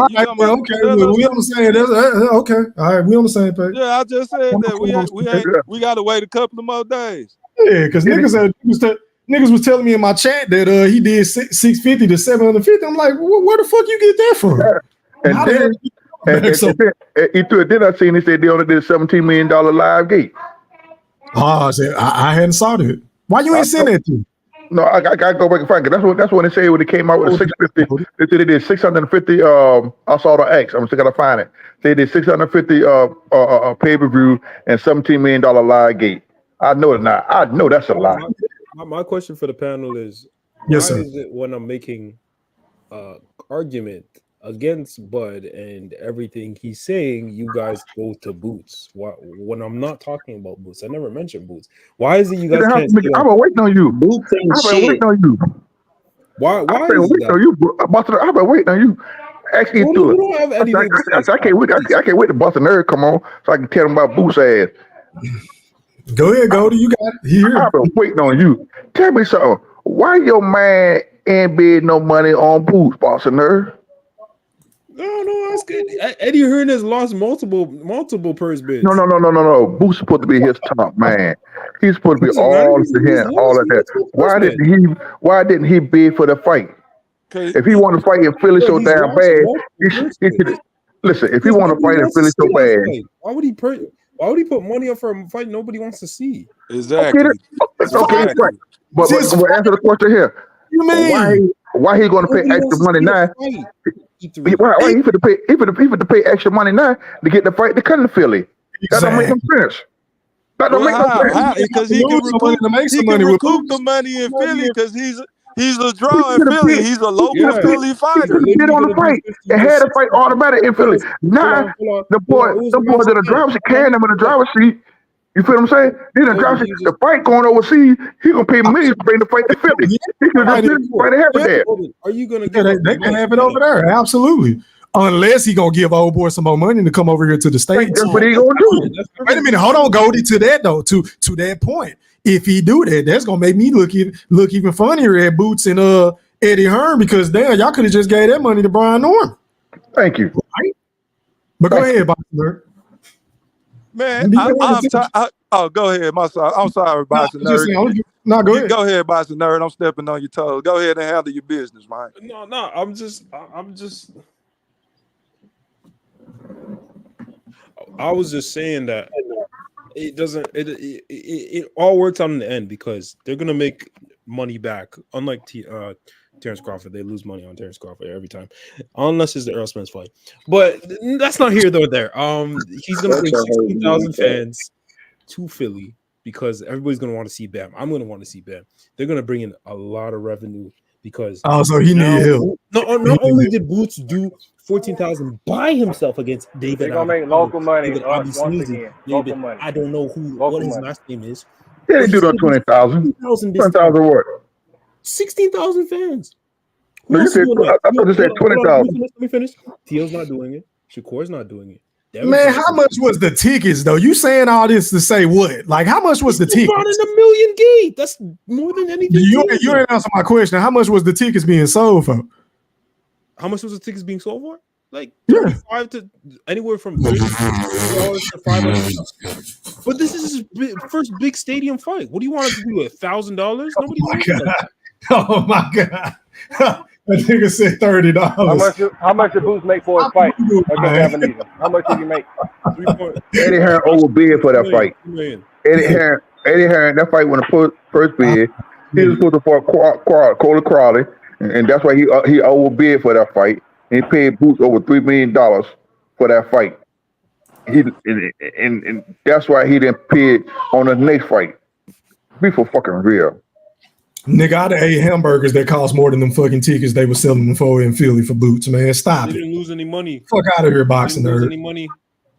we understand. Okay, all right, we on the same page. Yeah, I just said that we got to wait a couple of more days. Yeah, because niggas was telling me in my chat that he did 650 to 750. I'm like, where the fuck you get that from? And then I seen they said they only did a $17 million live gate. Oh, I hadn't saw that. Why you ain't send that to? No, I gotta go back and find it. That's what they say when they came out with a 650. They said they did 650. I saw the X. I'm still gotta find it. They did 650 pay-per-view and $17 million live gate. I know it now. I know that's a lie. My question for the panel is: Yes, why sir. is it when I'm making argument against Bud and everything he's saying, you guys go to Boots? Why, when I'm not talking about Boots, I never mentioned Boots. Why is it you guys can't? I've been waiting on you. I've been waiting on you. Why I've been waiting on you. I've been waiting on you. Actually, you don't have anything to say. I can't wait. I can't wait to bust a nerd come on so I can tell them about Boots ass. Go ahead, Goldie. You got it here. I've been waiting on you. Tell me something. Why your man ain't bid no money on Boots, boss a nerd? No, that's good. Eddie Hearn has lost multiple purse bids. No. Boots supposed to be his top man. He's supposed to be all to him, all of that. Why didn't he bid for the fight? If he wanted to fight in Philly so damn bad, he should listen. If he want to fight in Philly so bad, why would he put money up for a fight nobody wants to see? Exactly. Okay, right. But answer the question here. You mean why he going to pay extra money now? Why he finna pay extra money now to get the fight to come to Philly? That don't make no sense. That don't make no sense. Because he can recoup the money in Philly because he's He's a draw in Philly. He's a local Philly fighter. He get on the fight and had the fight automatic in Philly. Now the boys that are drivers carrying them in the driver's seat. You feel what I'm saying? Then the driver's seat, the fight going overseas, he gonna pay millions to bring the fight to Philly. He could just fight to have it there. Are you gonna they can have it over there? Absolutely. Unless he gonna give old boy some more money to come over here to the States. That's what he gonna do. Wait a minute, hold on, Goldie, to that though, to that point. If he do that, that's gonna make me look even funnier at Boots and Eddie Hearn, because damn, y'all could have just gave that money to Brian Norman. Thank you. Right? But go ahead, Boxer. Man, go ahead, my son. I'm sorry, Boxer Nerd. No, go ahead. Go ahead, Boxer Nerd. I'm stepping on your toes. Go ahead and handle your business, man. No, I'm just. I was just saying that it doesn't. It all works out in the end because they're gonna make money back. Unlike Terence Crawford, they lose money on Terence Crawford every time, unless it's the Earl Spence fight. But that's not here nor there. He's gonna bring 16,000 fans to Philly because everybody's gonna want to see Bam. I'm gonna want to see Bam. They're gonna bring in a lot of revenue because so he need help. Not only did Boots do 14,000 by himself against David. They're gonna make local money once again. Local money. I don't know what his last name is. Yeah, they do that 20,000. 20,000 what? 16,000 fans. No, you said, I thought you said 20,000. Let me finish. Tio's not doing it. Shakur's not doing it. Man, how much was the tickets though? You saying all this to say what? Like, how much was the tickets? Brought in $1 million gate. That's more than anything. You ain't answer my question. How much was the tickets being sold for? How much was the tickets being sold for? Like 35 to anywhere from $30 to $500. But this is his first big stadium fight. What do you want him to do? $1,000? Nobody wants that. Oh my god! That nigga said $30. How much did Boots make for his fight against Ebenezer? How much did he make? Eddie Hearn overbid for that fight. Eddie Hearn, that fight when the first bid, he was supposed to fight Coley Crawley, and that's why he overbid for that fight. He paid Boots over $3 million for that fight. And that's why he didn't bid on the next fight. Be for fucking real. Nigga, I'd have ate hamburgers that cost more than them fucking tickets they were selling them for in Philly for Boots, man. Stop They it. didn't lose any money. Fuck out of here, boxing Didn't lose nerd. any money.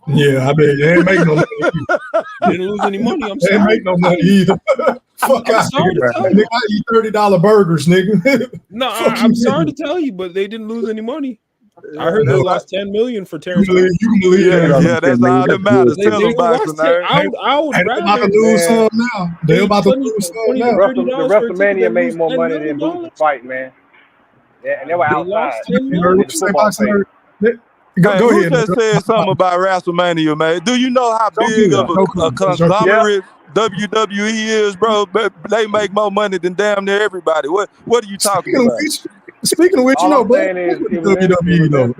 Yeah, I bet they ain't make no money. Didn't lose any money. I'm They sorry. ain't make no money either. Fuck I'm out sorry here. to tell you. Nigga, I eat $30 burgers, nigga. No, Fuck I'm you, sorry nigga. to tell you, but they didn't lose any money. I heard they lost $10 million for Terence. You can believe that. Yeah, that's all that matters. They Tell them, lost Boxer 10. Nerd. I would They about rather to lose some now. They about to lose some now. The WrestleMania made more money than Boots' fight, man. Yeah, and they were outside. It's football fans. Go Who ahead. just said something about WrestleMania, man? Do you know how big of a conglomerate WWE is, bro? They make more money than damn near everybody. What are you talking about? Speaking of which, you know, saying is, WWE though.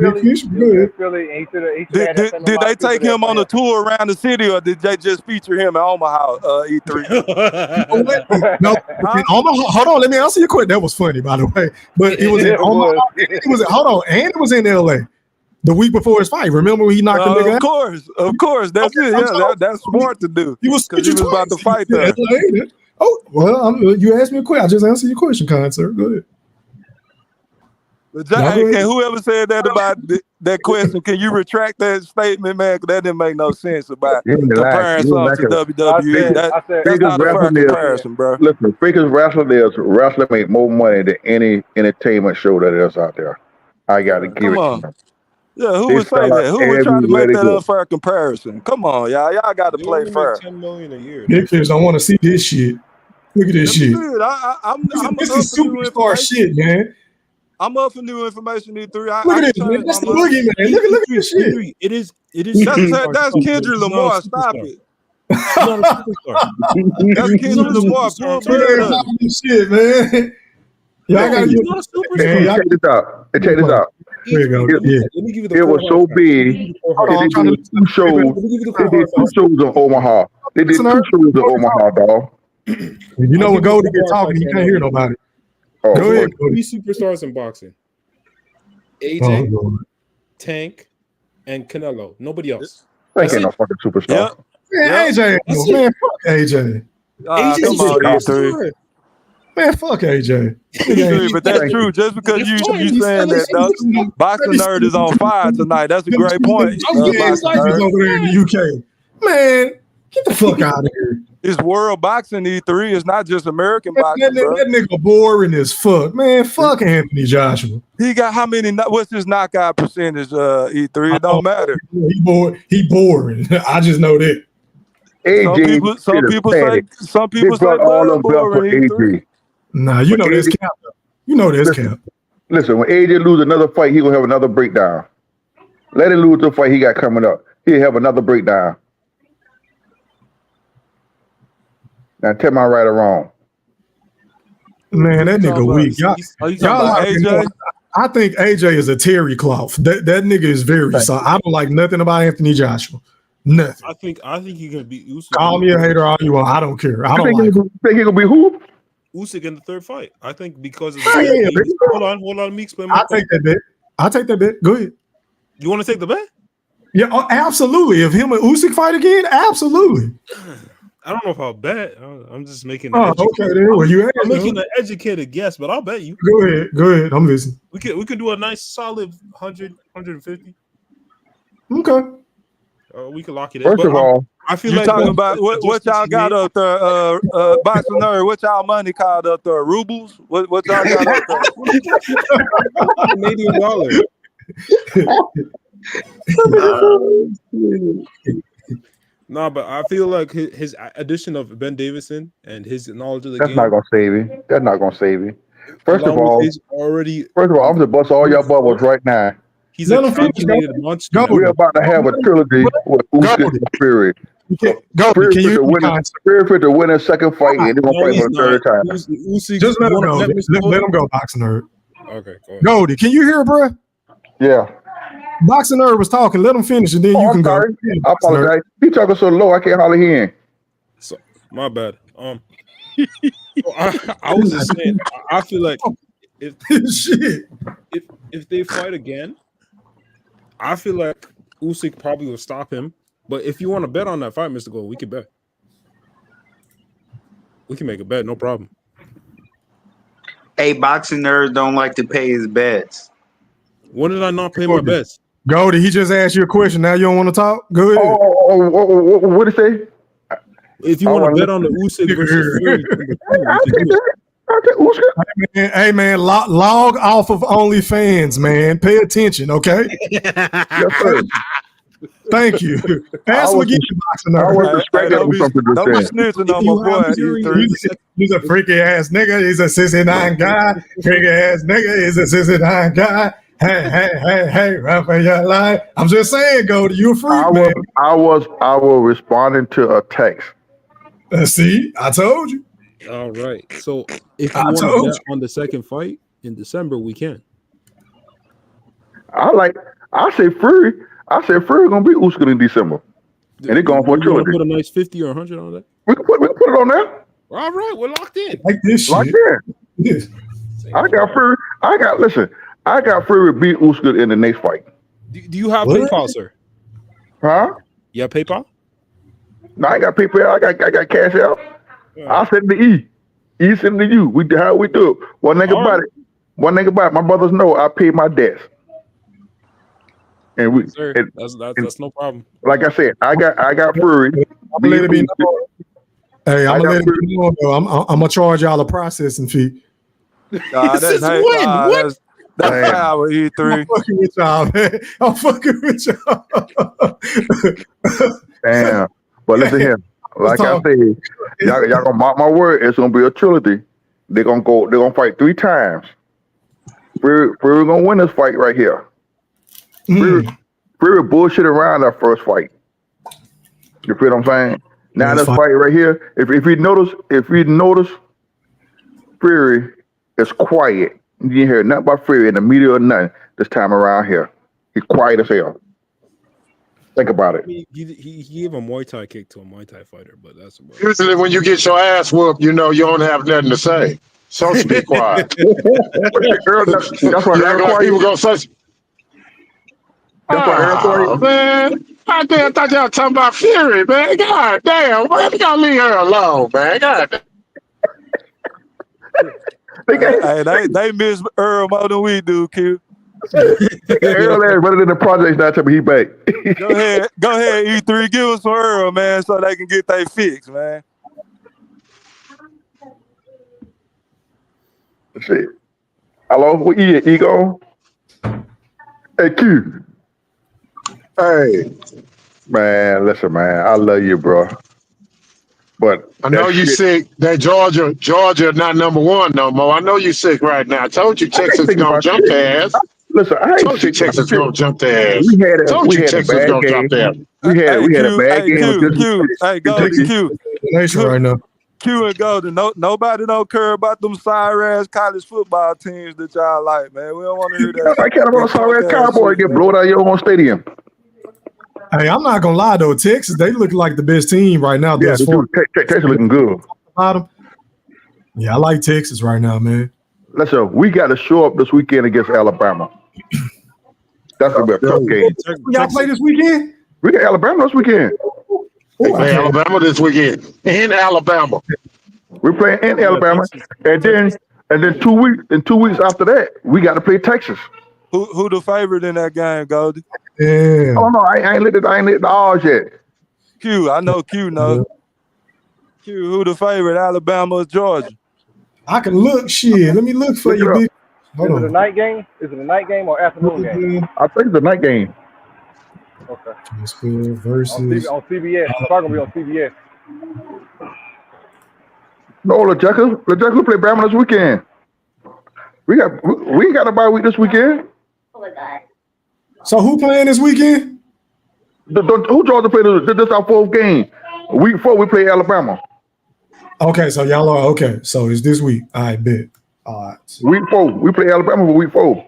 Did they take him on a tour around the city, or did they just feature him in Omaha E3? No, in Omaha. Hold on, let me answer your question. That was funny, by the way. But it was in Omaha. It was hold on, and it was in LA the week before his fight. Remember when he knocked the nigga out? Of course. That's it. Yeah, that's smart to do. He was about to fight there. Oh well, you asked me a question. I just answered your question, kind sir. Go ahead. But whoever said that about that question, can you retract that statement, man? Because that didn't make no sense about comparing something to WWE. That's not a fair comparison, bro. Listen, biggest wrestling make more money than any entertainment show that is out there. I got to give it to them. Yeah, who would say that? Who would try to make that unfair comparison? Come on, y'all. Y'all got to play fair. $10 million a year. Big kids don't want to see this shit. Look at this shit. This is superstar shit, man. I'm up for new information, E3. Look at this, man. That's the boogeyman. Look at this shit. It is. That's Kendrick Lamar. Stop it. That's Kendrick Lamar. Full blood. Shit, man. Y'all gotta check this out. Check this out. There you go. It was so big. They did 2 shows. They did 2 shows in Omaha. They did 2 shows in Omaha, dog. You know when Goldie get talking, you can't hear nobody. Oh, go ahead. 3 superstars in boxing: AJ, Tank, and Canelo. Nobody else. Tank ain't no fucking superstar. Man, AJ, man, fuck AJ. Come on, E3. Man, fuck AJ. Dude, but that's true. Just because you saying that, Dux, Boxing Nerd is on fire tonight. That's a great point. I'm Boxing Nerd. over there in the UK. Man, get the fuck out of here. It's World Boxing E3. It's not just American boxing, bro. That nigga boring as fuck. Man, fuck Anthony Joshua. He got how many? What's his knockout percentage? E3. It don't matter. He boring. I just know that. AJ Some people say all of them for AJ. Nah, you know this cap. You know this cap. Listen, when AJ lose another fight, he gonna have another breakdown. Let him lose the fight he got coming up. He'll have another breakdown. Now tell me I'm right or wrong. Man, that nigga weak. Y'all AJ? I think AJ is a terry cloth. That nigga is very soft. I don't like nothing about Anthony Joshua. Nothing. I think he can beat Usyk. Call me a hater all you want. I don't care. I don't like him. Think he gonna be who? Usyk in the third fight. I think because of hold on. Let me explain. I'll take that bet. Go ahead. You want to take the bet? Yeah, absolutely. If him and Usyk fight again, absolutely. I don't know if I'll bet. I'm just making. Okay, then. Well, I'm making an educated guess, but I'll bet you. Go ahead. I'm listening. We could do a nice solid 100, 150. Okay. We could lock it in. First of all, I feel you like talking about what y'all got up there, Boxing Nerd? What y'all money called up there? Rubles? What y'all got up there? Canadian dollar. No, but I feel like his addition of Ben Davison and his knowledge of the game. That's not gonna save you. That's not gonna save you. First of all, I'm gonna bust all your bubbles right now. He's a calculated monster. We're about to have a trilogy with Usyk and Fury. Fury for the winner second fight, and they're gonna fight for the third time. Just let him go. Let him go, Boxing Nerd. Okay, go ahead. Goldie, can you hear, bro? Yeah. Boxing Nerd was talking. Let him finish, and then you can go. I apologize. He talking so low, I can't hardly hear him. So, my bad. I was just saying. I feel like if they fight again, I feel like Usyk probably will stop him. But if you want to bet on that fight, Mr. Gold, we can bet. We can make a bet, no problem. Hey, Boxing Nerds don't like to pay his bets. When did I not pay my bets? Goldie, he just asked you a question. Now you don't want to talk? Go ahead. What did he say? If you want to bet on the Usyk versus Fury, hey man, log off of OnlyFans, man. Pay attention, okay? Yes, sir. Thank you. Ask him again, Boxing Nerd. I was respecting something to say. Snitching on my boy. He's a freaky ass nigga. He's a 69 guy. Freaky ass nigga. He's a 69 guy. Hey, run for your life. I'm just saying, Goldie, you a freak, man. I was responding to a text. See, I told you. all right. So if you want to bet on the second fight in December, we can. I say Fury gonna beat Usyk in December. And they're going for a trilogy. Put a nice 50 or 100 on that. We can put it on there. All right, we're locked in. Like this shit. Locked in. Yes. I got Fury beat Usyk in the next fight. Do you have PayPal, sir? Huh? You have PayPal? No, I got PayPal. I got cash out. I'll send it to E. E send it to you. How we do it. One thing about it. My brothers know I pay my debts. And that's no problem. Like I said, I got Fury. I'm gonna let it be known. Hey, I'm gonna let it be known though. I'm gonna charge y'all a processing fee. That's how we E3. I'm fucking with y'all, man. I'm fucking with y'all. Damn. But listen here. Like I said, y'all gonna mark my word, it's gonna be a trilogy. They're gonna fight 3 times. Fury gonna win this fight right here. Fury bullshit around that first fight. You feel what I'm saying? Now this fight right here, if you notice, Fury is quiet. You didn't hear nothing about Fury in the media or nothing this time around here. He's quiet as hell. Think about it. He gave a Muay Thai kick to a Muay Thai fighter, but that's about it. Usually when you get your ass whooped, you know you don't have nothing to say. So speak quiet. That's why people go such. Man, I thought y'all talking about Fury, man. God damn, man, you gotta leave her alone, man. God damn. They miss Earl more than we do, Q. Earl ass better than the projects now. Tell me he back. Go ahead, E3. Give us some Earl, man, so they can get their fix, man. Shit. Hello, what Ego? Hey Q. Hey. Man, listen, man. I love you, bro. But I know you sick. That Georgia not number one no more. I know you sick right now. I told you Texas gonna jump their ass. Listen, I ain't told you sick about Texas shit. gonna jump their ass. We had Texas a bad gonna game. jump their ass. We had a bad game. Hey, Goldie, Q. Right now. Q and Golden. Nobody don't care about them sorry ass college football teams that y'all like, man. We don't want to hear that. I can't about a sorry ass Cowboy get blown out of your own stadium. Hey, I'm not gonna lie though, Texas, they look like the best team right now. Yeah, Texas looking good. Yeah, I like Texas right now, man. Listen, we got to show up this weekend against Alabama. That's gonna be a tough game. Y'all play this weekend? We got Alabama this weekend. They play Alabama this weekend in Alabama. We're playing in Alabama, and then 2 weeks. In 2 weeks after that, we got to play Texas. Who the favorite in that game, Goldie? Yeah. Oh no, I ain't lit the odds yet. Q, I know Q knows. Q, who the favorite? Alabama or Georgia? I can look. Shit, let me look for you, big. Is it a night game? Is it a night game or afternoon game? I think it's a night game. Okay. Versus on CBS. It's probably gonna be on CBS. No, LeJackal play Bama this weekend. We ain't got a bye week this weekend. So who playing this weekend? Who Georgia play this our fourth game? Week 4 we play Alabama. Okay, so y'all are okay. So it's this week. I bet. All right. Week 4 we play Alabama for week 4.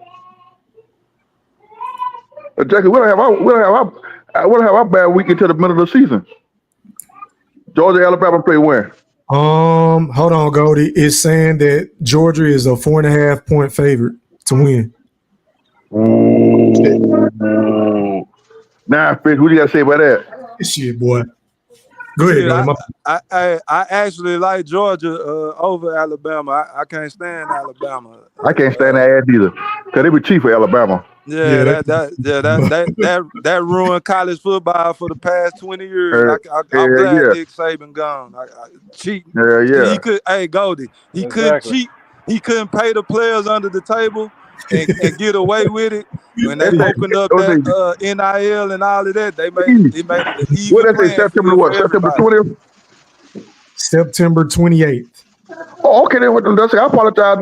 Jackie, we'll have our bad week until the middle of the season. Georgia, Alabama play when? Hold on, Goldie. It's saying that Georgia is a 4.5 point favorite to win. Ooh. Nah, Fitz, what do you got to say about that? Shit, boy. Go ahead, Goldie. I actually like Georgia over Alabama. I can't stand Alabama. I can't stand that ass either, cause they were cheap for Alabama. That ruined college football for the past 20 years. I'm glad Nick Saban gone. Cheat. Yeah. He could. Hey, Goldie. He couldn't cheat. He couldn't pay the players under the table and get away with it. When they opened up that NIL and all of that, they made it an even playing September what? September 20th. September 28th. Oh, okay. Then I apologize.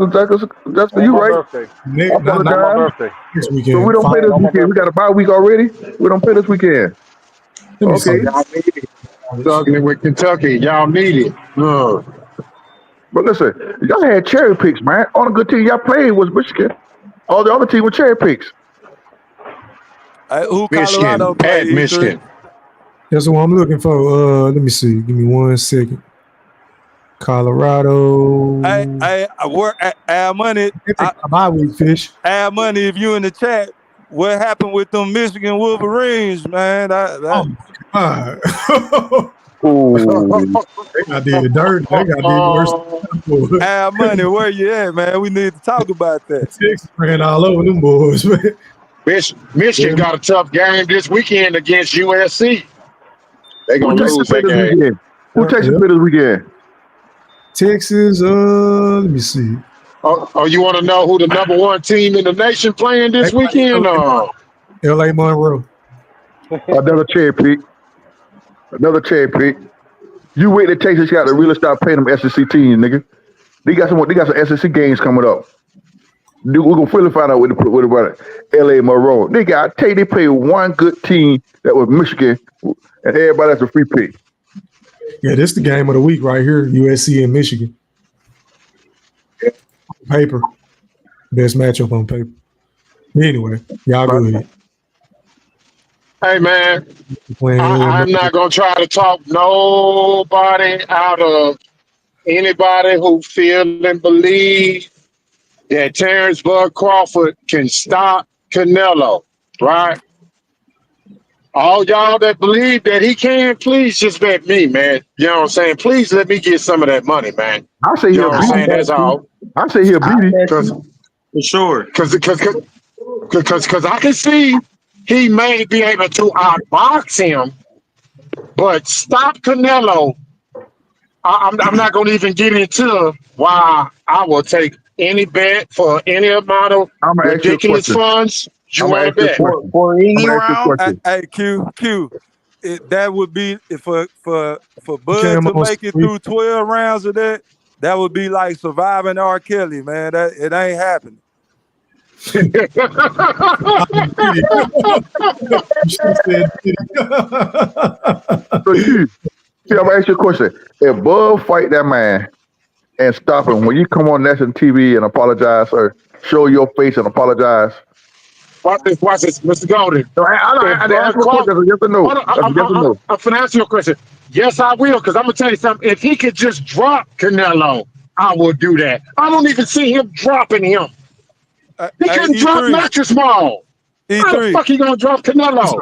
That's for you, right? Birthday. I apologize. My birthday. This weekend. So we don't play this weekend. We got a bye week already. We don't play this weekend. Okay. Y'all need it. Struggling with Kentucky. Y'all need it. But listen, y'all had cherry picks, man. All the good team y'all played was Michigan. All the other team were cherry picks. Who Colorado at Michigan. That's what I'm looking for. Let me see. Give me 1 second. Colorado. I work Add Money. Bye week, Fish. Add Money. If you in the chat, what happened with them Michigan Wolverines, man? Ooh. They got did dirt. They got did worse. Add Money, where you at, man? We need to talk about that. Texas ran all over them boys, man. Michigan got a tough game this weekend against USC. They gonna lose that game. Who Texas play this weekend? Texas. Let me see. Oh, you want to know who the number 1 team in the nation playing this weekend? LA Monroe. Another cherry pick. You wait till Texas got to really start playing them SEC teams, nigga. They got some SEC games coming up. We're gonna fully find out what about LA Monroe. They played one good team that was Michigan, and everybody that's a free pick. Yeah, this is the game of the week right here. USC and Michigan. Paper. Best matchup on paper. Anyway, y'all go ahead. Hey, man, I'm not going to try to talk nobody out of anybody who feel and believe that Terence Crawford can stop Canelo, right? All y'all that believe that he can, please just bet me, man. You know what I'm saying? Please let me get some of that money, man. I say You know he'll what I'm beat saying? him. That's all. I say he'll beat him. For sure. Because I can see he may be able to outbox him, but stop Canelo. I'm not going to even get into why I will take any bet for any amount of I'm gonna ask you a ridiculous question. funds you I'm gonna want to ask you a bet. question. For I'm any gonna ask you a round? question. Hey, Q. That would be for Bud Cam to on make it through 12 rounds of that. That would be like surviving R. Kelly, man. That it ain't happening. She said, So Q, see, I'm gonna ask you a question. If Bud fight that man and stop him, when you come on national TV and apologize or show your face and apologize. Watch this, Mr. Golden. So I If ask Bud you a question. Crawford, That's a yes or no. hold on, That's a yes or no. I'm finna answer your question. Yes, I will, because I'm gonna tell you something. If he could just drop Canelo, I will do that. I don't even see him dropping him. He Hey, couldn't drop E3. Mattress Small. How the E3. fuck he gonna drop Canelo?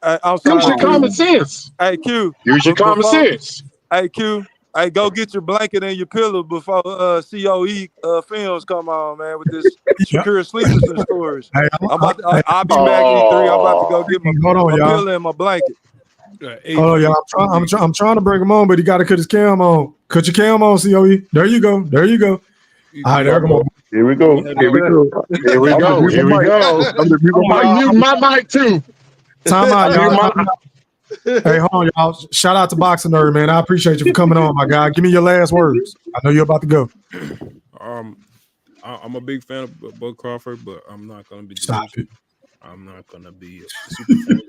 I'm Use sorry, your Q. common sense. Hey, Q. Use your common Before, sense. hey, Q. Hey, go get your blanket and your pillow before COE films come on, man, with this Shakur Sleeperson stories. Hey, I'll be back, E3. I'm about to go get hold on, my y'all. pillow and my blanket. Hold on, y'all. I'm trying to bring him on, but he got to cut his cam on. Cut your cam on, COE. There you go. All right, there come on. Here we go. Here we go. Here we I'm gonna go. mute Here my we mic. go. I'm gonna mute my I'm mic. muting my mic too. Time out, Mute y'all. my- Hey, hold on, y'all. Shout out to Boxing Nerd, man. I appreciate you for coming on, my guy. Give me your last words. I know you're about to go. I'm a big fan of Bud Crawford, but I'm not gonna be Stop delusional. I'm not gonna be a super fan.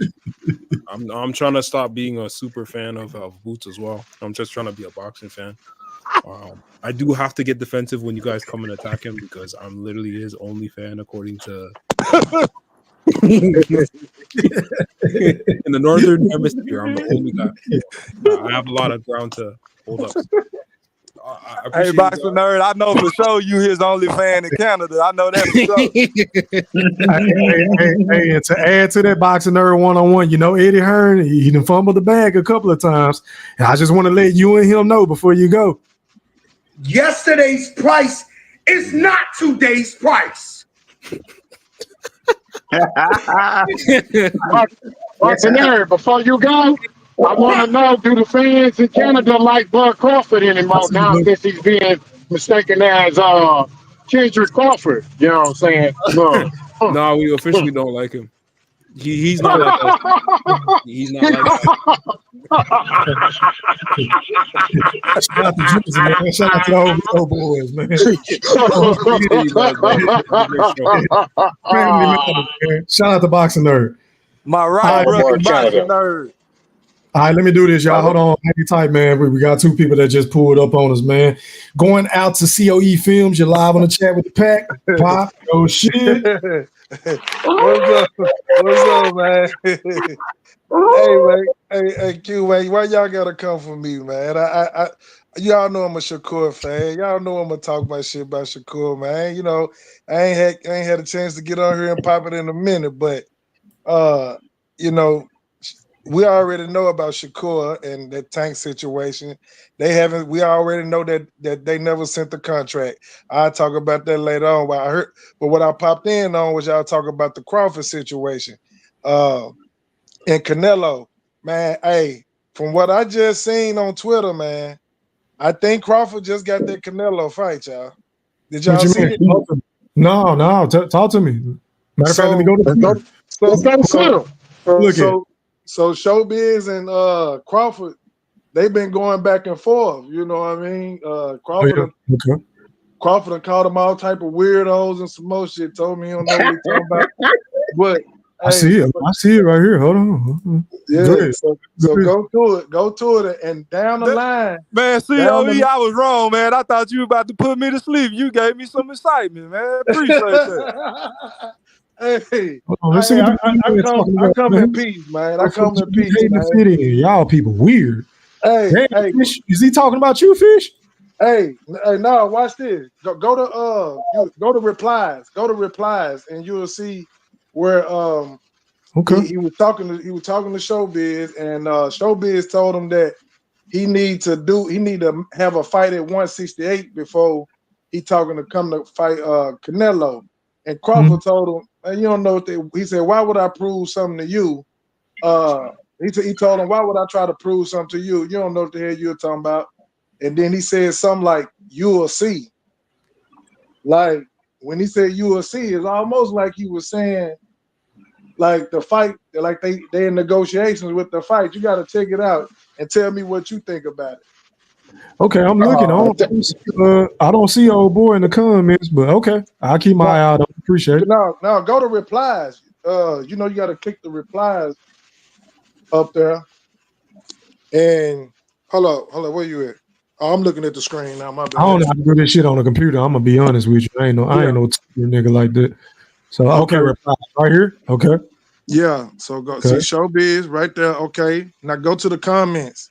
I'm trying to stop being a super fan of Boots as well. I'm just trying to be a boxing fan. I do have to get defensive when you guys come and attack him because I'm literally his only fan, according to in the Northern Hemisphere. I'm the only guy. I have a lot of ground to hold up. I Hey, appreciate you Boxing guys. Nerd, I know for sure you his only fan in Canada. I know that for sure. Hey, and to add to that Boxing Nerd one-on-one, you know Eddie Hearn, he done fumbled the bag a couple of times. And I just want to let you and him know before you go. Yesterday's price is not today's price. Boxing Nerd, before you go, I want to know, do the fans in Canada like Bud Crawford anymore now since he's being mistaken as Kendrick Crawford? You know what I'm saying? No. No, we officially don't like him. He's not like us. He's not like us. Shout out to Jersey, man. Shout out to the old boys, man. Family matters, man. Shout out to Boxing Nerd. My right brother, Boxing Nerd. All right, let me do this, y'all. Hold on. Hang tight, man. We got two people that just pulled up on us, man. Going out to COE Films. You're live on the chat with the pack. Pop. Oh, shit. What's up, man? Hey, man. Hey, Q, man. Why y'all gotta come for me, man? I y'all know I'm a Shakur fan. Y'all know I'm gonna talk my shit about Shakur, man. You know, I ain't had a chance to get on here and pop it in a minute, but you know, we already know about Shakur and that Tank situation. We already know that they never sent the contract. I'll talk about that later on. But what I popped in on was y'all talk about the Crawford situation. And Canelo, man, hey, from what I just seen on Twitter, man, I think Crawford just got that Canelo fight, y'all. Did y'all What you see mean? it? No. Talk to me. Matter of fact, let me go to Twitter. So Showbiz and Crawford, they've been going back and forth. You know what I mean? Crawford done called them all type of weirdos and some more shit. Told me he don't know what he's talking about. But I see it right here. Hold on. Yeah, Go ahead. so go to it, and down the line, Man, COE, I was wrong, man. I thought you were about to put me to sleep. You gave me some excitement, man. Appreciate that. Hey, Let's see what I come in peace, man. I come in peace, man. Fit in. Y'all people weird. Hey, Fish, is he talking about you, Fish? Hey, no, watch this. Go to replies. Go to replies, and you will see where Okay. He was talking to Showbiz, and Showbiz told him that he need to have a fight at 168 before he talking to come to fight Canelo. And Crawford told him, you don't know what he said, why would I prove something to you? He told him, why would I try to prove something to you? You don't know what the hell you're talking about. And then he said something like, you'll see. Like, when he said you'll see, it's almost like he was saying, like the fight, like they in negotiations with the fight. You got to check it out and tell me what you think about it. Okay, I'm looking. I don't see old boy in the comments, but okay, I'll keep my eye out. I appreciate it. Now go to replies. You got to click the replies up there. And hold on, where you at? Oh, I'm looking at the screen now. My bad. I don't know how to do this shit on the computer. I'm gonna be honest with you. I ain't no nigga like that. So okay, replies right here. Okay. Yeah. So go see Showbiz right there. Okay. Now go to the comments.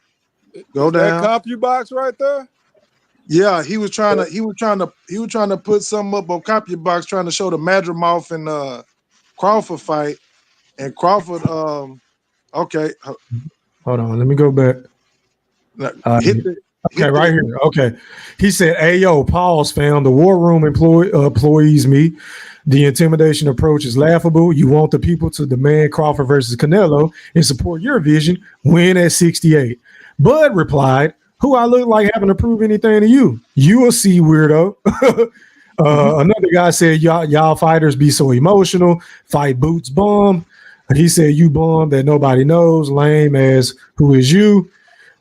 Go down. That CompuBox right there. Yeah, he was trying to put something up on CompuBox, trying to show the Madrimov and Crawford fight, and Crawford. Okay. Hold on. Let me go back. Right here. Okay. He said, "Hey yo, pause, fam. The war room employees me. The intimidation approach is laughable. You want the people to demand Crawford versus Canelo and support your vision. Win at 68." Bud replied, "Who I look like having to prove anything to you? You will see, weirdo." Another guy said, y'all fighters be so emotional. Fight boots bum. He said, "You bum that nobody knows. Lame as who is you?"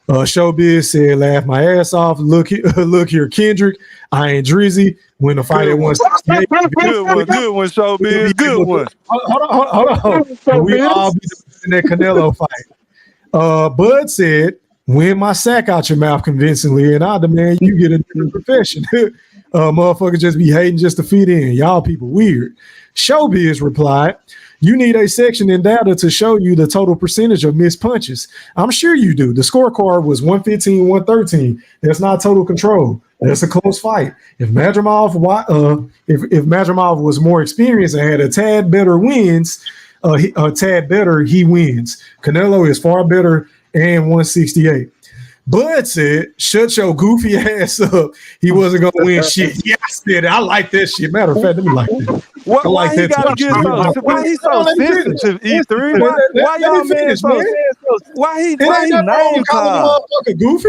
Showbiz said, "Laugh my ass off. Look here, Kendrick. I ain't Drizzy. Win a fight at 168. Good one, Showbiz. Good one. Hold on. We all be in that Canelo fight." Bud said, "Win my sack out your mouth convincingly, and I demand you get a different profession." Motherfuckers just be hating just to fit in. Y'all people weird. Showbiz replied, "You need a section in data to show you the total percentage of missed punches. I'm sure you do. The scorecard was 115, 113. That's not total control. That's a close fight. If Madrimov was more experienced and had a tad better wins, he wins. Canelo is far better and 168. Bud said, "Shut your goofy ass up. He wasn't gonna win shit." Yeah, I said it. I like that shit. Matter of fact, let me like that. Why he gotta get so? Why he so sensitive? E3. Why y'all man so? Why he name called? Motherfucker goofy.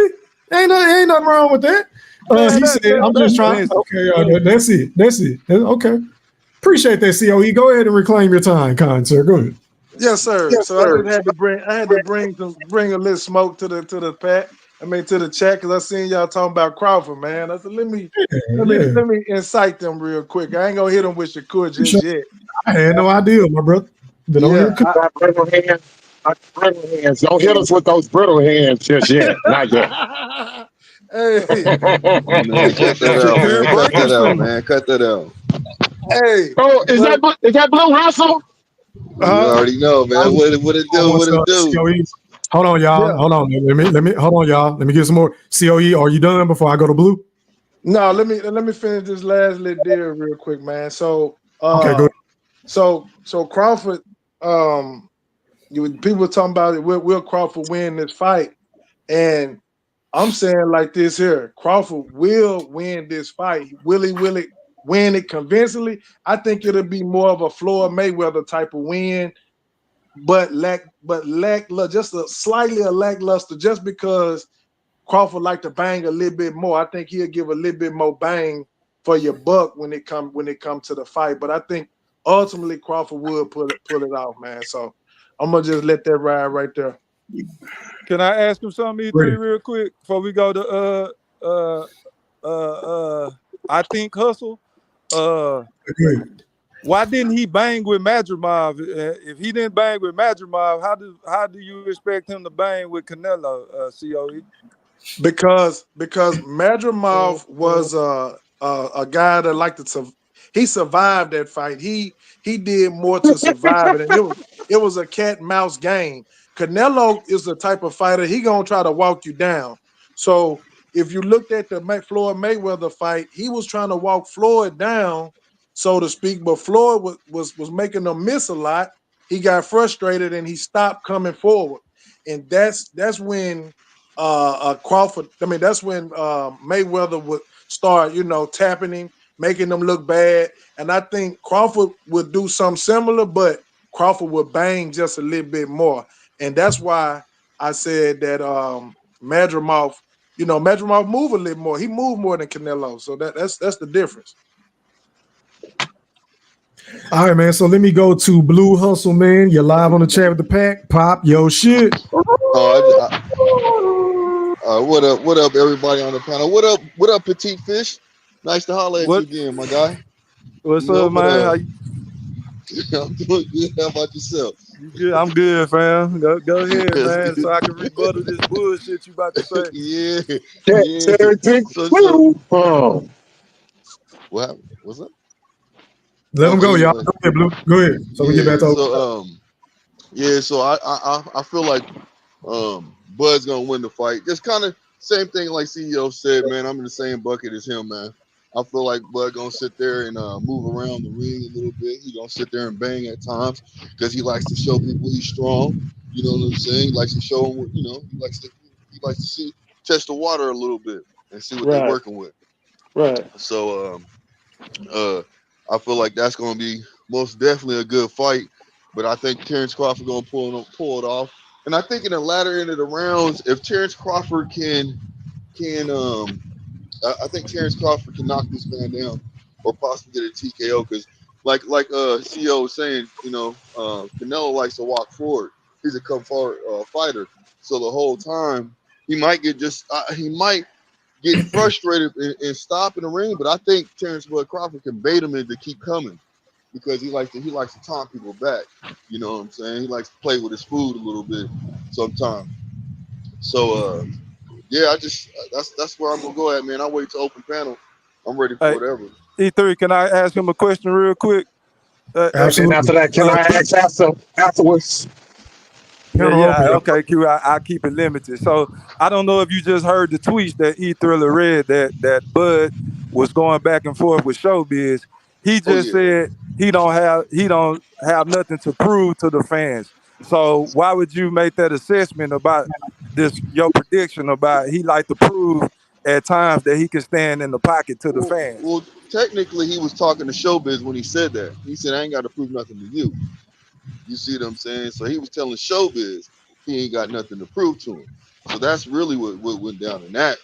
Ain't nothing wrong with that. He said, "I'm just trying." Okay, that's it. Okay. Appreciate that, COE. Go ahead and reclaim your time, kind sir. Go ahead. Yes, sir. So I just had to bring a little smoke to the pack. To the chat, because I seen y'all talking about Crawford, man. I said, let me incite them real quick. I ain't gonna hit them with Shakur just yet. I had no idea, my brother. Been on here. I got brittle hands. Don't hit us with those brittle hands just yet. Not yet. Hey, man, cut that out, man. Cut that out. Hey, is that Blue Russell? You already know, man. What it do? Hold on, y'all. Yeah. Hold on. Let me hold on, y'all. Let me get some more. COE, are you done before I go to Blue? No, let me finish this last little deal real quick, man. So okay, go ahead. So Crawford, people were talking about it. Will Crawford win this fight? And I'm saying like this here: Crawford will win this fight. Will he win it convincingly? I think it'll be more of a Floyd Mayweather type of win, but lackluster, just slightly lackluster, just because Crawford like to bang a little bit more. I think he'll give a little bit more bang for your buck when it come to the fight. But I think ultimately Crawford would pull it off, man. So I'm gonna just let that ride right there. Can I ask him something, E3, real quick before we go to I think Hustle? Why didn't he bang with Madrimov? If he didn't bang with Madrimov, how do you expect him to bang with Canelo, COE? Because Madrimov was a guy that liked to he survived that fight. He did more to survive it, and it was a cat and mouse game. Canelo is the type of fighter he gonna try to walk you down. So if you looked at the Floyd Mayweather fight, he was trying to walk Floyd down, so to speak, but Floyd was making them miss a lot, he got frustrated and he stopped coming forward. And that's when Crawford, I mean, that's when Mayweather would start, tapping him, making them look bad. And I think Crawford would do something similar, but Crawford would bang just a little bit more. And that's why I said that Madrimov, Madrimov move a little more. He moved more than Canelo. So that's the difference. All right, man. So let me go to Blue Hustle, man. You're live on the chat with the pack. Pop yo shit. What up, everybody on the panel? What up, Petite Fish? Nice to holler at you again, my guy. What's up, man? How you? I'm doing good. How about yourself? You good? I'm good, fam. Go ahead, man, so I can rebuttal this bullshit you about to say. What happened? What's up? Let him go, y'all. Go ahead, Blue. Go ahead. So we get back to So I feel like Bud's gonna win the fight. Just kind of same thing like CEO said, man. I'm in the same bucket as him, man. I feel like Bud gonna sit there and move around the ring a little bit. He gonna sit there and bang at times because he likes to show people he's strong. You know what I'm saying? He likes to show them, he likes to see test the water a little bit and see what they're working with. Right. So I feel like that's gonna be most definitely a good fight. But I think Terence Crawford gonna pull it off. And I think in the latter end of the rounds, if Terence Crawford can I think Terence Crawford can knock this man down or possibly get a TKO because like CEO was saying, Canelo likes to walk forward. He's a come forward fighter. So the whole time he might get frustrated and stop in the ring, but I think Terence Crawford can bait him into keep coming because he likes to taunt people back. You know what I'm saying? He likes to play with his food a little bit sometimes. So that's where I'm gonna go at, man. I'll wait to open panel. I'm ready for whatever. E3, can I ask him a question real quick? Absolutely. And after that, can I ask afterwards? Okay, Q. I keep it limited. So I don't know if you just heard the tweets that E-Thriller read that Bud was going back and forth with Showbiz. He just said he don't have nothing to prove to the fans. So why would you make that assessment about your prediction about he like to prove at times that he can stand in the pocket to the fans? Well, technically he was talking to Showbiz when he said that. He said, I ain't got to prove nothing to you. You see what I'm saying? So he was telling Showbiz he ain't got nothing to prove to him. So that's really what went down in that.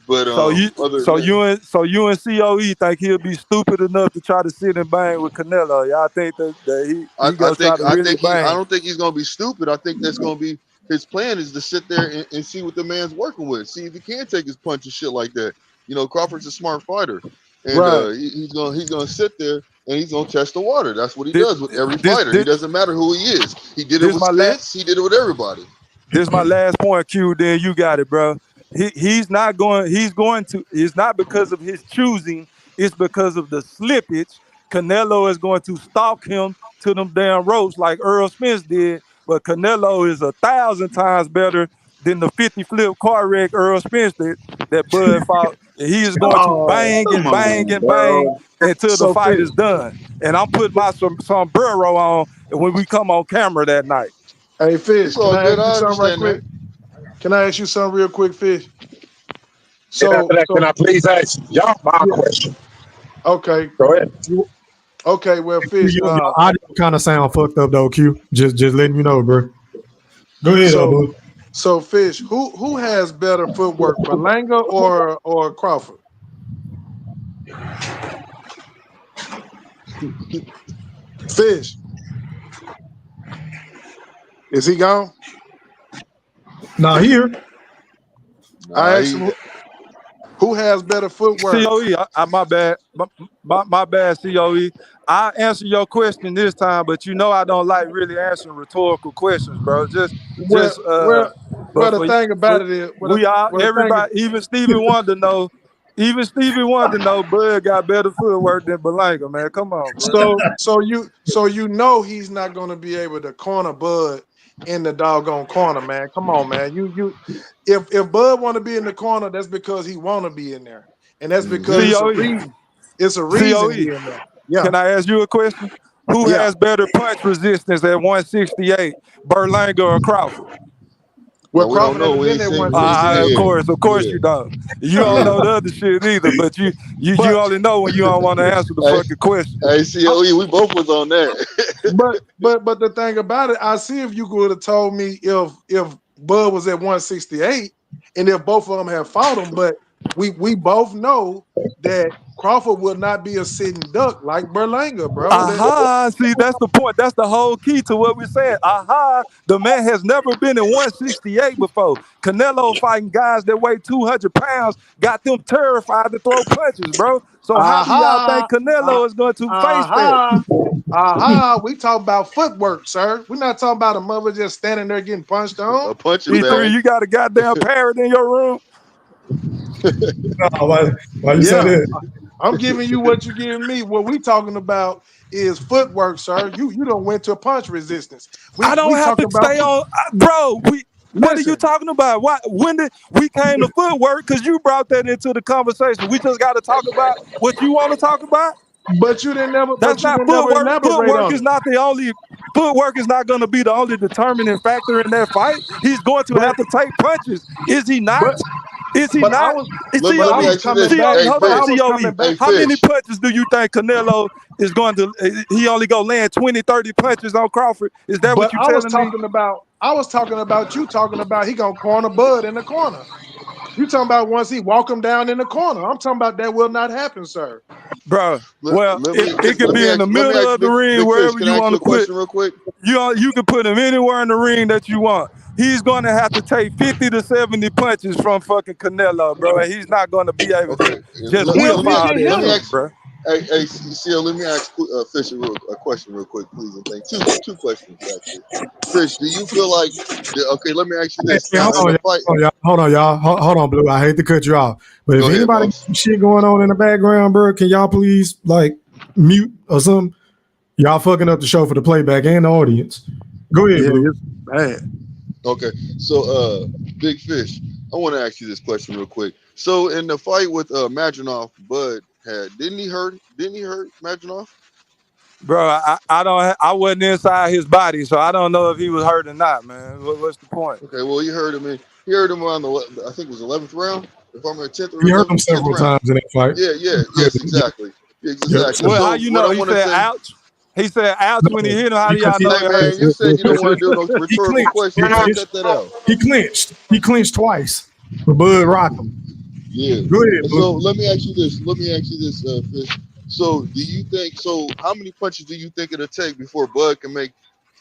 But you and COE think he'll be stupid enough to try to sit and bang with Canelo? Y'all think that he gonna try to really bang? I don't think he's gonna be stupid. I think that's gonna be his plan is to sit there and see what the man's working with. See if he can take his punch and shit like that. Crawford's a smart fighter, and he's gonna sit there and he's gonna test the water. That's what he does with every fighter. It doesn't matter who he is. He did it with Spence. He did it with everybody. This is my last point, Q. Then you got it, bro. He's not to. It's not because of his choosing. It's because of the slippage. Canelo is going to stalk him to them damn ropes like Earl Spence did. But Canelo is 1,000 times better than the 50 flip car wreck Earl Spence did that Bud fought. He is going to bang and bang and bang until the fight is done. And I'm putting my sombrero on when we come on camera that night. Hey, Fish, can I ask you something right quick? Can I ask you something real quick, Fish? So can I please ask y'all my question? Okay. Go ahead. Okay, well, Fish. Your audio kind of sound fucked up though, Q. Just letting you know, bro. Go ahead, bro. So, Fish, who has better footwork, Berlanga or Crawford? Fish. Is he gone? Nah, here. I asked him who has better footwork. COE, my bad. My bad, COE. I answer your question this time, but I don't like really answering rhetorical questions, bro. The thing about it is everybody, even Stevie Wonder know. Even Stevie Wonder know Bud got better footwork than Berlanga, man. Come on, bro. So he's not gonna be able to corner Bud in the doggone corner, man. Come on, man. If Bud want to be in the corner, that's because he want to be in there, and that's because it's a reason. It's a reason he in there. Yeah. Can I ask you a question? Who Yeah. has better punch resistance at 168, Berlanga or Crawford? Well, No, we don't Crawford know. hasn't We been ain't at seen. We ain't seen. Of Yeah, course you yeah, don't. You don't know the other shit either, but you But only know when you don't want to answer the Hey, fucking question. hey, COE, we both was on that. but the thing about it, I see if you could have told me if Bud was at 168 and if both of them had fought him, but we both know that Crawford will not be a sitting duck like Berlanga, bro. Aha, see, that's the point. That's the whole key to what we're saying. Aha, the man has never been in 168 before. Canelo fighting guys that weigh 200 pounds, got them terrified to throw punches, bro. So how do y'all think Aha, Canelo is going to face that? we talk about footwork, sir. We're not talking about a mother just standing there getting punched on. A punching E3, bag. you got a goddamn parrot in your room? Why you say Yeah, that? I'm giving you what you're giving me. What we talking about is footwork, sir. You don't went to punch resistance. I don't We have talking to about stay on, bro. What are you listen, talking about? When did we came to footwork? Because you brought that into the conversation. We just got to talk about what you want to talk about. but you didn't never That's not footwork. elaborate Footwork on is it. not the only. Footwork is not going to be the only determining factor in that fight. He's going to But have to take punches. Is he not? but Is he but I not? was But let me COE, ask you this. Hey, hold but on, I Fish. was COE. coming Hey, back. How many Fish. punches do you think Canelo is going to, he only go land 20, 30 punches on Crawford? Is that what But you telling me? I was talking about you talking about he gonna corner Bud in the corner. You talking about once he walk him down in the corner. I'm talking about that will not happen, sir. Bro, well, Let me it could be in the let me middle ask of the ring, Big Fish. wherever Can I you ask want you to a put. question real quick? You can put him anywhere in the ring that you want. He's going to have to take 50 to 70 punches from fucking Canelo, bro, and he's not going to be able Okay. to just He'll whiff all get that Let me him. shit, ask. bro. Hey, CL, let me ask Fish a question real quick, please, and thank two questions actually. Fish, do you feel like? Okay, let me ask you this Hey, now. In the fight, hold on, y'all. Hold on, Blue. I hate to cut you off, but if go ahead, anybody got boss. some shit going on in the background, bro, can y'all please like mute or something? Y'all fucking up the show for the playback and the audience. Go ahead, Yeah, Blue. it's bad. Okay, so Big Fish, I want to ask you this question real quick. So in the fight with Madronov, Bud didn't he hurt Madronov? Bro, I wasn't inside his body, so I don't know if he was hurt or not, man. What's the point? Okay, well you heard him around I think it was 11th round, if I'm right, 10th or You heard him 10th several round. times in that fight. Yes, exactly. Yeah, Yep. exactly. Well, how So you what know? I He want to said say, ouch. He said ouch when he hit him. How do Because y'all know hey it hurt? man, you said you don't want to do no he rhetorical clinched. questions, man. Cut that out. He clinched. He clinched twice. But Bud rocked him. Yeah. Go ahead, Blue. So let me ask you this, Fish. So do you think? So how many punches do you think it'll take before Bud can make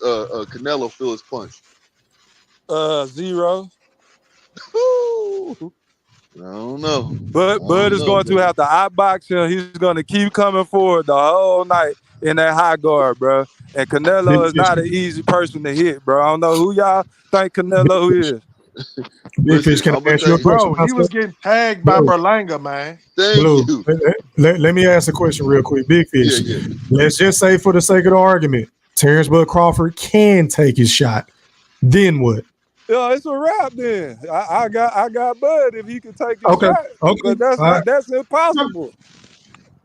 Canelo feel his punch? 0. I don't know. Bud is going to Baby. have to outbox him. He's going to keep coming forward the whole night in that high guard, bro. And Canelo is not an easy person to hit, bro. I don't know who y'all think Canelo is. Big Fish, Listen, can I'm I gonna ask you tell a you. question, Bro, he myself? was getting tagged by Berlanga, man. Thank Blue, you. let me ask a question real quick. Big Yeah, Fish, yeah. let's just say for the sake of the argument, Terence Bud Crawford can take his shot. Then what? Yo, it's a wrap then. I got Bud if he can take his Okay. shot. Okay. But that's All right. not that's impossible.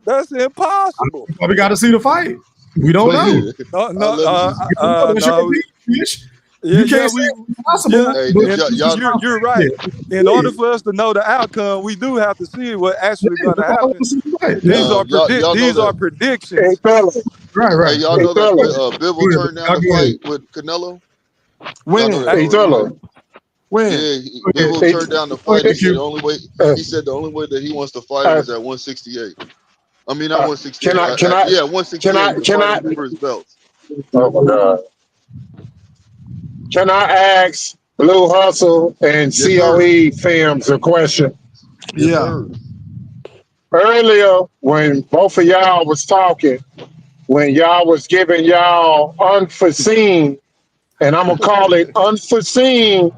That's impossible. We got to see the fight. We don't But know. he No, I love to see. That's your no. opinion, Fish. Yeah, You can't say it's possible, Hey, but did and y'all? you're right. In order for us to know the outcome, we do have to see what actually going to that's why I want happen. to see the fight. These are Y'all know these are that. predictions. Hey, Right. y'all know that Bivol Go turned down ahead. the Go ahead. fight with Canelo. Y'all know when? that story, right? When? Yeah, Go ahead. Bivol turned down the fight. Thank you. He said the only way that he wants to fight him is at 168. I mean, not 168. Yeah, 168 to fight him for his belts. Oh my God. Can I ask Blue Hustle and Yes, sir. COE Films a question? Yes, Yeah. sir. Earlier, when both of y'all was talking, when y'all was giving y'all unforeseen, and I'm gonna call it unforeseen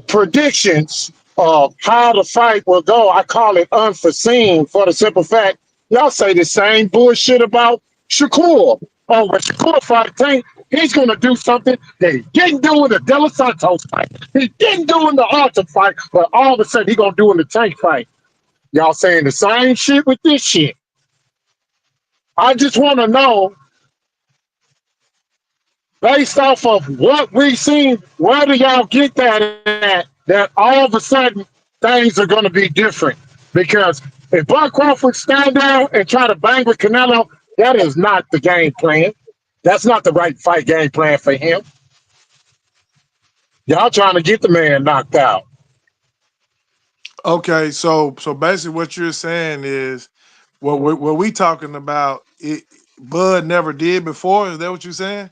predictions of how the fight will go, I call it unforeseen for the simple fact y'all say the same bullshit about Shakur. Oh, when Shakur fight Tank, he's gonna do something that he didn't do in the De Los Santos fight. He didn't do in the Arthur fight, but all of a sudden he gonna do in the Tank fight. Y'all saying the same shit with this shit. I just want to know, based off of what we've seen, where do y'all get that at? That all of a sudden things are going to be different? Because if Bud Crawford stand down and try to bang with Canelo, that is not the game plan. That's not the right fight game plan for him. Y'all trying to get the man knocked out. Okay, so basically what you're saying is what we talking about it Bud never did before. Is that what you're saying?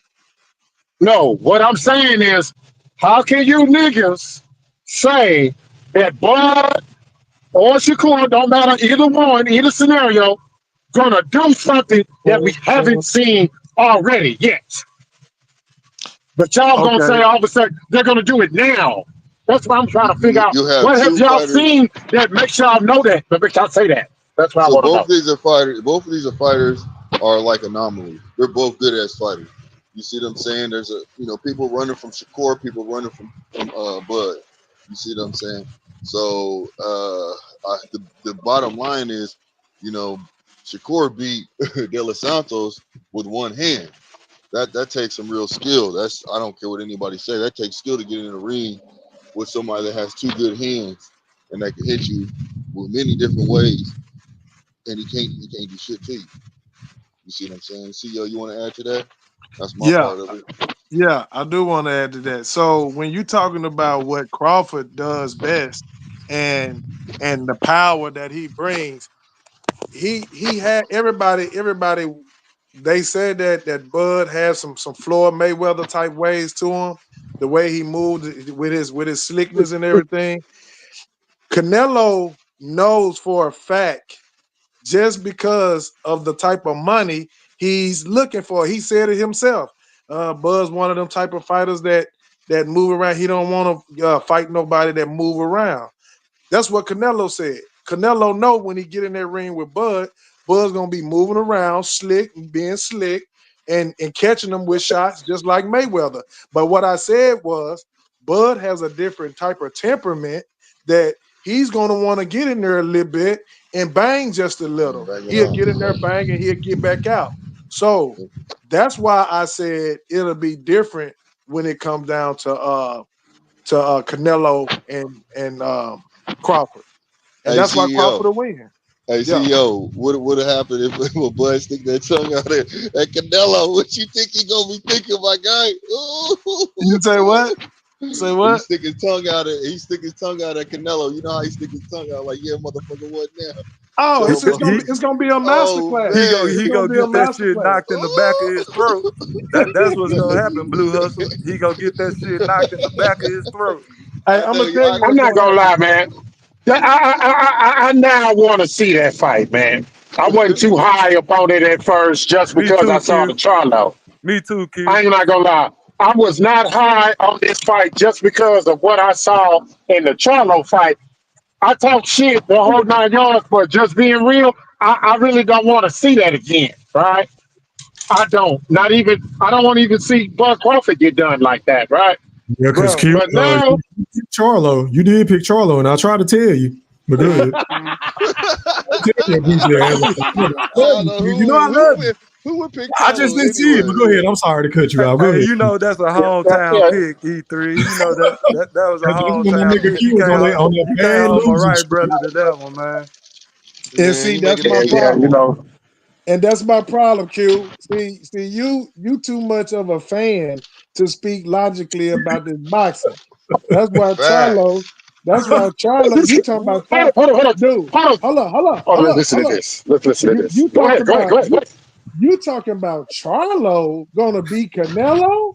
No, what I'm saying is, how can you niggas say that Bud or Shakur, don't matter either one, either scenario, gonna do something that we haven't seen already yet? But y'all gonna Okay. say all of a sudden they're gonna do it now. That's what I'm trying to figure out. You have What have two y'all fighters. seen that makes y'all know that, but makes y'all say that? That's what I So want to both know. of these are fighters. Both of these are fighters are like anomalies. They're both good as fighters. You see what I'm saying? There's people running from Shakur, people running from Bud. You see what I'm saying? So the bottom line is, Shakur beat De Los Santos with one hand. That takes some real skill. I don't care what anybody say. That takes skill to get in the ring with somebody that has two good hands and that can hit you with many different ways, and he can't do shit to you. You see what I'm saying? CEO, you want to add to that? That's my Yeah. part of it. Yeah, I do want to add to that. So when you're talking about what Crawford does best and the power that he brings, he had everybody they said that Bud has some Floyd Mayweather type ways to him, the way he moved with his slickness and everything. Canelo knows for a fact, just because of the type of money he's looking for. He said it himself. Bud's one of them type of fighters that move around. He don't want to fight nobody that move around. That's what Canelo said. Canelo know when he get in that ring with Bud, Bud's gonna be moving around, being slick, and catching them with shots just like Mayweather. But what I said was, Bud has a different type of temperament that he's gonna want to get in there a little bit and bang just a little. Bang it He'll on. get in there, bang, and he'll get back out. So that's why I said it'll be different when it comes down to Canelo and Crawford, and Hey that's why Crawford CEO. will win. Hey Yeah. CEO, what would have happened if Bud stick that tongue out there at Canelo? What you think he gonna be thinking, my guy? Ooh. You say what? Say He what? stick his tongue out at Canelo. You know how he stick his tongue out like, yeah, motherfucker, what now? Oh, Tell him, it's gonna be a master oh class. man, It's He gonna gonna be a get that master shit class. knocked in the back of his throat. That's what's gonna happen, Blue Hustle. He gonna get that shit knocked in the back of his throat. Hey, I I'm know gonna you. tell you I'm what's not gonna gonna happen. lie, man. I now want to see that fight, man. I wasn't too high up on it at first just Me because I too, saw the Q. Charlo. Me too, Q. I ain't not gonna lie. I was not high on this fight just because of what I saw in the Charlo fight. I talk shit the whole 9 yards, but just being real, I really don't want to see that again, right? I don't. Not even. I don't want to even see Bud Crawford get done like that, right? Yeah, because Bro, Q, But now, you picked Charlo. You did pick Charlo, and I tried to tell you. But go ahead. Tell your goofy ass. I love I don't you, know Q. You know I love you. who would pick I just Charlo didn't see it. anyway. But go ahead. I'm sorry to cut you out. Go Hey, ahead. you know that's a yeah, hometown yeah, pick, E3. You know that was a That's when that hometown nigga pick. Q was on that You can't bad hold my losing right streak. brother to that one, man. and Man, see, he that's making my yeah, excuses. yeah. You problem. know, And that's my problem, Q. See, you too much of a fan to speak logically about this boxing. That's why Charlo. Facts. That's why Charlo. You talking about hold on, hold on, hold on, dude? hold on. Oh, let's listen to Hold up. this. Let's listen to this. You Go talking ahead, go ahead, about go ahead, go ahead. you talking about Charlo gonna beat Canelo?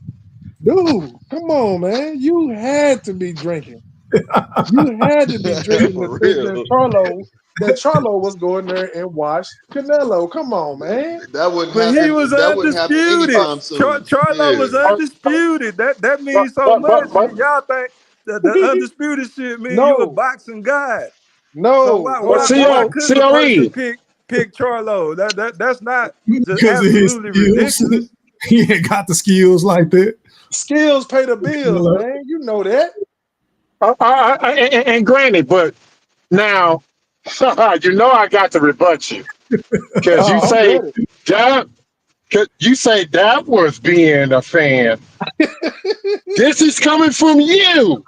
Dude, come on, man. You had to be drinking. You had to be drinking to For think real. that Charlo was going there and watch Canelo. Come on, man. That wouldn't But he happen. was That wouldn't happen undisputed. anytime soon. Charlo Yeah. was undisputed. That But, means so but, much. but, but, Y'all think that the undisputed shit mean you a No, boxing god. So no. why Hold but why on, why Charlo. couldn't a person COE. pick Charlo? That's not just Because of his absolutely skills. ridiculous. He ain't got the skills like that. Skills pay the bills, man. You know that. And granted, but now, you know I got to rebut you. Because you I'm say ready. that. Cause you say that was being a fan. This is coming from you,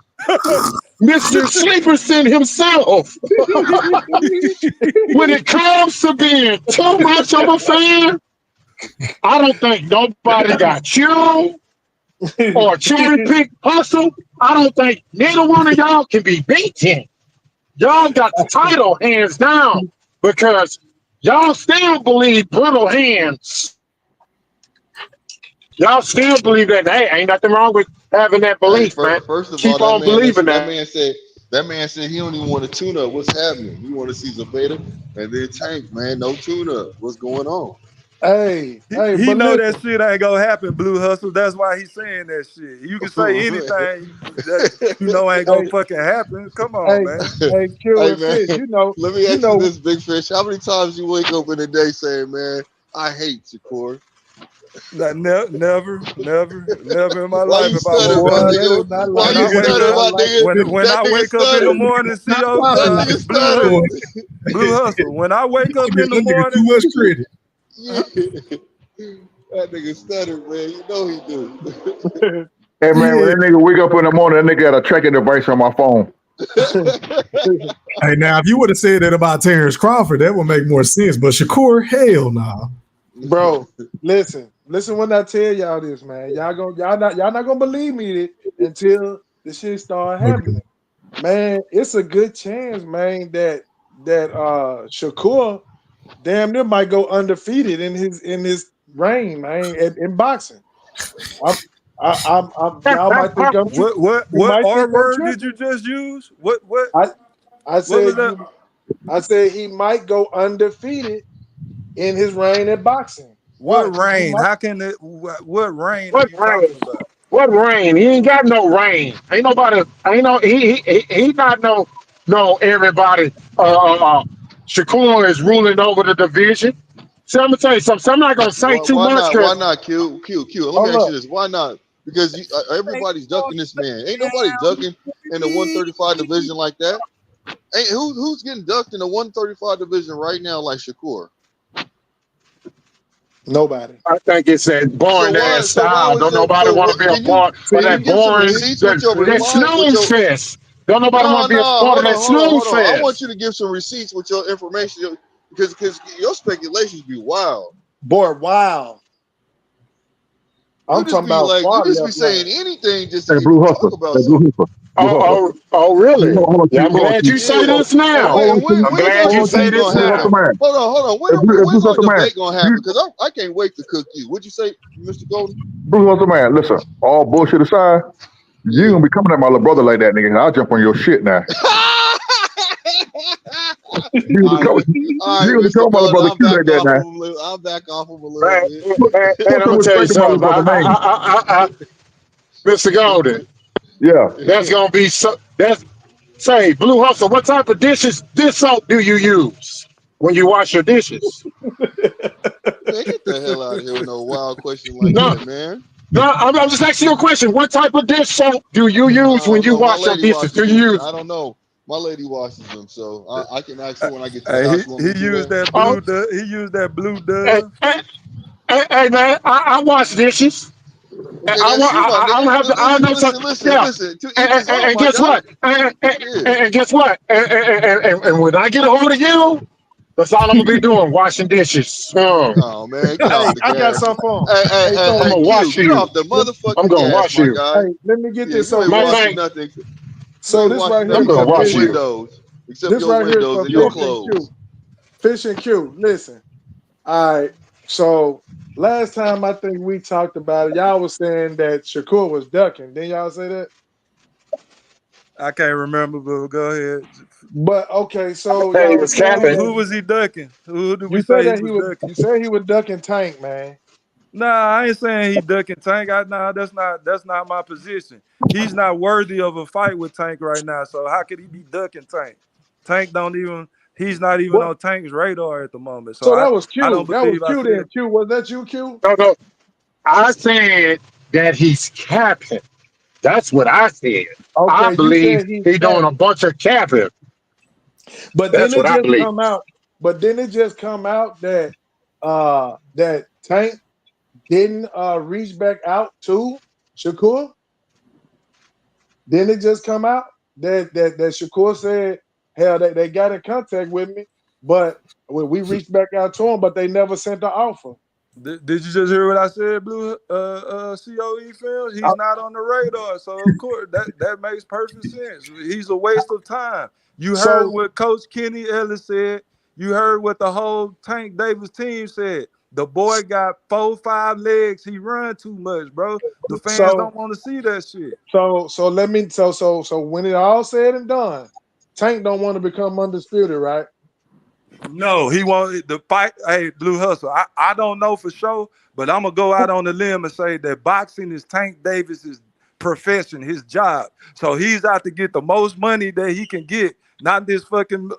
Mr. Sleeperson himself. When it comes to being too much of a fan, I don't think nobody got you or cherry pick hustle. I don't think neither one of y'all can be beaten. Y'all got the title hands down because y'all still believe brittle hands. Y'all still believe that. Hey, ain't nothing wrong with having that Hey, belief, man. first of all, Keep on believing that. that man said he don't even want a tune up. What's happening? He want to see Zabeta and then Tank, man. No tune up. What's going on? Hey, He but know that listen. shit ain't gonna happen, Blue Hustle. That's why he's saying that shit. You can say anything that you know ain't gonna Hey, fucking happen. Come on, hey, man. hey, Q Hey and man, Fish, let me you ask you know, this, Big Fish. How many times you wake up in a day saying, "Man, I hate Shakur"? Never in my Why life you if I stutter, woke my boy, up. that nigga? is not Why like When you I that. That wake is stutter, up, not my like nigga? when That I nigga wake up in the stuttered. morning, not CO, That like nigga Blue stuttered. boy. Blue Hustle. When I wake up in the That nigga too morning, much credit. Yeah. That nigga stuttered, man. You know he do. Hey man, when Yeah. that nigga wake up in the morning, that nigga got a tracking device on my phone. Hey, now if you would have said that about Terence Crawford, that would make more sense. But Shakur, hell no. Bro, listen when I tell y'all this, man. Y'all not gonna believe me until the shit start happening. Man, it's a good chance, man, that Shakur damn near might go undefeated in his reign, man, in boxing. Y'all might think I'm tripping. You what might think R I'm word did tripping. you just use? What I what was said that? I said he might go undefeated in his reign at boxing. What Watch. He rain? might. How can it? What rain are What you rain? talking about? What rain? He ain't got no rain. Ain't nobody. Ain't no. He not no everybody. Shakur is ruling over the division. So I'm gonna tell you something. So I'm not gonna say too Why much not? Why because not? Q. Let me Hold ask up. you this. Why not? Because everybody's ducking this man. Ain't nobody ducking in the 135 division like that. Ain't who's getting ducked in the 135 division right now like Shakur? Nobody. I think it's that boring ass So why style. was Don't so nobody so want to what be a can you part of that give some boring receipts with your that reply with snooze your fest. Don't nobody want no to be a no part of that snooze hold on. I want fest. you to give some receipts with your information because your speculations be wild. Boy, wow. I'm talking about You far just be left saying lane. anything just to Hey, even Blue talk Hustler. about Hey, Blue something. Hustler. Blue Oh, Hustler. oh, oh, Hold really? on, hold on, Yeah, Q. I'm Hold on, glad Q. you say Yeah. this And now. when I'm when's glad our you Hold on, say debate Q. this gonna Blue happen? Hustler now. man. Hold on. When's Blue our Hustler man. debate gonna happen? Because I can't wait to cook you. What'd you say, Mr. Golden? Blue Hustler man. Listen, all bullshit aside, you Yeah. gonna be coming at my little brother like that, nigga. I'll jump on your shit now. You gonna be coming. All You right, gonna be Mr. coming my little Golden. brother Q like that now. I'll back off him a little Man, bit. man, Put I'm some gonna tell you respect on my little something. brother name. Mr. Golden, Yeah. that's gonna be so. That's say, Blue Hustle. What type of dish soap do you use when you wash your dishes? Man, get the hell out of here with no wild question like No, that, man. no, I'm just asking you a question. What type of dish soap do you I use when don't you know. My wash your lady dishes? Do washes you them. use? I don't know. My lady washes them, so I can ask her when I get to the Hey, house. You want he me to do used that? that Oh, blue. He used that blue hey, dove. hey, hey, man, I wash dishes. Okay, that's you, my I don't nigga. have to. I know some. Yeah. Listen. To each his own, And my guess guy. what? Yeah. And guess what? And when I get a hold of you, that's all I'm gonna be doing: washing dishes. Oh man, get off Hey, the I got gas. something for him. Hey, I'm Hey, gonna Q, wash get you. off the I'm motherfucking gonna gas, wash my you. guy. hey, let me get Yeah, this you so ain't Matter of Fish. washing fact, nothing. You So ain't this washing right I'm nothing here gonna for except your wash Fish. you. windows. Except This your right here is windows for and your Fish and clothes. Q. Fish and Q. Listen. All right. So last time I think we talked about it, y'all was saying that Shakur was ducking. Didn't y'all say that? I can't remember, but go ahead. But okay, so Hey, he y'all was was saying capping. that Who was he ducking? Who did we you said say he that he was was ducking? you said he was ducking Tank, man. Nah, I ain't saying he ducking Tank. Nah, that's not my position. He's not worthy of a fight with Tank right now. So how could he be ducking Tank? Tank don't even. He's not even What? on Tank's radar at the moment. So So that was I don't Q. That was believe I Q said. then. Q, was that you, Q? No, no. I said that he's capping. That's what I said. I Okay, you believe said he's he doing a capping. bunch of capping. But That's didn't what it I just believe. come out? But then it just come out that that Tank didn't reach back out to Shakur. Didn't it just come out that Shakur said, hell, they got in contact with me, but we reached back out to him, but they never sent the offer. Did you just hear what I said, Blue? COE films. He's not on the radar, so of course that makes perfect sense. He's a waste of time. You heard So what Coach Kenny Ellis said. You heard what the whole Tank Davis team said. The boy got 4-5 legs. He run too much, bro. The fans so don't want to see that shit. so let me so when it all said and done, Tank don't want to become undisputed, right? No, he wanted the fight. Hey, Blue Hustle. I don't know for sure, but I'm gonna go out on the limb and say that boxing is Tank Davis's profession, his job. So he's out to get the most money that he can get, not this fucking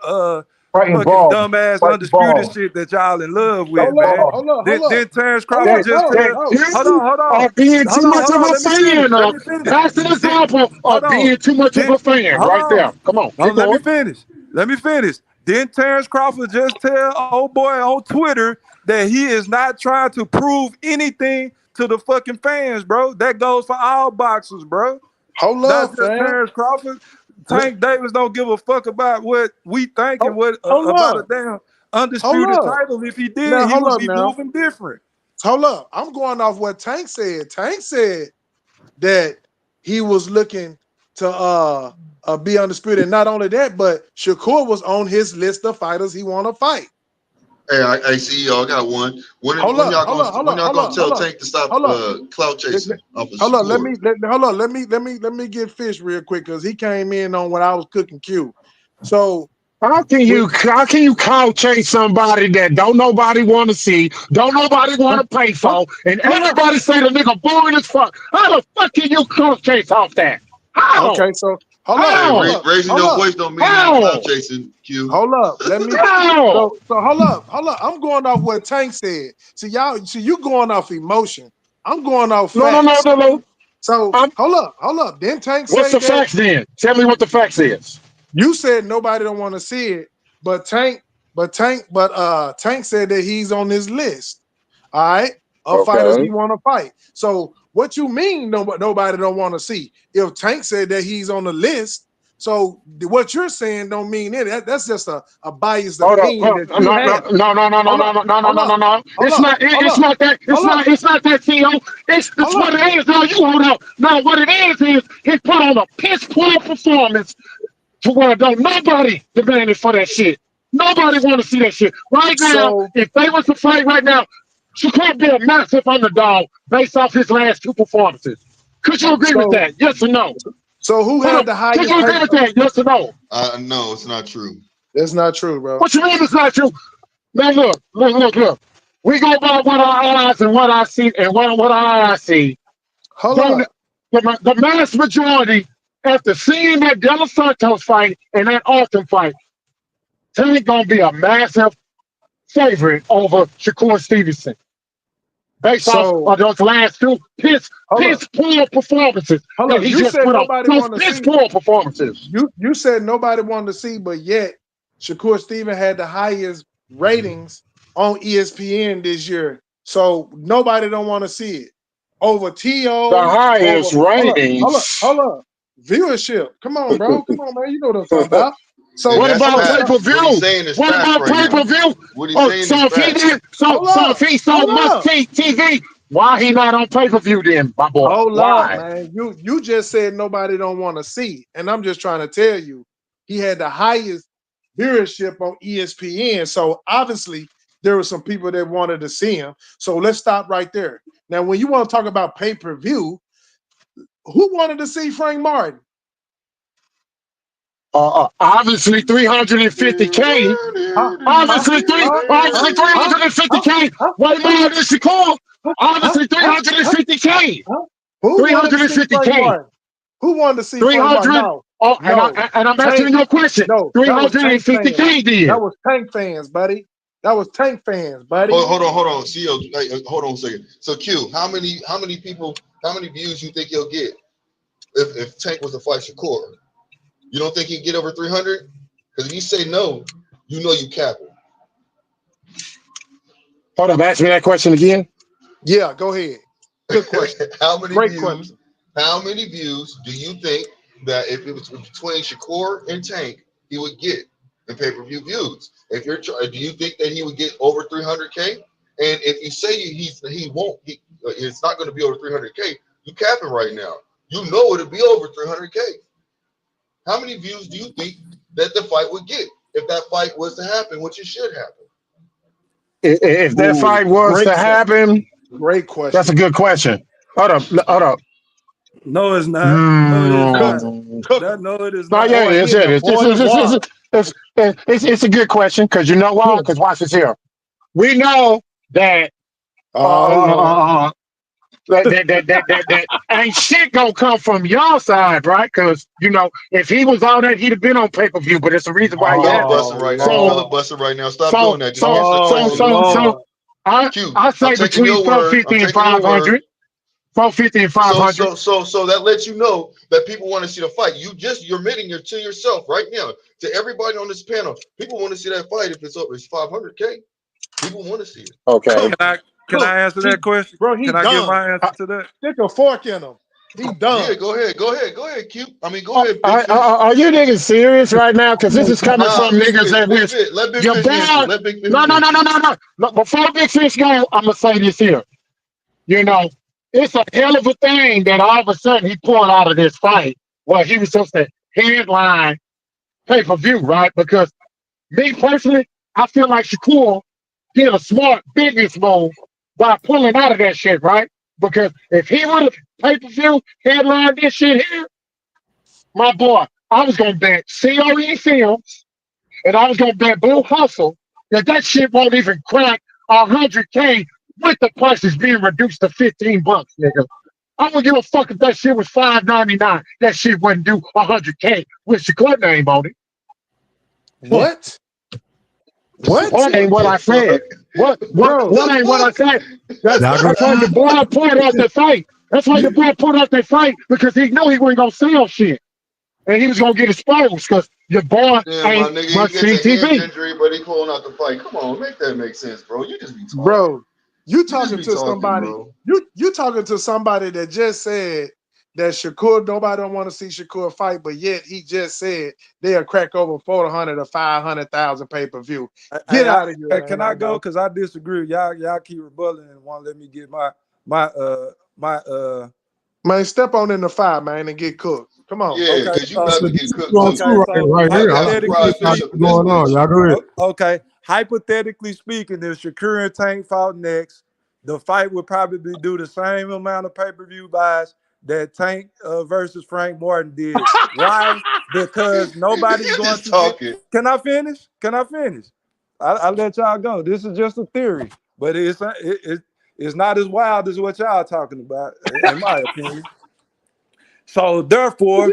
Fighting fucking ball. dumbass Fighting undisputed ball. shit that y'all in love with, Hold up, man. hold up, hold Then up, Terence hold Crawford up. just No, tell, no. hold on, hold on, Of being too much hold of on. a Let me finish. fan. Let me finish. That's an Then, example hold of on. being too much of Then, a fan hold right there. on. Come on, No, keep let me going. finish. Let me finish. Didn't Terence Crawford just tell old boy on Twitter that he is not trying to prove anything to the fucking fans, bro? That goes for all boxers, bro. Hold Not up, just fam. Terence Crawford. Let, Tank Davis don't give a fuck about what we think and what hold about a up, damn hold undisputed up. title. If he did, Now he hold would up be now. moving different. Hold up. I'm going off what Tank said. Tank said that he was looking to be undisputed. And not only that, but Shakur was on his list of fighters he want to fight. Hey, I see y'all got one. When Hold when up, y'all hold gonna up, hold when up, y'all hold gonna up, tell hold up, Tank to stop hold up. clout chasing off of Hold up, Shakur? hold up. Let me get Fish real quick because he came in on when I was cooking Q. So How can you call chase somebody that don't nobody want to see, don't nobody want to pay for, and everybody say the nigga boring as fuck? How the fuck can you call chase off that? How? okay, so hold up, Hey, How? hold up, raising hold your up, voice don't mean you ain't clout How? chasing. Q. hold up. Let me How? so hold up. I'm going off what Tank said. See you going off emotion. I'm going off No, no, no, facts. no, no. So Um, hold up. Then Tank what's say the that facts then? Tell me what the facts is. you said nobody don't want to see it, but Tank said that he's on this list. All right, of fighters he Okay. want to fight. So what you mean nobody don't want to see? If Tank said that he's on the list, so what you're saying don't mean it. That's just a biased Hold up. opinion that No, you no, have. no, no, no, no, Hold no, up, no, no, no, hold no, no, up, no. hold It's up, not. hold It's up, not that. hold up, It's not that, Theo. It's hold what up. it is. Now you hold up. Now what it is he put on a piss poor performance to where don't nobody demanded for that shit. Nobody want to see that shit right now. So If they was to fight right now, Shakur be a massive underdog based off his last two performances. Could you agree with so that? Yes or no? so who Hold had up. the Could highest you agree with paper? that? Yes or no? No, it's not true. That's not true, bro. What you mean it's not true? Now look. We go by what our eyes and what I see and what our eyes see. Hold Don't up. the mass majority after seeing that De Los Santos fight and that Alton fight, Tank gonna be a massive favorite over Shakur Stevenson based off So of those last two hold up. piss poor performances Hold that up. he You just said put on. nobody Those want to piss see. poor performances. You said nobody wanted to see, but yet Shakur Steven had the highest ratings on ESPN this year. So nobody don't want to see it. Over The TO, over highest hold ratings. up. Viewership. Come on, bro. Come on, man. You know what I'm talking about. And So What that's about so pay per facts. What he's view? saying is What facts about right pay per now. view? What he's Oh, saying so is if he facts. did, so hold so if up. he so Hold much up. TV, why he not on pay per view then, my boy? Hold up, Why? man. You just said nobody don't want to see. And I'm just trying to tell you, he had the highest viewership on ESPN. So obviously there were some people that wanted to see him. So let's stop right there. Now, when you want to talk about pay-per-view, who wanted to see Frank Martin? Obviously 350K. Huh? Huh? Huh? Huh? Obviously Huh? 350K. Huh? Way Huh? more than Shakur. Huh? Obviously Huh? Huh? 350K. Huh? Who wanted to see Frank 350K. Martin? Who wanted to see Frank Martin? 300. No, Oh, no. and I'm Tank. answering your question. No, that was Tank fans. 350K That then. was Tank fans, buddy. That was Tank fans, buddy. Hold on. CEO, hold on a second. So Q, how many people, how many views you think he'll get if Tank was to fight Shakur? You don't think he'd get over 300? Because if you say no, you know you capping. Hold up, ask me that question again. Yeah, go ahead. Good question. How many Great views? question. How many views do you think that if it was between Shakur and Tank, he would get in pay-per-view views? If you're, do you think that he would get over 300K? And if you say he won't, it's not going to be over 300K. You capping right now. You know it'll be over 300K. How many views do you think that the fight would get if that fight was to happen, which it should happen? If that fight was to happen, great question. That's a good question. Hold up. No, it's not. No, it is not. No, it is No, not. yeah, it's it. It's a good question because you know why? Because watch this here. We know that that ain't shit gonna come from your side, right? Because you know, if he was all that, he'd have been on pay-per-view. But it's the reason why he had Filibustering right now. Filibustering right now. Stop doing that. Just answer the question. Q, I say I'm taking between your word. 450 I'm and taking your word. 500. 450 and 500. So that lets you know that people want to see the fight. You're admitting it to yourself right now, to everybody on this panel. People want to see that fight if it's over. It's 500K. People want to see it. Okay. Can I answer that question? Bro, he Can I give my answer to that? Stick a fork in him. He done. Yeah, go ahead, Q. I mean, go ahead, Big Fish. Are you niggas serious right now? Because this is coming from niggas that let Big Fish answer. Let Big Fish No. Before Big Fish go, I'm gonna say this here. You know, it's a hell of a thing that all of a sudden he pulled out of this fight. Well, he was supposed to headline pay-per-view, right? Because me personally, I feel like Shakur did a smart business move by pulling out of that shit, right? Because if he would have pay-per-view headlined this shit here, my boy, I was gonna bet COE Films and I was gonna bet Blue Hustle that shit won't even crack 100K with the prices being reduced to $15, nigga. I wouldn't give a fuck if that shit was $5.99. That shit wouldn't do 100K with Shakur name on it. What? What ain't what I said? What ain't what I said? That's why the boy pulled out the fight. That's why the boy pulled out that fight because he knew he wasn't gonna sell shit. And he was gonna get exposed because your boy ain't much he gets a hand TV. injury, but he pulling out the fight. Come on, make that make sense, bro. You just be talking. Bro, you talking be to talking, somebody. bro. You talking to somebody that just said that Shakur, nobody don't want to see Shakur fight, but yet he just said they'll crack over 400 or 500,000 pay-per-view. Get out of here. Hey, can I go? Because I disagree. Y'all keep rebutting and won't let me get my man, step on in the fire, man, and get cooked. Come on. Yeah, because you about to get cooked. Okay, hypothetically speaking, if Shakur and Tank fought next, the fight would probably do the same amount of pay-per-view buys that Tank versus Frank Martin did. Why? Because nobody's going to Can I finish? I'll let y'all go. This is just a theory, but it's not as wild as what y'all talking about, in my opinion. So therefore,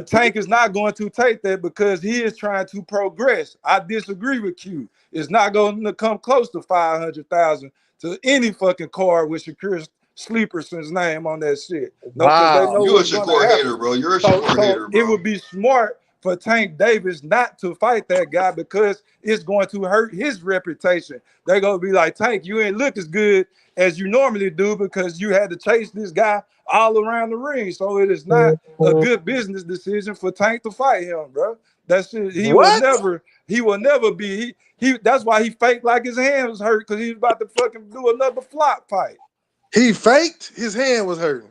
Tank is not going to take that because he is trying to progress. I disagree with you. It's not going to come close to 500,000 to any fucking card with Shakur Sleeperson's name on that shit. No, because they know You're a what's going to Shakur happen. hater, bro. You're a Shakur hater, bro. It would be smart for Tank Davis not to fight that guy because it's going to hurt his reputation. They're going to be like, Tank, you ain't look as good as you normally do because you had to chase this guy all around the ring. So it is not a good business decision for Tank to fight him, bro. That's it. He will never be. He that's why he faked like his hand was hurt because he was about to fucking do another flop fight. He faked? His hand was hurting.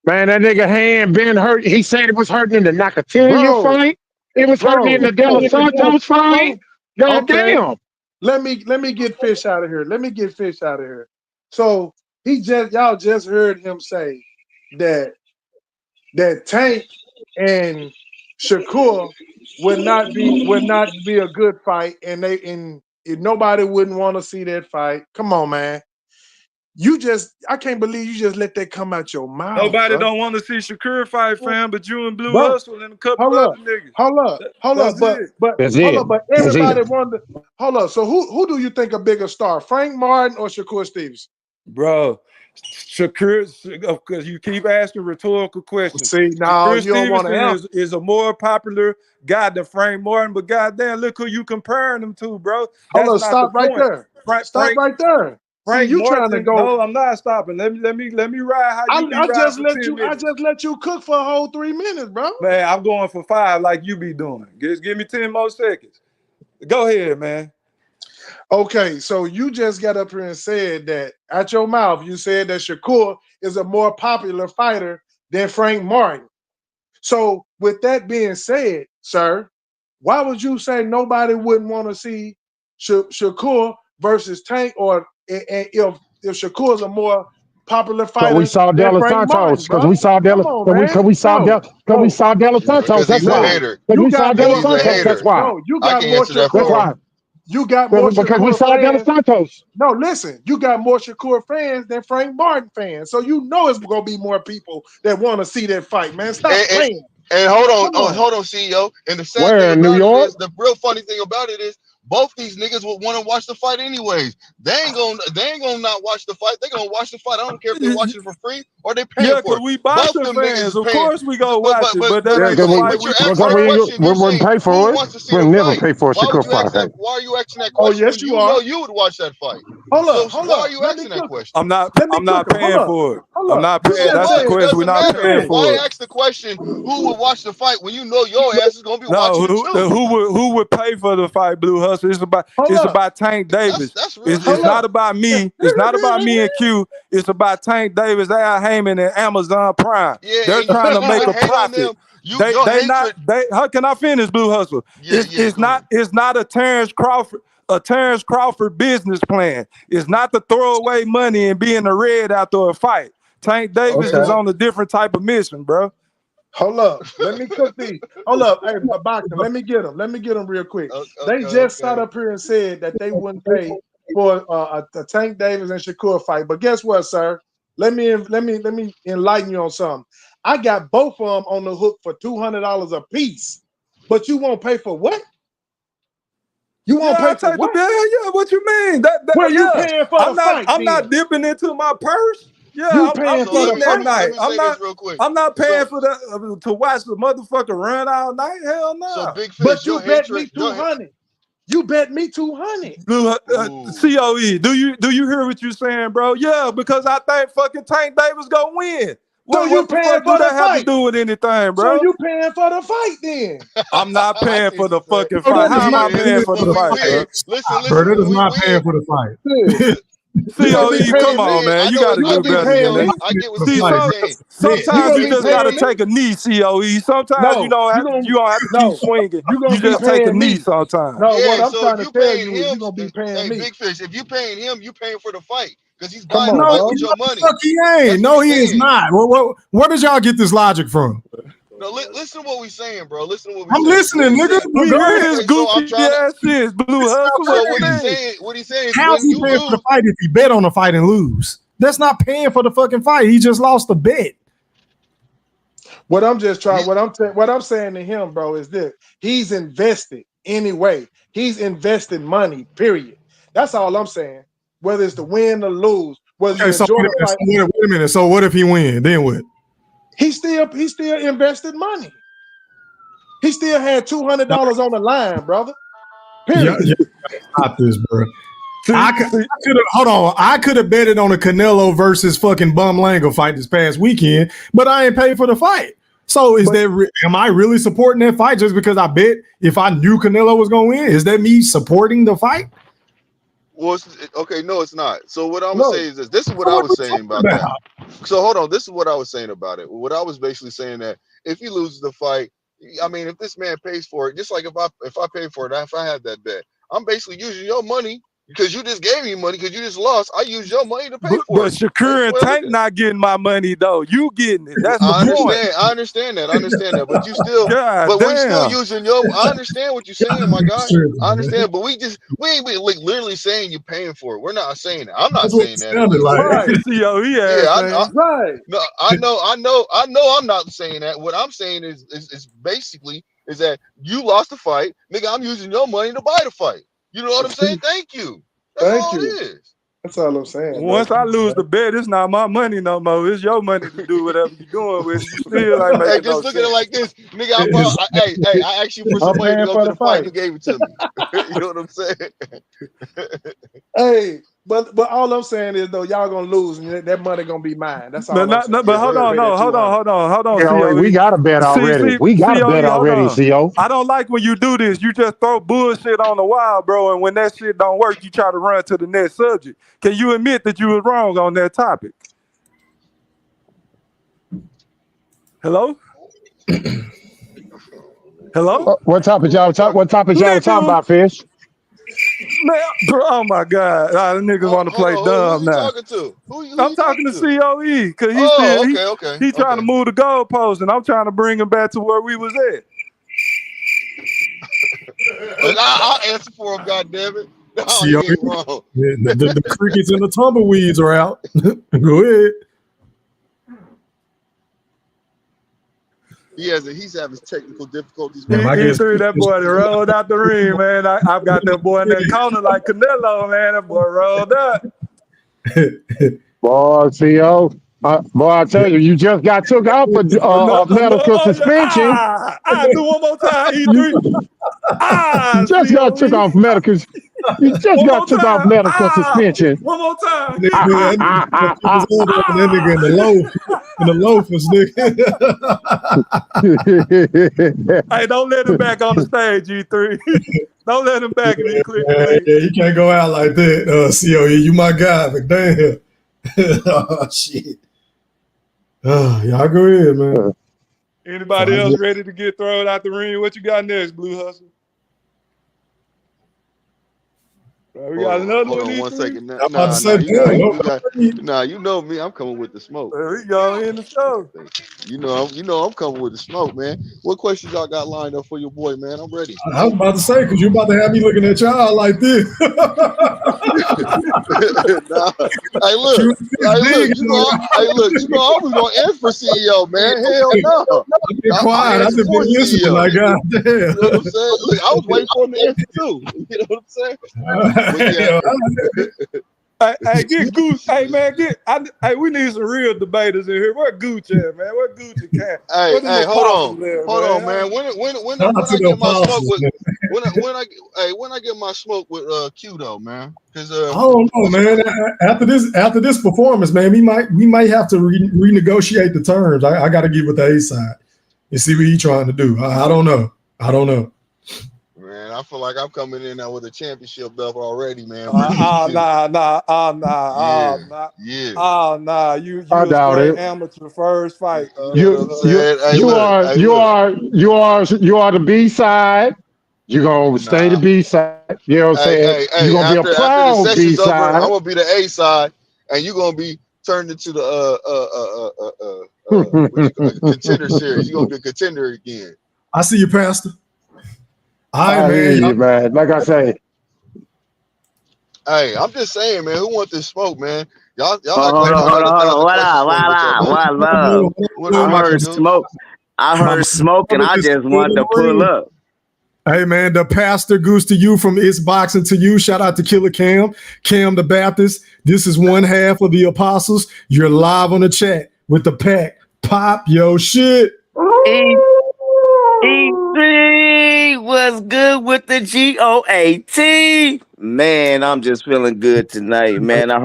Man, that nigga hand been hurt. He said it was hurting in the Nakatilia fight. It was hurting in the De Los Santos fight. God damn. Let me get Fish out of here. So y'all just heard him say that Tank and Shakur would not be a good fight, and nobody wouldn't want to see that fight. Come on, man. I can't believe you just let that come out your mouth. Nobody bro. don't want to see Shakur fight, fam, but you and Blue Hustle and a couple other niggas. Hold up. But everybody wanted. Hold up. So who do you think a bigger star, Frank Martin or Shakur Stevens? Bro, Shakur, because you keep asking rhetorical questions. See, now you don't want to answer. is a more popular guy than Frank Martin, but goddamn, look who you comparing him to, bro. Hold up, stop right there. Stop right there. See, Frank you trying to Martin. go. No, I'm not stopping. Let me ride how you be I riding just for let 10 you. I minutes. just let you cook for a whole 3 minutes, bro. Man, I'm going for 5 like you be doing. Just give me 10 more seconds. Go ahead, man. Okay, so you just got up here and said that out your mouth. You said that Shakur is a more popular fighter than Frank Martin. So, with that being said, sir, why would you say nobody wouldn't want to see Shakur versus Tank, or if Shakur is a more popular Because we fighter saw than Della Frank Martin, Santos. Because bro? we saw Come Della. on, man. Because we saw No, Della. Because we no, saw Della Santos. Because That's he's a why. no. hater. Because You we saw got Della more. He's a Santos. Listen, That's hater. why. no, you I got can more answer that That's for Shakur. him. why. You got more Because we Shakur saw Della fans. Santos. No, listen, you got more Shakur fans than Frank Martin fans. So you know it's gonna be more people that want to see that fight, man. Stop And, playing. and hold Come on. on, CEO. And the sad thing Where in New about it York? is, the real funny thing about it is, both these niggas would want to watch the fight anyways. They ain't gonna not watch the fight. They gonna watch the fight. I don't care if they watch it for free or they paying Yeah, for cause it. we Both boxing them niggas fans. is Of paying. course we go watch it, but that Yeah, ain't the fight we You're because asking the we promoting. ain't question. we You're wouldn't saying pay who for it. wants to see We'll the never fight. pay for a Why would Shakur you ask fight. that? Hey. Why are you asking that Oh, question when yes, you you know are. you would watch that fight? So Hold why are up. you Let me asking that cook him. question? I'm not Hold paying up. for it. Hold I'm up. not You paying. So just That's the what? It said. question. We're doesn't not paying matter. Listen. for Why it. ask the question who would watch the fight when you know your ass is gonna be No, watching it too? who would pay for the fight, Blue Hustle? Hold It's up. about Tank Davis. That's real It's Hold shit. not up. about me. It's not about me and Q. It's about Tank Davis, Al Heyman, and Amazon Prime. Yeah, They're and trying to you make would a hate on profit. them. Your They not hatred. they. How can I finish, Blue Hustle? Yeah, yeah. Go ahead. It's not a Terence Crawford business plan. It's not to throw away money and be in the red after a fight. Tank Okay, Davis is well, on a different type of mission, bro. Hold up. Let me cook these. Hold up. Hey, boxing. Let me get them. Let me get them real quick. They just sat okay. up here and said that they wouldn't pay for a Tank Davis and Shakur fight. But guess what, sir? Let me enlighten you on something. I got both of them on the hook for $200 a piece. But you won't pay for what? You Yeah, won't I'll pay for take the what? bill. Yeah, what you mean? Well, you Yeah. paying for the fight I'm not then. dipping into my purse. You Yeah, I'm paying So for let the eating me that let fight. me let night. me say this real quick. I'm not paying So for to watch the motherfucker run all night. Hell so no. big fish, But your you bet me hatred, 200. You bet me 200. Blue, ooh. COE, do you hear what you saying, bro? Yeah, because I think fucking Tank Davis gonna win. So you What the paying fuck do for the that have to fight. do with anything, So bro? you paying for the fight then. I'm not I paying see for what the you're saying. fucking Oh, fight. that is How am not I Yeah, paying paying for for the when the we fight, fight. win, bro? Bro, listen, that is when we not paying win, for the fight. Yeah. You gonna be COE, what paying come you're on, me. saying, man. I You know got what to You I gonna do get be what better than paying that. CEO. me. I get what For the See, fight, CEO bro. saying. That's it. You sometimes gonna you Big be just fish, gotta paying me. take a knee, COE. Sometimes No. you don't have to keep No. swinging. You You gonna be just take a paying knee me. sometimes. No, what yeah. I'm So trying if to you tell paying you is him, you gonna be paying hey, me. big fish, if you paying him, you paying for the fight because he's Come buying the on, No, fight bro. with no, your the money. fuck he ain't. That's what No, he's he is saying. not. Where did y'all get this logic from? No, listen to what we saying, bro. Listen to what we I'm saying. What listening, we nigga. saying. But We go hear ahead. this Okay, so I'm goofy trying to. ass shit, Blue It's Hustle. not What So you paying. what he's saying is How's when he you paying for the lose. fight if he bet on the fight and lose? That's not paying for the fucking fight. He just lost a bet. What I'm just trying, what I'm saying to him, bro, is this: he's invested anyway. He's invested money. Period. That's all I'm saying. Whether it's to win or lose, whether Okay, you so enjoy wait a the minute. fight, Wait a minute. So what if he win? Then what? he still invested money. He still had $200 on the line, brother. Yeah, Period. yeah. Stop this, bro. See, I could have hold on. I could have betted on a Canelo versus fucking Bum Lango fight this past weekend, but I ain't paid for the fight. So is But that am I really supporting that fight just because I bet if I knew Canelo was gonna win? Is that me supporting the fight? Well, okay, no, it's not. So what I'm gonna say no, is this. This is what So I what was we saying talking about that. about? So hold on. This is what I was saying about it. What I was basically saying that if he loses the fight, I mean, if this man pays for it, just like if I pay for it, if I had that bet, I'm basically using your money because you just gave me money because you just lost. I use your money to pay for but it. That's Shakur the and way I look Tank at it. not getting my money though. You getting it. That's the I point. understand. I understand that. I understand that. But you still, God but we're still damn. using your. I understand what you're saying, my guy. Sure, I man. understand. But we ain't like literally saying you're paying for it. We're not saying that. I'm not That's what it saying that at sounded least. like. That's right, what COE Yeah, ass saying. right. no, I'm not saying that. What I'm saying is basically is that you lost the fight, nigga. I'm using your money to buy the fight. You know what I'm saying? Thank you. That's Thank all it you. is. That's all I'm saying. Once I lose the bet, it's not my money no more. It's your money to do whatever you're doing with it. You still ain't Hey, making no just look at it sense. like this, nigga. I asked you for some I'm money to paying go for to the the fight. fight. You gave it to me. You know what I'm saying? Hey, but all I'm saying is though, y'all gonna lose, and that money gonna be mine. That's all I'm saying. But hold on, hold on, Yeah, we COE. got a bet already. We got a bet COE, hold already, on. CO. I don't like when you do this. You just throw bullshit on the wild, bro, and when that shit don't work, you try to run to the next subject. Can you admit that you was wrong on that topic? Hello? Hello? What topic y'all talking Nigga, about, Fish? man, bro, oh my God. The niggas want to Hold play on. Who dumb you now. talking to? Who I'm you talking talking to to? COE because Oh, okay. he trying to move the goalpost, and I'm trying to bring him back to where we was at. But I'll answer for him, goddammit. No, See, he ain't wrong. the crickets and the tumbleweeds are out. Go ahead. He's having technical difficulties, Man, man. I He guess threw that boy that rolled out the ring, man. I've got that boy in that corner like Canelo, man. That boy rolled up. Boy, CO. Boy, I tell you, you just got took off of medical suspension. Do one more time, You E3. just got took COE. off medical. You just One got more took off time. medical suspension. One more time. That nigga in the loafers, nigga. Hey, don't let him back on the stage, E3. Don't let him back if he click the Yeah, link. you can't go out like that, COE. You my guy, but damn. Oh, shit. Y'all go ahead, man. Anybody else ready to get thrown out the ring? What you got next, Blue Hustle? We got another Hold one, on E3? 1 second. I'm about to say, You know me. I'm coming with the smoke. There we go in the show. You know I'm coming with the smoke, man. What questions y'all got lined up for your boy, man? I'm ready. I was about to say, because you're about to have me looking at y'all like this. Nah. Hey, look. You know I was gonna answer for CEO, man. Hell no. I've been quiet. I've been listening. Like, God damn. You know what I'm saying? Look, I was waiting for him to answer too. You know what I'm saying? But yeah. Hey, get Gooch. Hey, man, we need some real debaters in here. Where Gooch at, man? Where Gooch and Cat? Hey, hold on, man? man. When I get my smoke with when I get my smoke with Q though, man, because I don't know, man. After this performance, man, we might have to renegotiate the terms. I got to get with the A side and see what he's trying to do. I don't know. Man, I feel like I'm coming in now with a championship belt already, man. Nah. You I a doubt straight it. amateur first fight. You are the B side. You're gonna stay the B side. You know what I'm saying? You're gonna be a After the proud B session's over, I'm side. gonna be the A side, and you're gonna be turned into the contender series. You're gonna be a contender again. I see you, Pastor. All right, I hear man. you, man. Like I say. Hey, I'm just saying, man. Who wants this smoke, man? Y'all act Hold like on, y'all hold got on, hold on. 1,000 What questions up? for me What with y'all, up? man. What love? What I about you, heard dude? smoke. I heard smoke, and I just want to pull up. Hey, man, the Pastor Goose to you from It's Boxing to you. Shout out to Killer Cam the Baptist. This is one half of the Apostles. You're live on the chat with the pack. Pop your shit. E3 was good with the GOAT. Man, I'm just feeling good tonight, man. I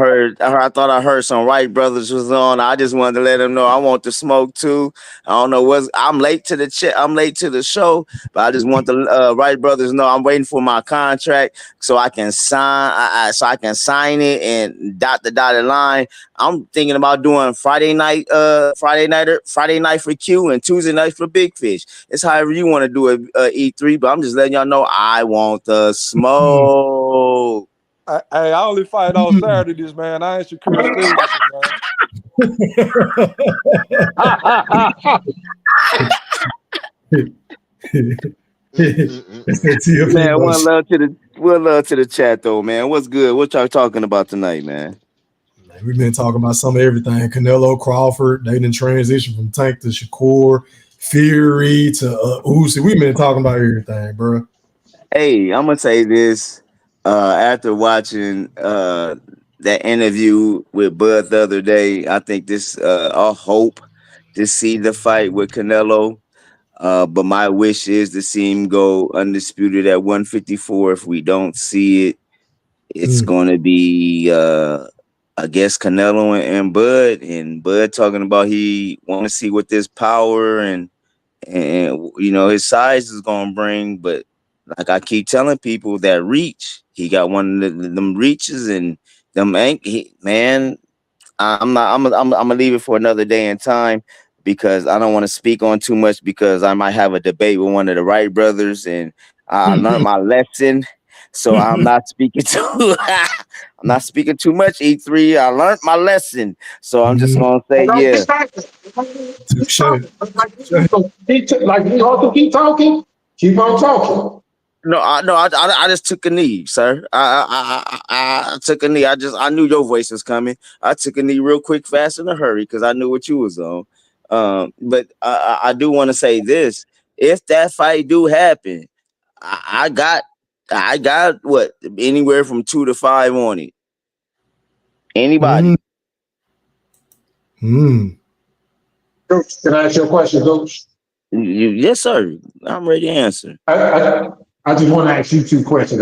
thought I heard some Wright brothers was on. I just wanted to let them know I want to smoke too. I don't know I'm late to the I'm late to the show, but I just want the Wright brothers know I'm waiting for my contract so I can sign it and dot the dotted line. I'm thinking about doing Friday night for Q and Tuesday night for Big Fish. It's however you want to do it, E3, but I'm just letting y'all know I want the smoke. I only fight on Saturdays, man. I ain't Shakur Stevenson, Man, one love to the chat though, man. What's good? What y'all talking about tonight, man? We've been talking about some of everything. Canelo, Crawford, they didn't transition from Tank to Shakur, Fury to Usyk. We've been talking about everything, bro. Hey, I'm gonna say this. After watching that interview with Bud the other day. I think this I hope to see the fight with Canelo. But my wish is to see him go undisputed at 154. If we don't see it, it's going to be, I guess, Canelo and Bud. And Bud talking about he want to see what this power and his size is going to bring. But like I keep telling people, that reach, he got one of them reaches and them man. I'm not. I'm gonna leave it for another day and time because I don't want to speak on too much because I might have a debate with one of the Wright brothers and I learned my lesson. So I'm not speaking too. I'm not speaking too much. E3. I learned my lesson. So I'm just gonna say, yeah. Like we all keep talking, keep on talking. No, I just took a knee, sir. I took a knee. I knew your voice was coming. I took a knee real quick, fast, in a hurry because I knew what you was on. But I do want to say this: if that fight do happen, I got what, anywhere from 2 to 5 on it. Anybody? Can I ask you a question, Coach? Yes, sir. I'm ready to answer. I just want to ask you 2 questions.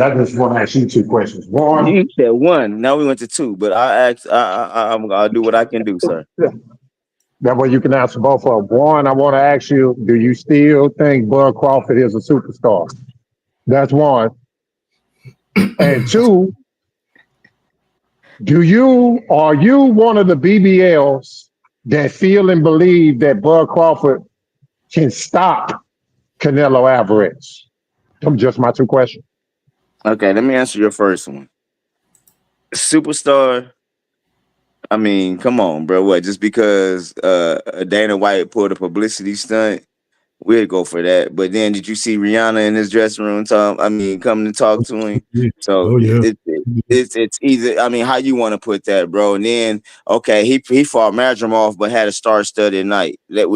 One, You said one. Now we went to 2, but I asked. I'll do what I can do, sir. that way you can answer both of them. One, I want to ask you, do you still think Bud Crawford is a superstar? That's one. And 2, are you one of the BBLs that feel and believe that Bud Crawford can stop Canelo Alvarez? Them just my 2 questions. Okay, let me answer your first one. Superstar. I mean, come on, bro. What? Just because Dana White pulled a publicity stunt, we'd go for that. But then, did you see Rihanna in his dressing room? Coming to talk to him. So Oh yeah. it's either. I mean, how you want to put that, bro? And then, okay, he fought Madrimov, but had a star-studded night. I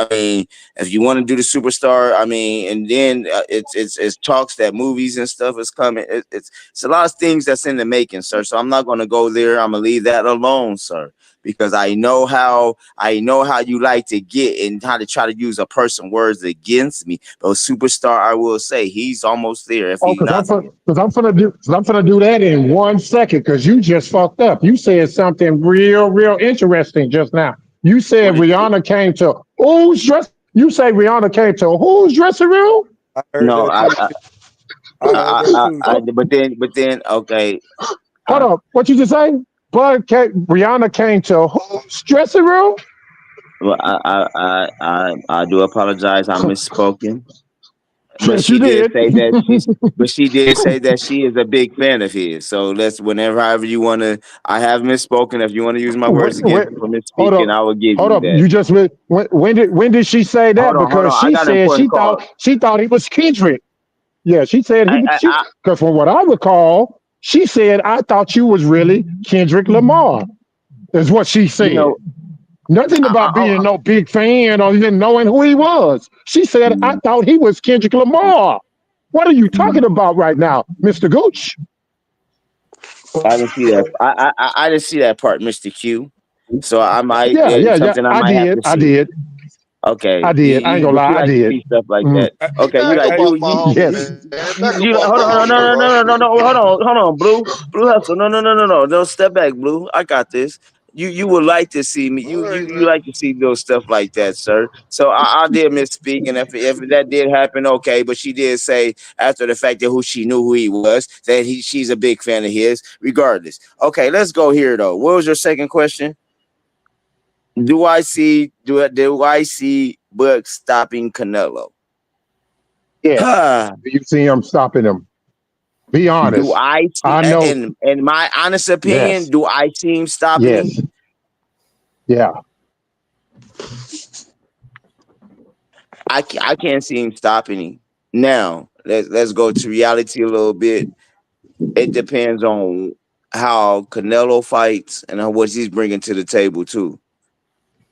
mean, if you want to do the superstar, I mean, and then it's talks that movies and stuff is coming. It's a lot of things that's in the making, sir. So I'm not going to go there. I'm gonna leave that alone, sir, because I know how you like to get and how to try to use a person's words against me. But superstar, I will say he's almost there. If Oh, he's not, because I'm gonna do that in 1 second. Because you just fucked up. You said something real interesting just now. You said Rihanna came to whose dress? You say Rihanna came to whose dressing room? I heard no, that too. I heard that too. but then, okay. Hold up. What you just say? Rihanna came to whose dressing room? Well, I do apologize. I misspoken. But Yes, you she did did. say that she is a big fan of his. So however you want to. I have misspoken. If you want to use my words Wait, against me for hold up. misspeaking, I will give Hold you up. that. You just when did she say that? Hold Because on. I she got an said important call. she thought he was Kendrick. Yeah, she said he was. I Because from what I recall, she said I thought you was really Kendrick Lamar. Is what she you said. know, Nothing about being no big fan or even knowing who he was. She said I thought he was Kendrick Lamar. What are you talking about right now, Mr. Gooch? I didn't see that. I didn't see that part, Mr. Q. So I might Yeah. something I I might have did. to see. Okay, I did. I ain't gonna but you lie. I like to did. see stuff like Mm. that. Okay, you Back like up off my homie, Yes. man. Back up off hold my on, homie, bro. hold on, Blue Hustle. No, don't step back, Blue. I got this. You would like to see me. All right, You man. like to see those stuff like that, sir. So I did misspeak, and if that did happen, okay. But she did say after the fact that she knew who he was, that she's a big fan of his, regardless. Okay, let's go here though. What was your second question? Do I see Buck stopping Canelo? Yes. Do you see him stopping him? Be Do honest. I see, I know. in my honest opinion, Yes. do I see him stopping him? Yes. Yeah. I can't see him stopping him. Now, let's go to reality a little bit. It depends on how Canelo fights and what he's bringing to the table too.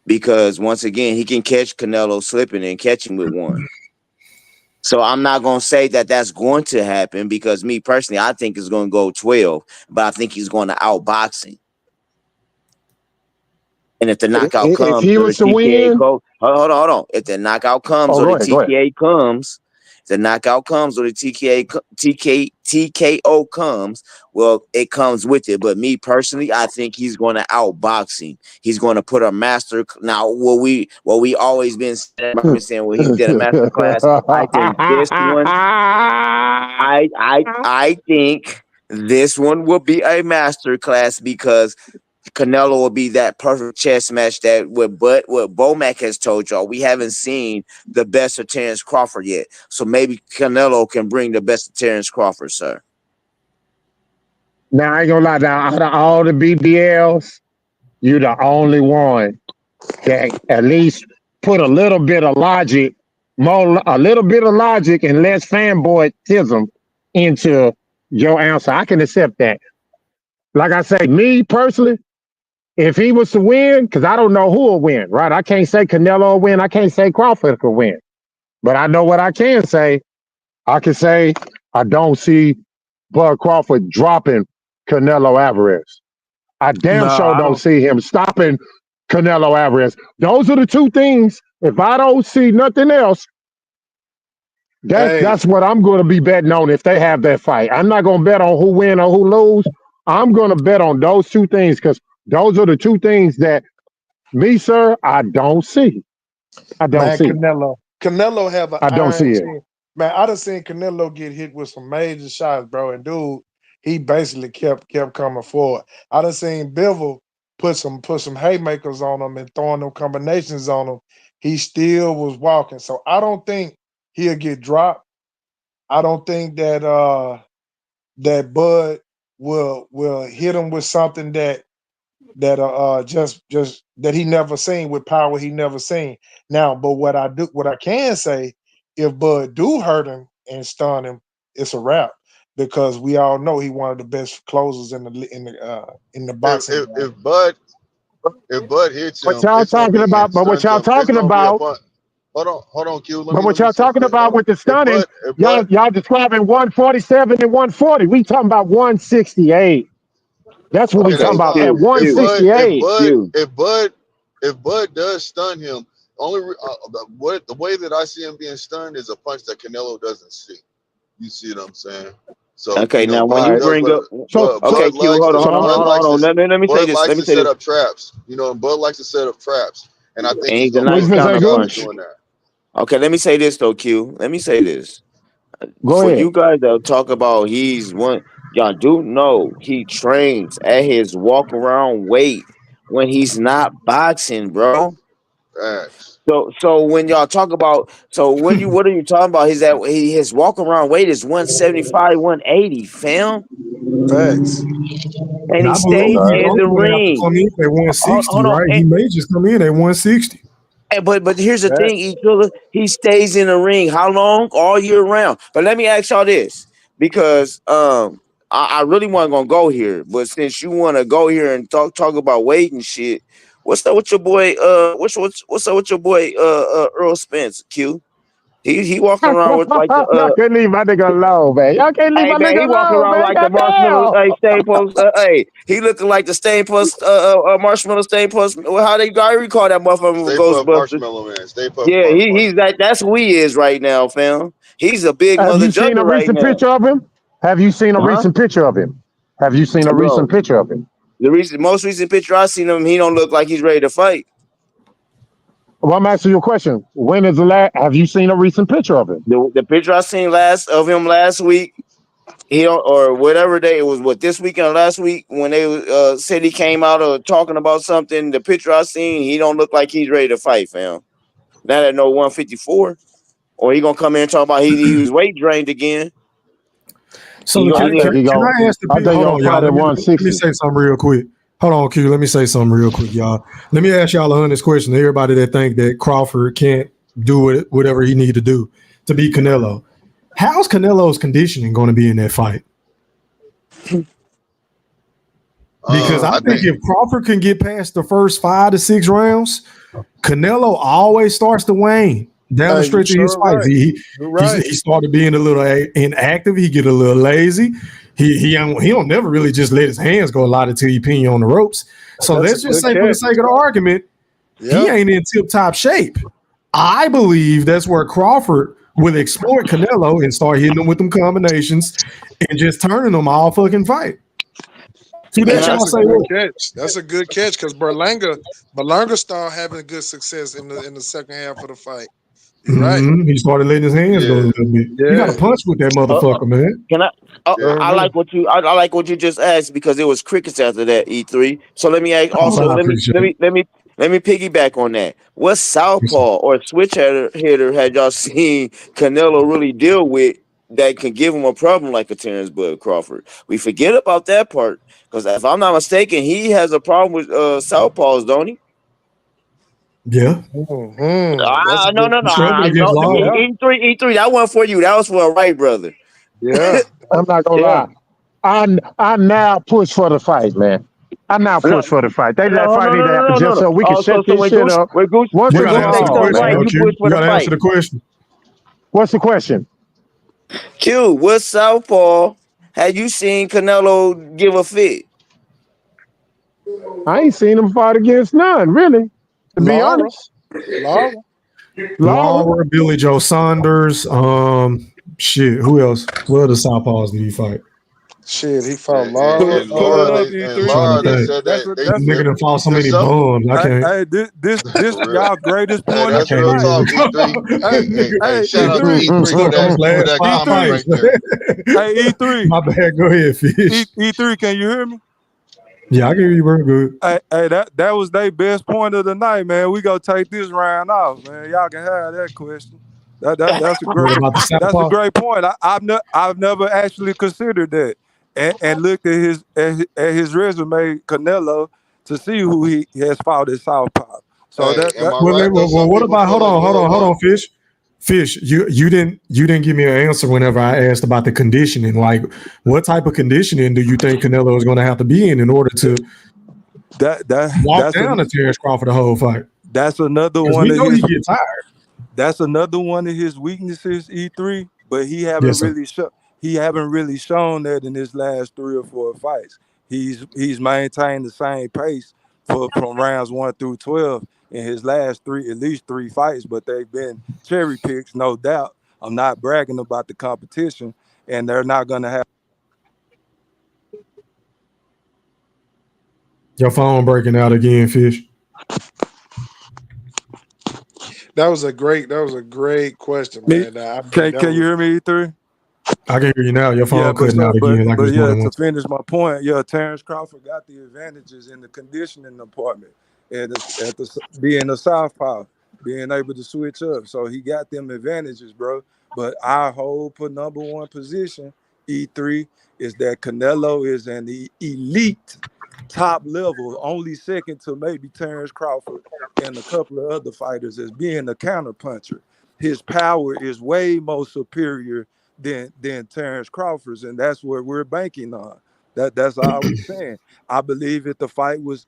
Because once again, he can catch Canelo slipping and catch him with one. So I'm not gonna say that that's going to happen because me personally, I think it's going to go 12, but I think he's going to outbox him. And if the knockout If comes he or the was to TKA win, hold on. If the knockout comes oh, or the go ahead, go ahead. TKA comes, if the knockout comes or the TKO comes, well, it comes with it. But me personally, I think he's going to outbox him. He's going to put a master. Now, what we always been saying, well, he did a master class. I think this one, I think this one will be a master class because Canelo will be that perfect chess match that what Bomac has told y'all. We haven't seen the best of Terence Crawford yet. So maybe Canelo can bring the best of Terence Crawford, sir. Now I ain't gonna lie. Now out of all the BBLs, you the only one that at least put a little bit of logic, a little bit of logic and less fanboyism into your answer. I can accept that. Like I say, me personally, if he was to win, because I don't know who will win, right? I can't say Canelo will win. I can't say Crawford will win. But I know what I can say. I can say I don't see Bud Crawford dropping Canelo Alvarez. I damn Nah, sure I don't don't. see him stopping Canelo Alvarez. Those are the two things. If I don't see nothing else, Hey, that's what I'm going to be betting on if they have that fight. I'm not going to bet on who win or who lose. I'm going to bet on those two things because those are the two things that me, sir, I don't see. I don't man, see. Canelo have an I don't iron see it. chin. Man, I done seen Canelo get hit with some major shots, bro. And dude, he basically kept coming forward. I done seen Bivol put some haymakers on him and throwing them combinations on him. He still was walking. So I don't think he'll get dropped. I don't think that Bud will hit him with something that just that he never seen with power he never seen. Now, but what I can say, if Bud do hurt him and stun him, it's a wrap because we all know he one of the best closers in the If boxing if game. if Bud if Bud hits What him, y'all it's gonna talking be about? and But what stuns y'all him. It's talking gonna be a about? fun. Hold on, Q. But what Let me y'all say talking about with the if stunning? Bud Y'all describing 147 and 140. We talking about 168. That's what we okay, talking that's Okay, about. fine. At Q, Q, Q. If Bud does stun him, the way that I see him being stunned is a punch that Canelo doesn't see. You see what I'm saying? So Okay, now when All you right. bring up, okay, Bud Q, likes to hold on. Let me say Bud this. likes Let me to say set this. up traps. You know, and Bud likes to set up traps, and I think And he's he's a gonna What put you nice him in finna a say, counter spot Goose? of puncher. doing that. Okay, let me say this though, Q. Let me say this. Go For ahead. you guys that talk about he's one, y'all do know he trains at his walk around weight when he's not boxing, bro. Facts. So when y'all talk about what are you talking about? His walk around weight is 175, 180, fam. Facts. And And he I believe stays he's in only the going to have to ring. come in at 160, Hold on. right? He may just come in at 160. But here's the thing, Facts. Equilla, he stays in the ring. How long? All year round. But let me ask y'all this, because I really wasn't gonna go here, but since you want to go here and talk about weight and shit, what's up with your boy? What's up with your boy? Earl Spence, Q. He walking around with like the Y'all can't leave my nigga alone, man. Y'all can't leave Hey my man, nigga he walking alone, around man. like the marshmallow stain post. Hey, he looking like the stain post marshmallow stain post. How they I recall that motherfucker from Stay puft Ghostbusters. Marshmallow Man. Stay puft Yeah, he's Marshmallow. that's who he is right now, fam. He's a big Have mother you seen jugger a right recent now. picture of him? Have you seen a Huh? recent picture of him? Have you seen a recent Bro. picture of him? Most recent picture I seen him, he don't look like he's ready to fight. Well, I'm asking you a question. When is the last? Have you seen a recent picture of him? The picture I seen last week, he don't, or whatever day it was, what this weekend or last week when they said he came out talking about something. The picture I seen, he don't look like he's ready to fight, fam. Not at no 154, or he gonna come in and talk about he was weight drained again. So I think he can going I ask the I people? think he Hold gonna on, y'all. fight at Let me 160. say something real quick. Hold on, Q. Let me say something real quick, y'all. Let me ask y'all a honest question. To everybody that think that Crawford can't do whatever he need to do to beat Canelo. How's Canelo's conditioning going to be in that fight? Because I I think think if Crawford can get past the first 5 to 6 rounds, Canelo always starts to wane. down the Hey, you stretch of his sure fights. right. You're right. He started being a little inactive. He get a little lazy. He don't never really just let his hands go a lot until he pin you on the ropes. So That's a let's just good say, for the catch. sake of the argument, he Yeah. ain't in tip top shape. I believe that's where Crawford will exploit Canelo and start hitting him with them combinations and just turning them all fucking fight. To Hey, that y'all that's a say good what? catch. That's a good catch because Berlanga started having good success in the second half of the fight. You're right. He started letting his hands go a Yeah, little bit. You got to Yeah. punch with that motherfucker, man. Can I? yeah. I like what you. I like what you just asked because it was crickets after that E3. So let me ask. Oh, Also, I appreciate it. let me piggyback on that. What southpaw or switch hitter had y'all seen Canelo really deal with that can give him a problem like a Terence Bud Crawford? We forget about that part because if I'm not mistaken, he has a problem with southpaws, don't he? Yeah. That's a No, good. no, no. Struggled I against know Lawler. Yeah. E3. That wasn't for you. That was for a right brother. Yeah. I'm not gonna Yeah. lie. I now push for the fight, man. I now No, push for the fight. They let no, no, fight no, either no, happen no, no, just no. so we can Oh, set so this shit up once You when and got to Goose for answer takes the all, the question, fight, though, man. you Q. push for You the got to answer fight. the question. What's the question? Q, what southpaw had you seen Canelo give a fit? I ain't seen him fight against none, really. To be Laura. honest, Laura. Laura. Laura, Billy Joe Saunders. Shit. Who else? What other southpaws did he fight? Shit, he fought And, Laura. Pull it Laura, up, and I'm E3. trying to Laura, they think. said That's that what. they That's Nigga what. done fought so there's many some bums. I can't. Hey, this for real. y'all greatest Hey, point I of that's the can't real night. talk, even. E3. Hey, Hey, hey, shout out to E3, E3 Fuck those for last that 5 comment E3, right fights. there. hey, E3, My bad. Go ahead, Fish. E3. Can you hear me? Yeah, I can hear you very good. Hey, that was their best point of the night, man. We gonna take this round off, man. Y'all can have that question. That's a What great about the southpaw? point. I've never actually considered that and looked at his resume, Canelo, to see who he has fought at Southpaw. So Hey, am that I Well, right though? Some what people about? feel Hold like, on, well, hold my on, Fish. Fish, you didn't give me an answer whenever I asked about the conditioning. Like, what type of conditioning do you think Canelo is going to have to be in order to that walk that's down a to Terence Crawford the whole fight? that's another Because one we of know he his get tired. That's another one of his weaknesses, E3. But Yes, sir. he haven't really shown that in his last 3 or 4 fights. He's maintained the same pace from rounds 1 through 12 in his last at least 3 fights. But they've been cherry picks, no doubt. I'm not bragging about the competition, and they're not gonna have. Your phone breaking out again, Fish. That was a great question, Me, man. I mean, can you hear me, E3? I can hear you now. Your Yeah, phone cutting out but again like it's doing yeah, it to once. finish my point, yeah, Terrence Crawford got the advantages in the conditioning department and being a southpaw, being able to switch up. So he got them advantages, bro. But our whole number one position, E3, is that Canelo is an elite top level, only second to maybe Terrence Crawford and a couple of other fighters as being a counterpuncher. His power is way more superior than Terrence Crawford's, and that's what we're banking on. That's all we're saying. I believe if the fight was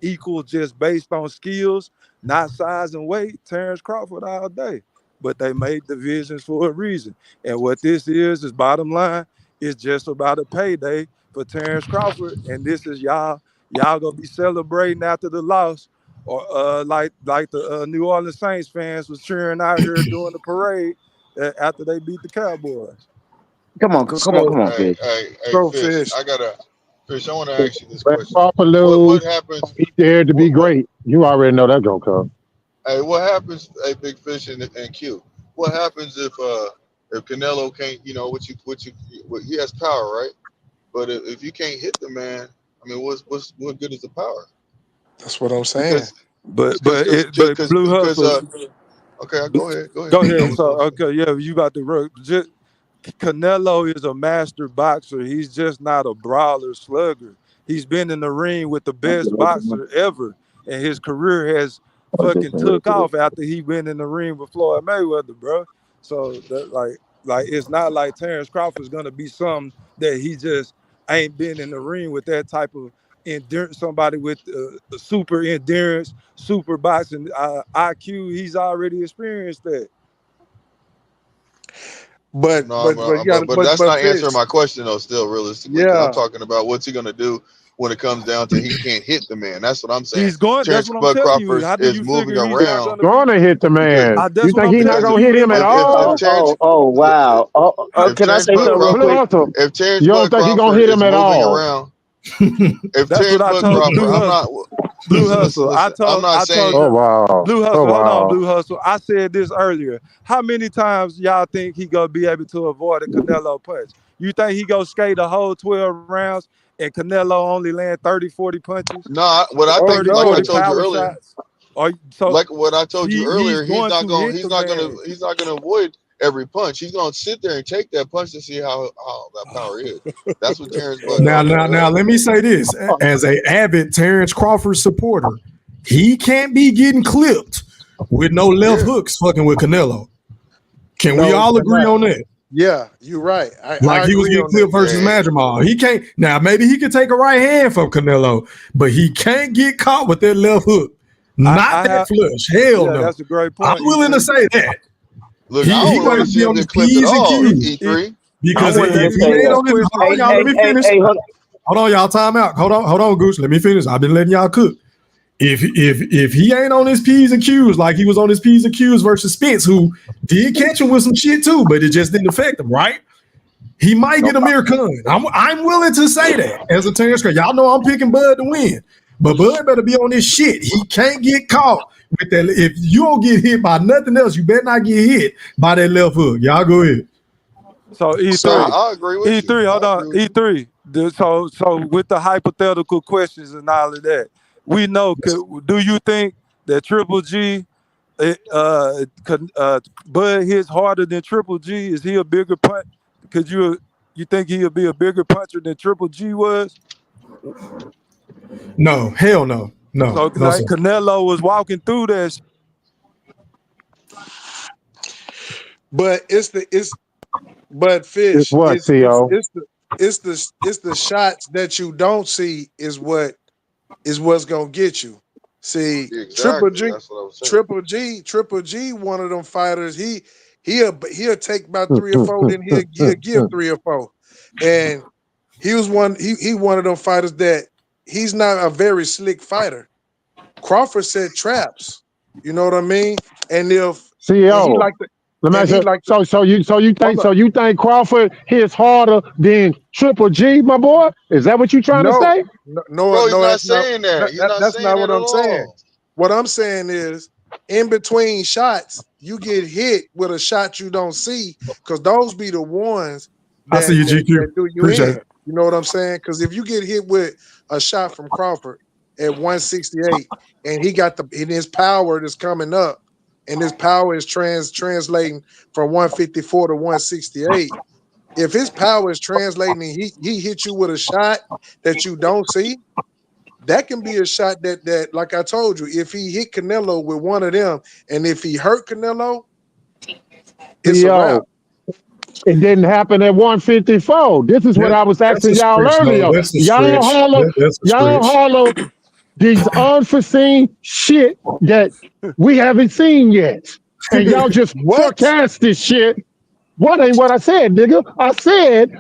equal just based on skills, not size and weight, Terrence Crawford all day. But they made divisions for a reason. And what this is bottom line, is just about a payday for Terrence Crawford. And this is y'all gonna be celebrating after the loss, or like the New Orleans Saints fans was cheering out here during the parade after they beat the Cowboys. so Come on, hey, Fish. Fish, Fish. Fish, I want to ask you this Let question. Crawford What lose. happens? He dared to be What great. You already know that gonna come. Hey, what happens? Hey, Big Fish and Q. What happens if Canelo can't? You know, he has power, right? But if you can't hit the man, I mean, what good is the power? That's what I'm saying. Because But because but because it but because Blue because Hustle. okay, go ahead, go ahead. Go I ahead. was So gonna say. okay, yeah, you got the work. Canelo is a master boxer. He's just not a brawler slugger. He's been in the ring with the best boxer ever, and his career has fucking took off after he went in the ring with Floyd Mayweather, bro. So that like it's not like Terrence Crawford's gonna be something that he just ain't been in the ring with that type of endurance. Somebody with super endurance, super boxing IQ. He's already experienced that. But No, but that's not answering Fish, my question though. Still, realistically, because I'm yeah, talking about what's he gonna do when it comes down to he can't hit the man. That's what I'm saying. He's going. That's Terrence what I'm Bud telling you. Crawford How do is you moving figure he's not around going to be? Gonna hit the because man. You That's what think I'm he's not telling because gonna you. hit him at if all? Terrence Wow. if Can I Terrence say Bud something real Blue Crawford quick? Hustle. if Terrence You don't Bud think he gonna Crawford hit him is at moving all? around, if That's what Terrence I Bud told Crawford, Blue I'm Hustle. not Blue listen, Hustle. listen. I'm not I told saying Oh you. wow. Blue Oh Hustle. Hold on, wow. Blue Hustle. I said this earlier. How many times y'all think he gonna be able to avoid a Canelo punch? You think he gonna skate the whole 12 rounds and Canelo only land 30, 40 punches, no. What I oh think, 30, like I 40 no, told you power earlier, shots? Or so like what I told you he's earlier, going to hit the man. he's not gonna avoid every punch. He's gonna sit there and take that punch to see how that power is. That's what Terrence Bud Crawford Now, does. let me say this: as a avid Terrence Crawford supporter, he can't be getting clipped with no left Yeah. hooks fucking with Canelo. Can we no, he all agree cannot. on that? Yeah, you're right. Like I he was agree getting on that. clipped versus Yeah. Madrimal. He can't now. Maybe he could take a right hand from Canelo, but he can't get caught with that left hook. Not I that have flush. Hell yeah, no. that's a great I'm point, willing to E3. say that. Look, I He don't want gonna to see be him on his get clipped at P's and all. Q's. E3. I Because Let, wanted let to if me he say ask ain't you that. a on his, question. hold on, y'all, let me finish. Hold Hold on, y'all, time out. Hold on, Gooch. Let me finish. I've been letting y'all cook. If he ain't on his P's and Q's like he was on his P's and Q's versus Spence, who did catch him with some shit too, but it just didn't affect him, right? He might get Amir Khan. I'm willing to say that as a Terrence Crawford. Y'all know I'm picking Bud to win. But Bud better be on this shit. He can't get caught with that. If you don't get hit by nothing else, you better not get hit by that left hook. Y'all go ahead. So E3, I agree with you. E3, hold I on, agree with you. E3. So with the hypothetical questions and all of that, we know. Do you think that Triple G, Bud hits harder than Triple G? Is he a bigger punch? Could you think he'll be a bigger puncher than Triple G was? No, hell no. No, So no, sir. like Canelo was walking through that. But but It's Fish, what, CO? it's the shots that you don't see is what's gonna get you. See, Exactly. That's what I was saying. Triple G, one of them fighters. He'll take about 3 or 4, then he'll give 3 or 4, and he was one. He one of them fighters that he's not a very slick fighter. Crawford set traps. You know what I mean? And he CO. like to Let me and ask he you, like to hold up. so you think Crawford hits harder than Triple G, my boy? Is that what you trying to No, say? no, Bro, he's no, not that's not saying that. He's not that's saying not that what at I'm saying. all. What I'm saying is, in between shots, you get hit with a shot you don't see, because those be the ones I see you, that GQ. do you Appreciate in. it. You know what I'm saying? Because if you get hit with a shot from Crawford at 168, and and his power is coming up, and his power is translating from 154 to 168. If his power is translating and he hit you with a shot that you don't see, that can be a shot that like I told you, if he hit Canelo with one of them, and if he hurt Canelo, it's a wrap. CO. It didn't happen at 154. This is what I was That's a asking y'all stretch, though. earlier. That's a stretch. That's a Y'all stretch. holler these unforeseen shit that we haven't seen yet. And y'all just What? forecast this shit. What ain't what I said, nigga? I said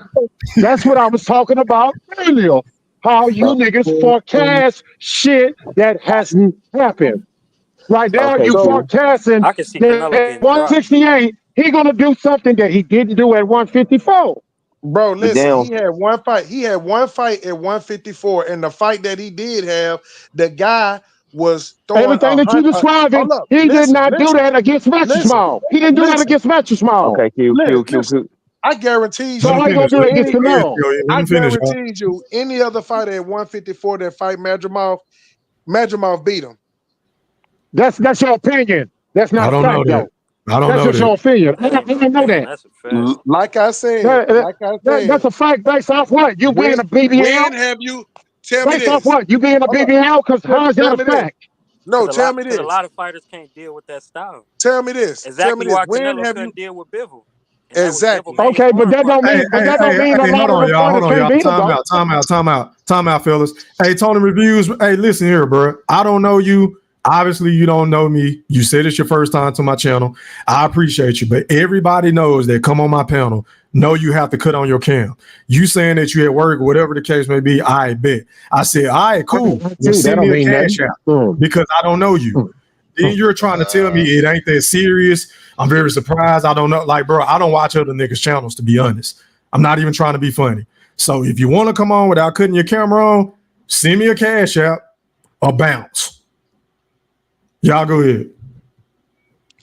that's what I was talking about earlier. How you niggas forecast shit that hasn't happened. Right now, Okay, you So, Q. forecasting I can see that Canelo at getting dropped. 168, he gonna do something that he didn't do at 154. bro, But listen, damn, he had one fight. He had one fight at 154, and the fight that he did have, the guy was throwing Everything a that you hundred. describing, Hold up, he did listen, not do listen, that against Matthew listen, Small. He didn't do that listen, against Matthew Small. okay, Q, Q, Q, listen. Q. I guarantee So Let me you, how you gonna finish. do it Let me against any. finish. Canelo? Yo, let I me finish, y'all. guarantee you, any other fighter at 154 that fight Madrimov beat him. That's your opinion. That's not I a don't know fact, that. though. I don't That's know just that. your opinion. I That ain't no don't know opinion. that. That's a fact. That, Like I that's said, a fact based off what? You being a BBL? when have you? Tell me Based off this. what? You being a Hold up. BBL? Because how is that Tell a me this. fact? No, tell me Cause a this. lot of fighters can't deal with that style. Tell me this. Tell me Exactly this. why When Canelo have you? couldn't deal with Bivol, and that was Bivol Exactly. main Okay, but sparring that don't partner. Hey, mean hey, hey, a hey, lot hold of on, them y'all. Hold fighters on, can't y'all. beat him, though. Time out, fellas. Hey, Tony Reviews. Hey, listen here, bro. I don't know you. Obviously, you don't know me. You said it's your first time to my channel. I appreciate you, but everybody knows that come on my panel, know you have to cut on your cam. You saying that you at work, whatever the case may be, I bet. I said, all right, cool. Well, send me a cash out because I don't know you. Then you're trying to tell me it ain't that serious. I'm very surprised. I don't know. Like, bro, I don't watch other niggas' channels, to be honest. I'm not even trying to be funny. So if you want to come on without cutting your camera on, send me a cash out or bounce. Y'all go ahead.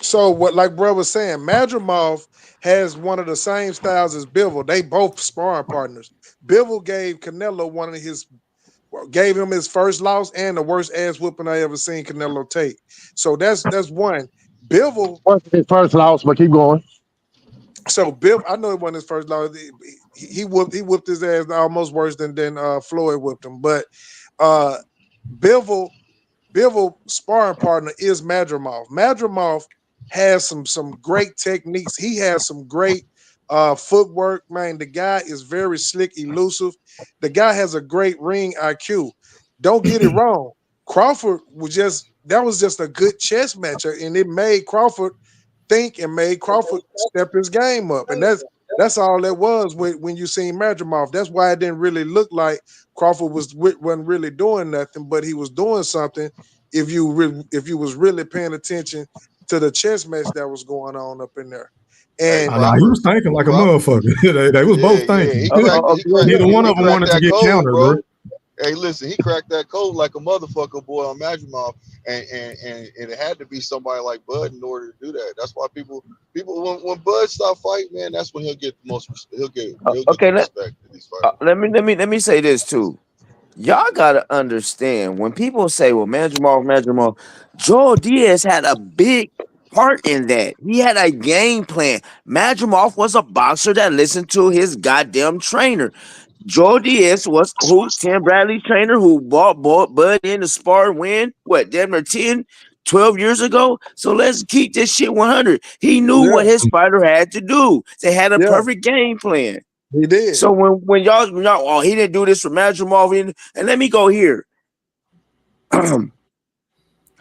So what, like bro was saying, Madrimov has one of the same styles as Bivol. They both sparring partners. Bivol gave Canelo gave him his first loss and the worst ass whooping I ever seen Canelo take. So that's one. Bivol. What's his first loss? But keep going. So Bill, I know it wasn't his first loss. He whooped his ass almost worse than Floyd whooped him. But Bivol sparring partner is Madrimov. Madrimov has some great techniques. He has some great footwork. Man, the guy is very slick, elusive. The guy has a great ring IQ. Don't get it wrong. Crawford was just a good chess match, and it made Crawford think and made Crawford step his game up. And that's all that was when you seen Madrimov. That's why it didn't really look like Crawford wasn't really doing nothing, but he was doing something if you was really paying attention to the chess match that was going on up in there. And he was thinking like a motherfucker. they was both thinking. Neither one of them wanted to get countered, bro. Hey, listen, he cracked that code like a motherfucker, boy, on Madrimov, and it had to be somebody like Bud in order to do that. That's why people when Bud stop fighting, man, that's when he'll get the most. He'll get the respect in these fights. Let me say this too. Y'all gotta understand when people say, "Well, Madrimov," Joel Diaz had a big part in that. He had a game plan. Madrimov was a boxer that listened to his goddamn trainer. Joe Diaz was Tim Bradley's trainer who bought Bud in the spar win, what, damn near 10, 12 years ago? So let's keep this shit 100. He knew what his fighter had to do. They had a perfect game plan. He did. So when y'all, oh, he didn't do this for Madrimov, and let me go here. I'm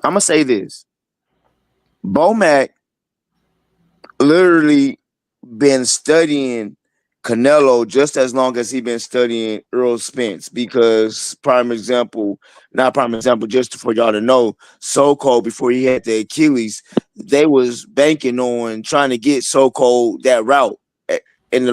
going to say this. Bomac literally been studying Canelo just as long as he been studying Earl Spence, because just for y'all to know, So-Called, before he had the Achilles, they was banking on trying to get So-Called that route in the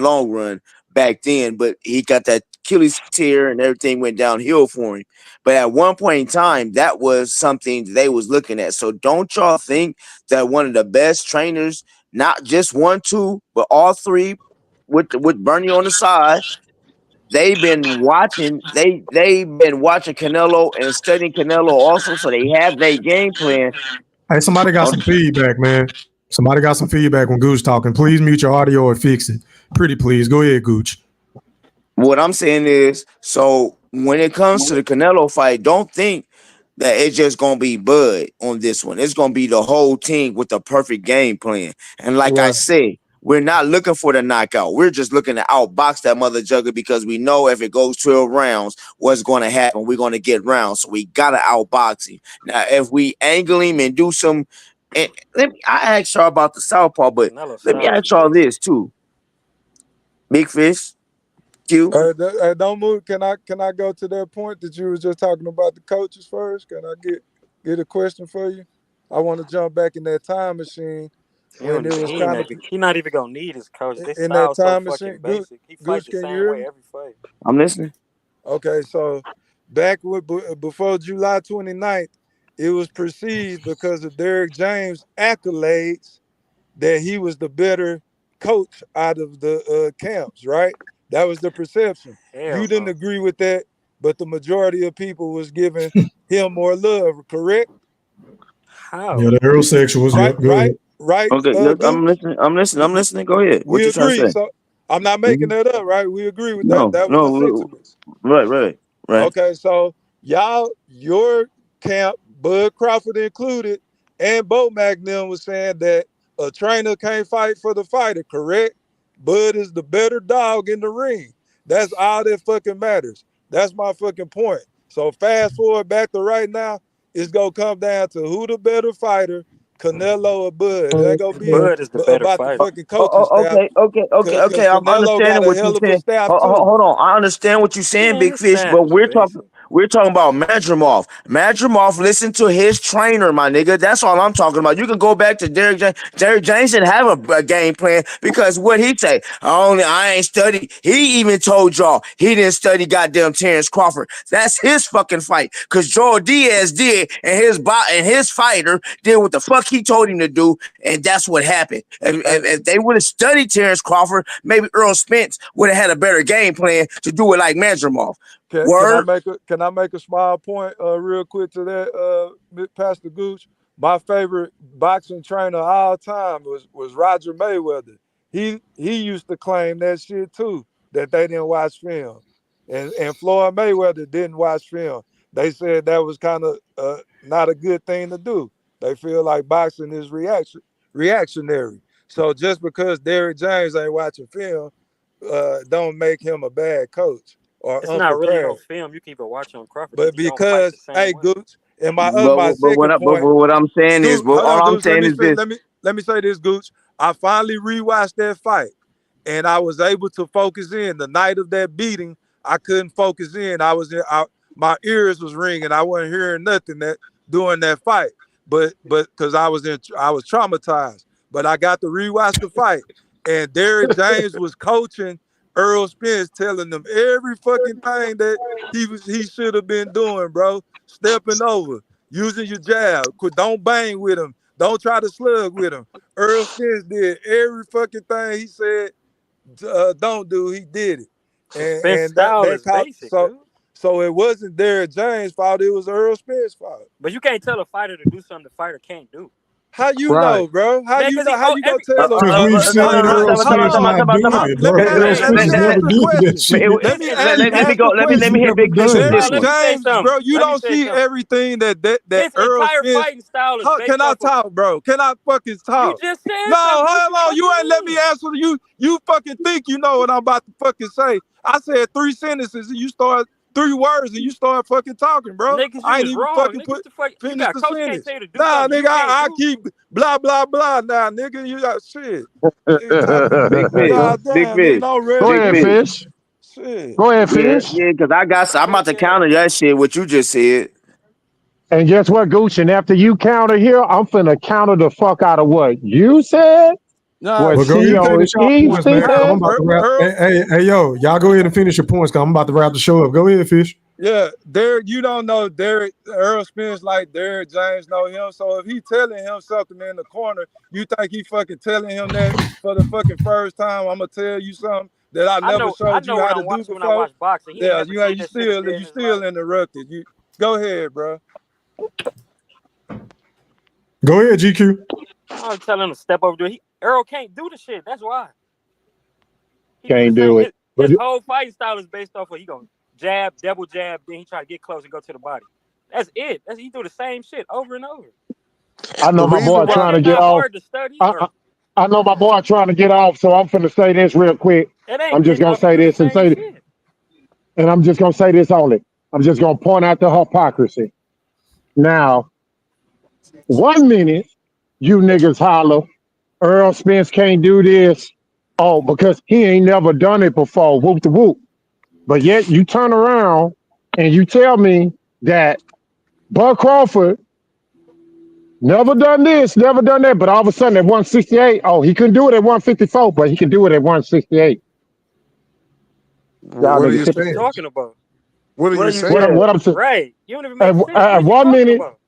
long run back then, but he got that Achilles tear and everything went downhill for him. But at one point in time, that was something they was looking at. So don't y'all think that one of the best trainers, not just 1, 2, but all three, with Bernie on the side, they've been watching Canelo and studying Canelo also, so they have their game plan. Hey, somebody got some feedback, man. Somebody got some feedback when Gooch talking. Please mute your audio or fix it. Pretty please. Go ahead, Gooch. What I'm saying is, so when it comes to the Canelo fight, don't think that it's just gonna be Bud on this one. It's gonna be the whole team with the perfect game plan. And like I said, we're not looking for the knockout. We're just looking to outbox that mother jugger, because we know if it goes 12 rounds, what's going to happen? We're going to get rounds. So we got to outbox him. Now, if we angle him and do some, I asked y'all about the southpaw, but let me ask y'all this too. Big Fish, Q. Don't move. Can I go to that point that you was just talking about the coaches first? Can I get a question for you? I want to jump back in that time machine. When it was he not even gonna need his coach. This in that time so machine. fucking basic. He fight the same way every fight. I'm listening. Okay, so back before July 29th, it was perceived because of Derrick James' accolades that he was the better coach out of the camps, right? That was the perception. You didn't agree with that, but the majority of people was giving him more love, correct? How? Yeah, the heterosexuals. Right. Okay, I'm listening. Go ahead. What you trying to say? So I'm not making that up, right? We agree with that. That was the sentiments. Right. Okay, so your camp, Bud Crawford included, and Bo McNeil was saying that a trainer can't fight for the fighter, correct? Bud is the better dog in the ring. That's all that fucking matters. That's my fucking point. So fast forward back to right now, it's gonna come down to who the better fighter, Canelo or Bud. It ain't gonna be Bud is the better about the fighter. fucking coaching staff. Cause I'm Canelo got understanding a what you're hell of a saying. staff too. Hold on. I understand what you're saying, Man, Big his Fish, staff but is basic. we're talking about Madrimov. Madrimov, listen to his trainer, my nigga. That's all I'm talking about. You can go back to Derek James. Derek James didn't have a game plan because what he say? I ain't studied. He even told y'all he didn't study goddamn Terence Crawford. That's his fucking fight. Cause Joel Diaz did, and his fighter did what the fuck he told him to do, and that's what happened. If they would have studied Terence Crawford, maybe Earl Spence would have had a better game plan to do it like Madrimov. Can Word? I make a small point real quick to that, Pastor Gooch? My favorite boxing trainer of all time was Roger Mayweather. He used to claim that shit too, that they didn't watch film. And Floyd Mayweather didn't watch film. They said that was kind of not a good thing to do. They feel like boxing is reactionary. So just because Derrick James ain't watching film, don't make him a bad coach or It's not really no unprepared. film. You keep watching on Crawford But because he don't fight the because, same hey, way. Gooch, and my But second point, what I'm saying is, Gooch, hold all on, I'm Gooch. saying is this. Let me say this, Gooch. I finally rewatched that fight, and I was able to focus in. The night of that beating, I couldn't focus in. My ears was ringing. I wasn't hearing nothing that during that fight. But because I was traumatized. But I got to rewatch the fight, and Derrick James was coaching Earl Spence, telling them every fucking thing that he should have been doing, bro. Stepping over, using your jab. Don't bang with him. Don't try to slug with him. Earl Spence did every fucking thing he said don't do. He did it, Spence and style that is caught basic, dude. so it wasn't Derrick James' fault. It was Earl Spence's fault. But you can't tell a fighter to do something the fighter can't do. How you Right. know, bro? How Man, you because know? How you gonna tell him? Because we've seen Earl Spence not do it, bro. Earl Let Spence me never ask a did that question. shit. Let me Let ask a me question. hit Never Big Fish with done this Derrick Let one. me say James, something. bro, you Let me don't say see something. everything that His Earl entire Spence. fighting style is based Can I off of. talk, bro? Can I fucking You talk? just said No, something. What hold you on. You fucking ain't let me mean? answer you. You fucking think you know what I'm about to fucking say. I said 3 sentences and you start 3 words and you start fucking talking, bro. Niggas, you I ain't was even wrong. fucking Nigga, what the fuck? You finish got the coach can't sentence. tell you to do Nah, something you nigga, can't I do. keep blah blah blah. Nah, nigga, you got shit. Nigga talking. Big Fish, God Big damn, nigga, Fish, don't Go Big ahead, rest. Fish. Fish. Shit. Go ahead, Yeah, Fish. yeah, because I'm about to Okay. counter that shit. What you just said. And guess what, Gooch? And after you counter here, I'm finna counter the fuck out of what you said, Nah, what Well, go ahead and finish y'all COE points, man. Cause I'm said. about to wrap. Earl, Hey, yo, y'all go ahead and finish your points. Cause I'm about to wrap the show up. Go ahead, Fish. yeah, Derek, you don't know Derek Earl Spence like Derek James know him. So if he telling him something in the corner, you think he fucking telling him that for the fucking first time? I'm gonna tell you something that I never I showed know you what how to I'm do watching when I before. watch boxing. He ain't Yeah, never seen that shit a day in you his still life. interrupted. You go ahead, bro. Go ahead, GQ. I'm telling him to step over there. Earl can't do the shit. That's why. He do the Can't same. do it. But His whole fighting style is based off of he gonna jab, double jab, then he try to get close and go to the body. That's it. He do the same shit over and over. I The know my reason boy That trying why to shit get not off. hard to study, I, I, or I know my boy trying to get off, so I'm finna say this real quick. it ain't I'm just getting gonna off. He say do the this and same say, shit. and I'm just gonna say this only. I'm just gonna point out the hypocrisy. Now, 1 minute you niggas holler, Earl Spence can't do this. Oh, because he ain't never done it before. Whoop the whoop. But yet you turn around and you tell me that Bud Crawford never done this, never done that, but all of a sudden at 168, oh, he couldn't do it at 154, but he can do it at 168. Y'all what are niggas you What you typical. saying? talking about? What are What you are you What, saying? saying? what I'm saying, Right. You don't even make sense. at What is you one talking minute, about?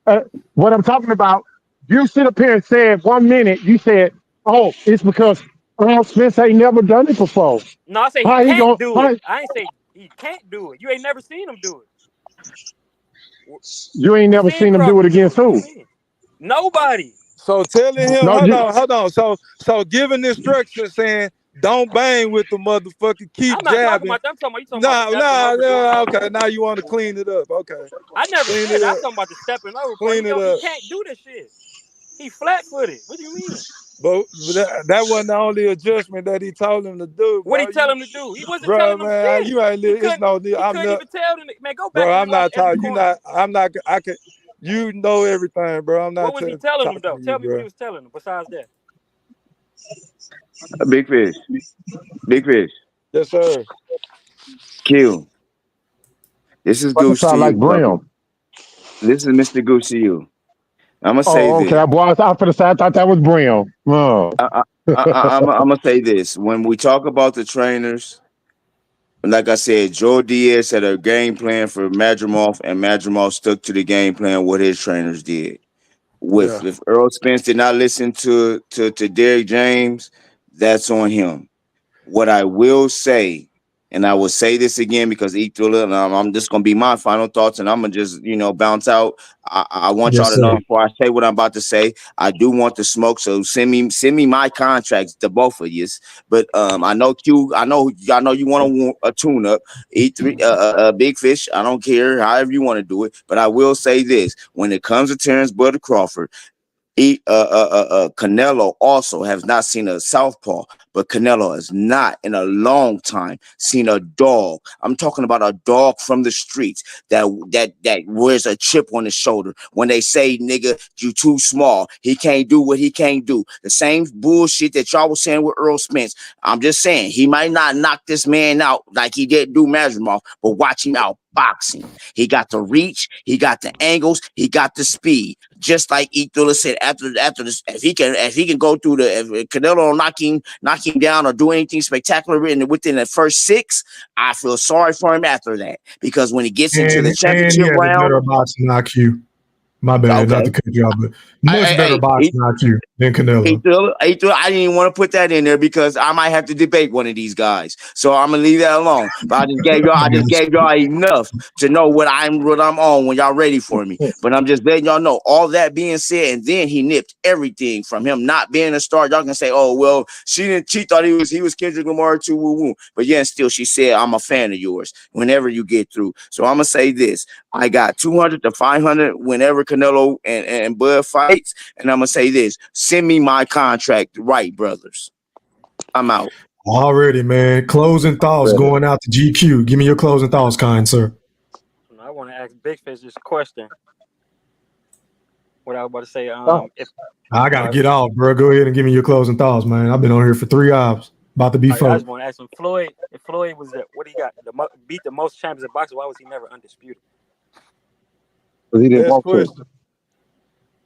what I'm talking about, you sit up here and said 1 minute, you said, oh, it's because Earl Spence ain't never done it before. No, I say he How he can't going do it. I ain't say he can't do it. You ain't never seen him do it. you ain't We never seen seen him do it Crawford do against it. What you who? mean? Nobody. So telling him, No, hold you, on, hold on. So giving instructions saying, don't bang with the motherfucker, keep I'm not talking jabbing. about that. I'm talking about you talking about No, stepping no, over doing no, all okay. that. Now you want to clean it up. Okay. I never Clean said it that. I'm up. talking about the stepping over part. Clean it He up. can't do this shit. He flat footed. What do you mean? But that wasn't the only adjustment that he told him to do, What bro. he tell him to do? He wasn't Bro, telling him man, shit. you ain't. It's no. He I'm couldn't not, even tell them. Man, go back bro. and I'm watch not every talking. You corner. not. I'm not. I could. You know everything, bro. I'm What not was he talking telling him to though? you, Tell me what bro. he was telling him. Besides that, Big fish. Big fish. Yes, sir. Q. This is Fucking Goose to sound like you, brother. Brim. This is Mr. Goose to you. I'm gonna say Oh, this. okay. Boy, I was finna say I thought that was Brim. Oh. I'm gonna say this. When we talk about the trainers, like I said, Joe Diaz had a game plan for Madrimov, and Madrimov stuck to the game plan what his trainers did. Yeah. If Earl Spence did not listen to Derrick James, that's on him. What I will say, and I will say this again because I'm just gonna be my final thoughts, and I'm gonna just bounce out. I want y'all Yes, to know sir. before I say what I'm about to say. I do want the smoke, so send me my contracts to both of you. But I know Q, y'all know you want a tune up. E3, Big Fish. I don't care however you want to do it, but I will say this: when it comes to Terence Bud Crawford. Canelo also has not seen a southpaw, but Canelo has not in a long time seen a dog. I'm talking about a dog from the streets that wears a chip on his shoulder. When they say, "Nigga, you too small, he can't do what he can't do." The same bullshit that y'all was saying with Earl Spence. I'm just saying he might not knock this man out like he did do Madrimov, but watch him out boxing. He got the reach, he got the angles, he got the speed. Just like Ithula said, after this, if he can go through if Canelo knock him down or do anything spectacular within the first 6, I feel sorry for him after that because when he gets into the And he championship has a round, better boxing IQ. My bad, not to okay, cut you off, but much better hey, boxing IQ than Canelo. I didn't even want to put that in there because I might have to debate one of these guys. So I'm gonna leave that alone. But I just gave y'all enough to know what I'm on when y'all ready for me. But I'm just letting y'all know. All that being said, and then he nipped everything from him not being a star. Y'all can say, "Oh well, she thought he was Kendrick Lamar too." Woo woo. But yeah, still she said, "I'm a fan of yours." Whenever you get through, so I'm gonna say this: I got 200 to 500 whenever Canelo and Bud fights. And I'm gonna say this: send me my contract, right, brothers? I'm out. Already, man. Closing thoughts going out to GQ. Give me your closing thoughts, kind sir. I want to ask Big Fish this question. What I was about to say, if I gotta get off, bro. Go ahead and give me your closing thoughts, man. I've been on here for 3 hours. About to be I 4. just want to ask him, Floyd. If Floyd was what he got, beat the most champions in boxing, why was he never undisputed? He didn't Next want to. question.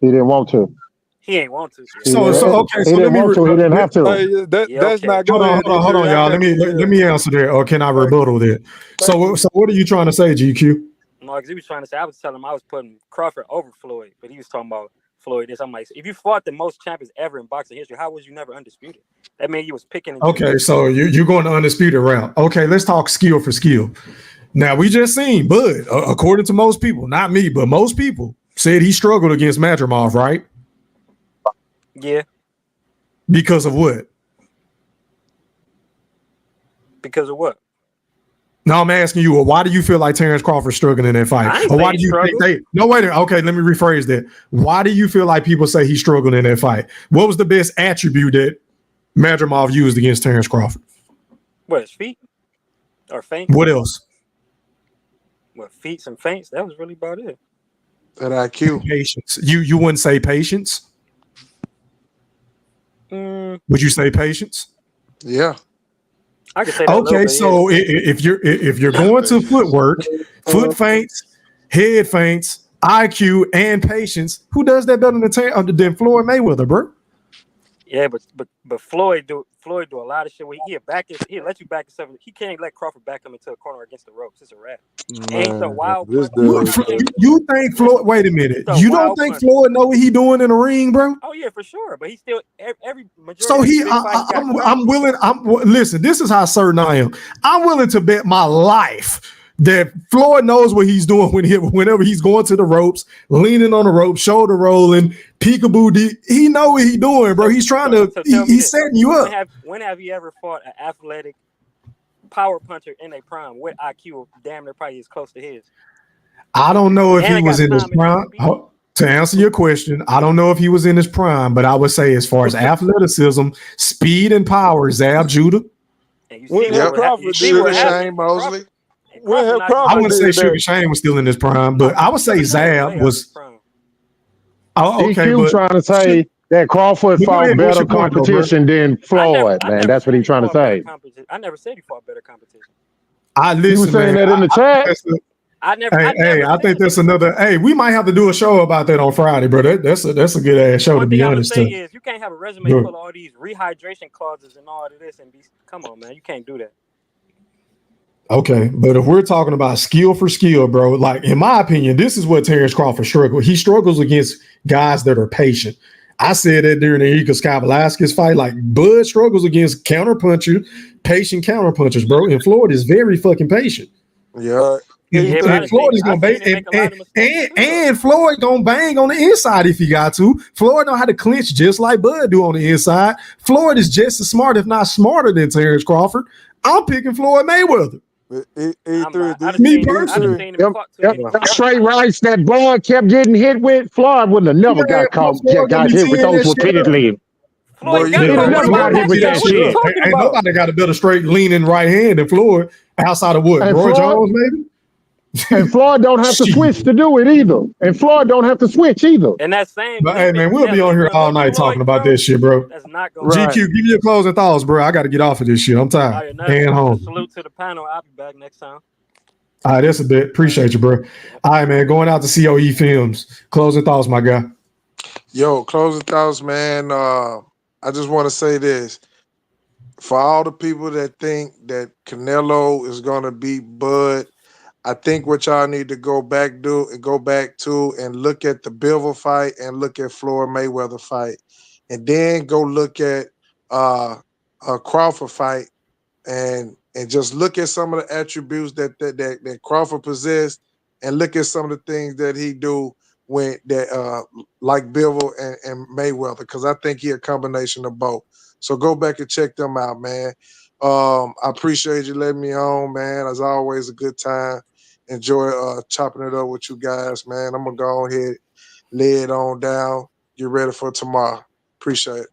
He didn't want to. He ain't want to. He So didn't, okay. he So let didn't me want to. He didn't have to. Hey, Yeah, that's okay. not. Go ahead. hold on, y'all. Let me answer that, or can I rebuttal that? So what are you trying to say, GQ? No, because he was trying to say, I was telling him I was putting Crawford over Floyd, but he was talking about Floyd this. I'm like, if you fought the most champions ever in boxing history, how was you never undisputed? That means you was picking and choosing. Okay, so you're going to undisputed route. Okay, let's talk skill for skill. Now we just seen Bud, according to most people, not me, but most people said he struggled against Madrimov, right? Yeah. Because of what? Because of what? No, I'm asking you, why do you feel like Terence Crawford struggling in that fight? I ain't Or why saying do you struggle. think no, wait a minute. Okay, let me rephrase that. Why do you feel like people say he struggled in that fight? What was the best attribute that Madrimov used against Terence Crawford? What, his feet? Or feints? What else? What, feet and feints? That was really about it. That IQ. Patience. You wouldn't say patience? Would you say patience? Yeah. I could say that a little Okay, bit, so yeah. if you're going to footwork, foot feints, head feints, IQ, and patience, who does that better than Floyd Mayweather, bro? Yeah, but Floyd do a lot of shit where he'll let you back yourself. He can't let Crawford back him into a corner against the ropes. It's a wrap. And he's a wild this puncher. dude. You think Floyd? Wait a minute. He's a You don't wild think puncher. Floyd know what he doing in the ring, bro? Oh yeah, for sure. But he still every majority So of his big fights got I'm willing. Listen. This is how certain I am. I'm willing to bet my life that Floyd knows what he's doing whenever he's going to the ropes, leaning on the rope, shoulder rolling, peekaboo deep. He know what he's doing, bro. He's trying to. He's setting you up. When have you ever fought an athletic power puncher in a prime with IQ damn near probably as close to his? I don't know if And he they was got in his time and prime. speed. To answer your question, I don't know if he was in his prime, but I would say as far as athleticism, speed, and power, Zab Judah. And you When see have what Crawford did Sugar that? Shane Mosley. When have I Crawford wouldn't say did Sugar that? Shane was still in his prime, but I would say Sugar Shane Zab way out of his was. prime. Oh, okay, DQ but trying to say that Crawford go fought ahead. What's better your point, though, bro? competition than Floyd, I man. never That's what said he's he trying to fought better say. competition. I never said he fought better competition. You were Listen, saying man. that in the chat? I never I think said that's that. another. Hey, we might have to do a show about that on Friday, bro. That's a good ass show, to One be thing I'm gonna honest. say is you can't have a resume Bro. full of all these rehydration clauses and all of this and be. Come on, man, you can't do that. Okay, but if we're talking about skill for skill, bro, like in my opinion, this is what Terence Crawford struggles. He struggles against guys that are patient. I said that during the Eagle Scott Velasquez fight. Like Bud struggles against patient counter punchers, bro. And Floyd is very fucking patient. Yeah. Yeah, but And Floyd is gonna bang, and Floyd gonna bang on the inside if he got to. Floyd know how to clinch just like Bud do on the inside. Floyd is just as smart, if not smarter, than Terence Crawford. I'm picking Floyd Mayweather. Me personally. Them straight rights that Bud kept getting hit with, Floyd wouldn't have never got hit with those repeatedly. Floyd He'd have never got hit with that shit. Ain't nobody got a better straight leaning right hand than Floyd outside of what? And Roy Floyd- Jones, maybe? And Floyd don't have to switch to do it either. And Floyd don't have to switch either. And that same But hey, man, we'll be on here all night talking about this shit, bro. That's not gonna GQ, give me your closing thoughts, bro. I got to get off of this shit. I'm tired. And home. Salute to the panel. I'll be back next time. All right, that's a bit. Appreciate you, bro. All right, man. Going out to COE Films. Closing thoughts, my guy. Yo, closing thoughts, man. I just want to say this. For all the people that think that Canelo is gonna beat Bud, I think what y'all need to go back to and look at the Bivol fight and look at Floyd Mayweather fight, and then go look at a Crawford fight and just look at some of the attributes that Crawford possessed, and look at some of the things that he do when that like Bivol and Mayweather, because I think he a combination of both. So go back and check them out, man. I appreciate you letting me on, man. As always, a good time. Enjoy chopping it up with you guys, man. I'm gonna go ahead, lay it on down. Get ready for tomorrow. Appreciate it.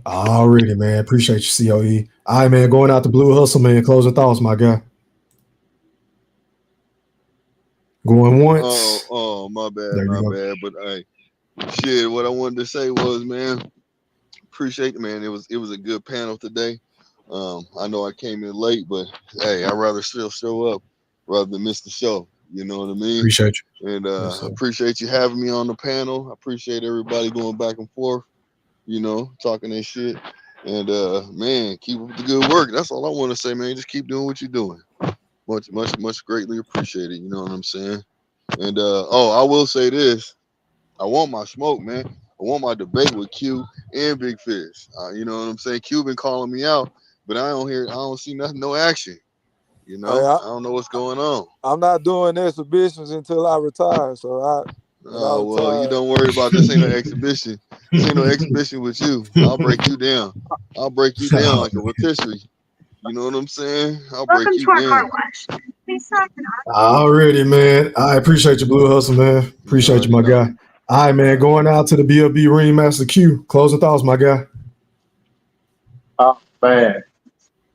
Already, man. Appreciate you, COE. All right, man. Going out to Blue Hustle, man. Closing thoughts, my guy. Going once. Oh, my bad. But hey, shit, what I wanted to say was, man, appreciate it, man. It was a good panel today. I know I came in late, but hey, I'd rather still show up rather than miss the show. You know what I mean? Appreciate you. And I appreciate you having me on the panel. I appreciate everybody going back and forth, you know, talking that shit. And man, keep up the good work. That's all I want to say, man. Just keep doing what you're doing. Much greatly appreciated. You know what I'm saying? And I will say this. I want my smoke, man. I want my debate with Q and Big Fish. You know what I'm saying? Q been calling me out, but I don't see nothing, no action. You know, I don't know what's going on. I'm not doing exhibitions until I retire. So well, you don't worry about this. Ain't no exhibition. This ain't no exhibition with you. I'll break you down. I'll break you down like a rotisserie. You know what I'm saying? I'll break you down. Already, man. I appreciate you, Blue Hustle, man. Appreciate you, my guy. All right, man. Going out to the BLB Ringmaster Q. Closing thoughts, my guy. Oh, man.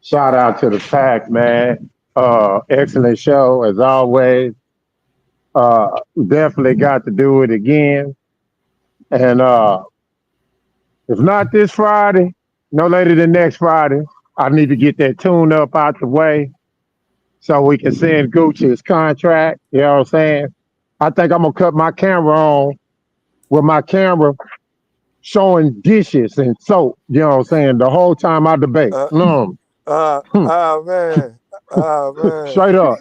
Shout out to the pack, man. Excellent show as always. Definitely got to do it again. And if not this Friday, no later than next Friday, I need to get that tune up out the way so we can send Gucci his contract. You know what I'm saying? I think I'm gonna cut my camera on with my camera showing dishes and soap. You know what I'm saying? The whole time I debate. man. Straight up.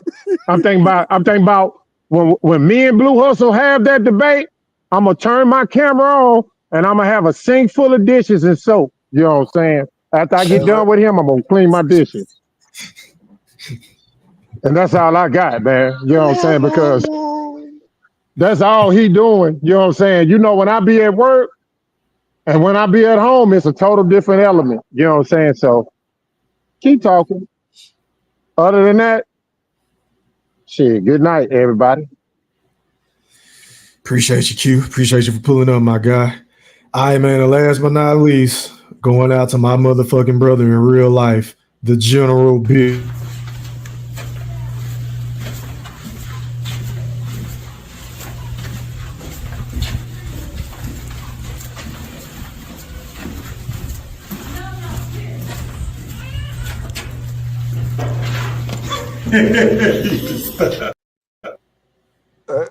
I'm thinking about when me and Blue Hustle have that debate, I'm gonna turn my camera on and I'm gonna have a sink full of dishes and soap. You know what I'm saying? After I get done with him, I'm gonna clean my dishes. And that's all I got, man. You know what I'm saying? Because that's all he doing. You know what I'm saying? You know, when I be at work and when I be at home, it's a total different element. You know what I'm saying? So keep talking. Other than that, shit, good night, everybody. Appreciate you, Q. Appreciate you for pulling up, my guy. All right, man. And last but not least, going out to my motherfucking brother in real life, the General Big.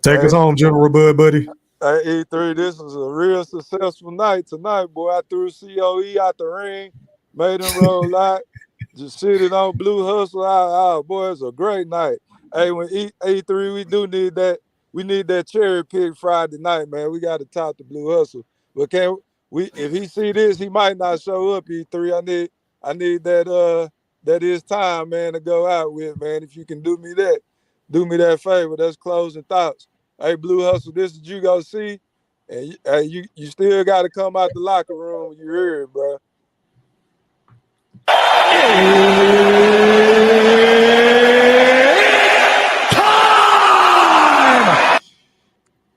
Take us home, General Bud, buddy. Hey, E3, this is a real successful night tonight, boy. I threw COE out the ring, made him roll out, just shitted on Blue Hustle. Boy, it's a great night. Hey, when E3, we do need that. We need that cherry pick Friday night, man. We got to talk to Blue Hustle. But can we? If he see this, he might not show up. E3, I need that is time, man, to go out with, man. If you can do me that favor. That's closing thoughts. Hey, Blue Hustle, this is you go see, and you still got to come out the locker room when you hear it, bro.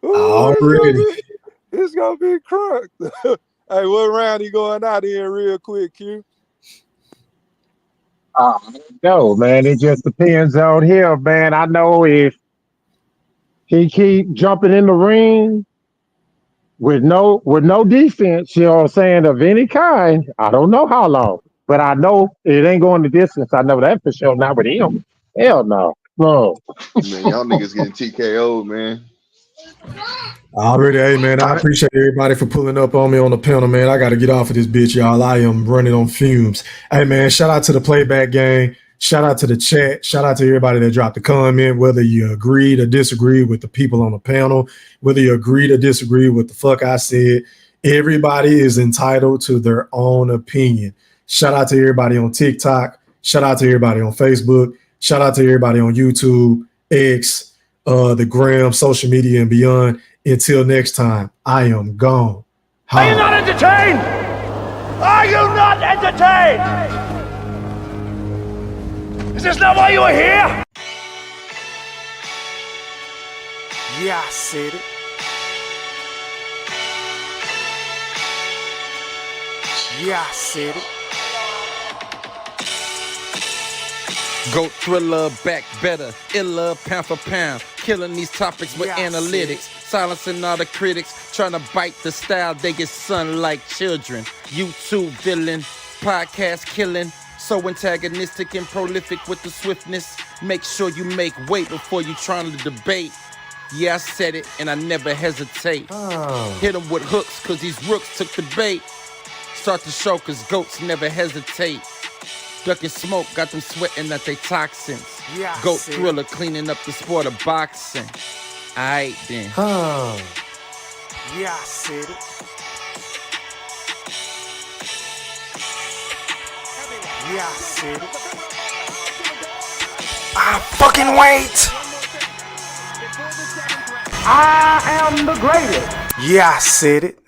Already. It's gonna be crunk. Hey, what round he going out in real quick, Q? No, man, it just depends on him, man. I know if he keep jumping in the ring with no defense, you know what I'm saying, of any kind, I don't know how long. But I know it ain't going the distance. I know that for sure. Not with him. Hell no. No. Man, y'all niggas getting TKO, man. Already, hey, man, I appreciate everybody for pulling up on me on the panel, man. I got to get off of this bitch, y'all. I am running on fumes. Hey, man, shout out to the playback gang. Shout out to the chat. Shout out to everybody that dropped a comment, whether you agreed or disagreed with the people on the panel, whether you agreed or disagreed with the fuck I said. Everybody is entitled to their own opinion. Shout out to everybody on TikTok. Shout out to everybody on Facebook. Shout out to everybody on YouTube, X, the gram, social media, and beyond. Until next time, I am gone. Are you not entertained? Are you not entertained? Is this not why you are here? Yeah, I said it. Yeah, I said it. Goat thriller, back better, iller, pound for pound. Killing these topics with analytics. Silencing all the critics, trying to bite the style. They get sun like children. YouTube villain, podcast killing. So antagonistic and prolific with the swiftness. Make sure you make weight before you trying to debate. Yeah, I said it and I never hesitate. Hit them with hooks cause these rooks took the bait. Start the show cause goats never hesitate. Ducking smoke, got them sweating at they toxins. Yeah, Goat thriller, cleaning up the sport of boxing. Aight then. Yeah, I said it. Yeah, I said it. I fucking wait. I am the greatest. Yeah, I said it.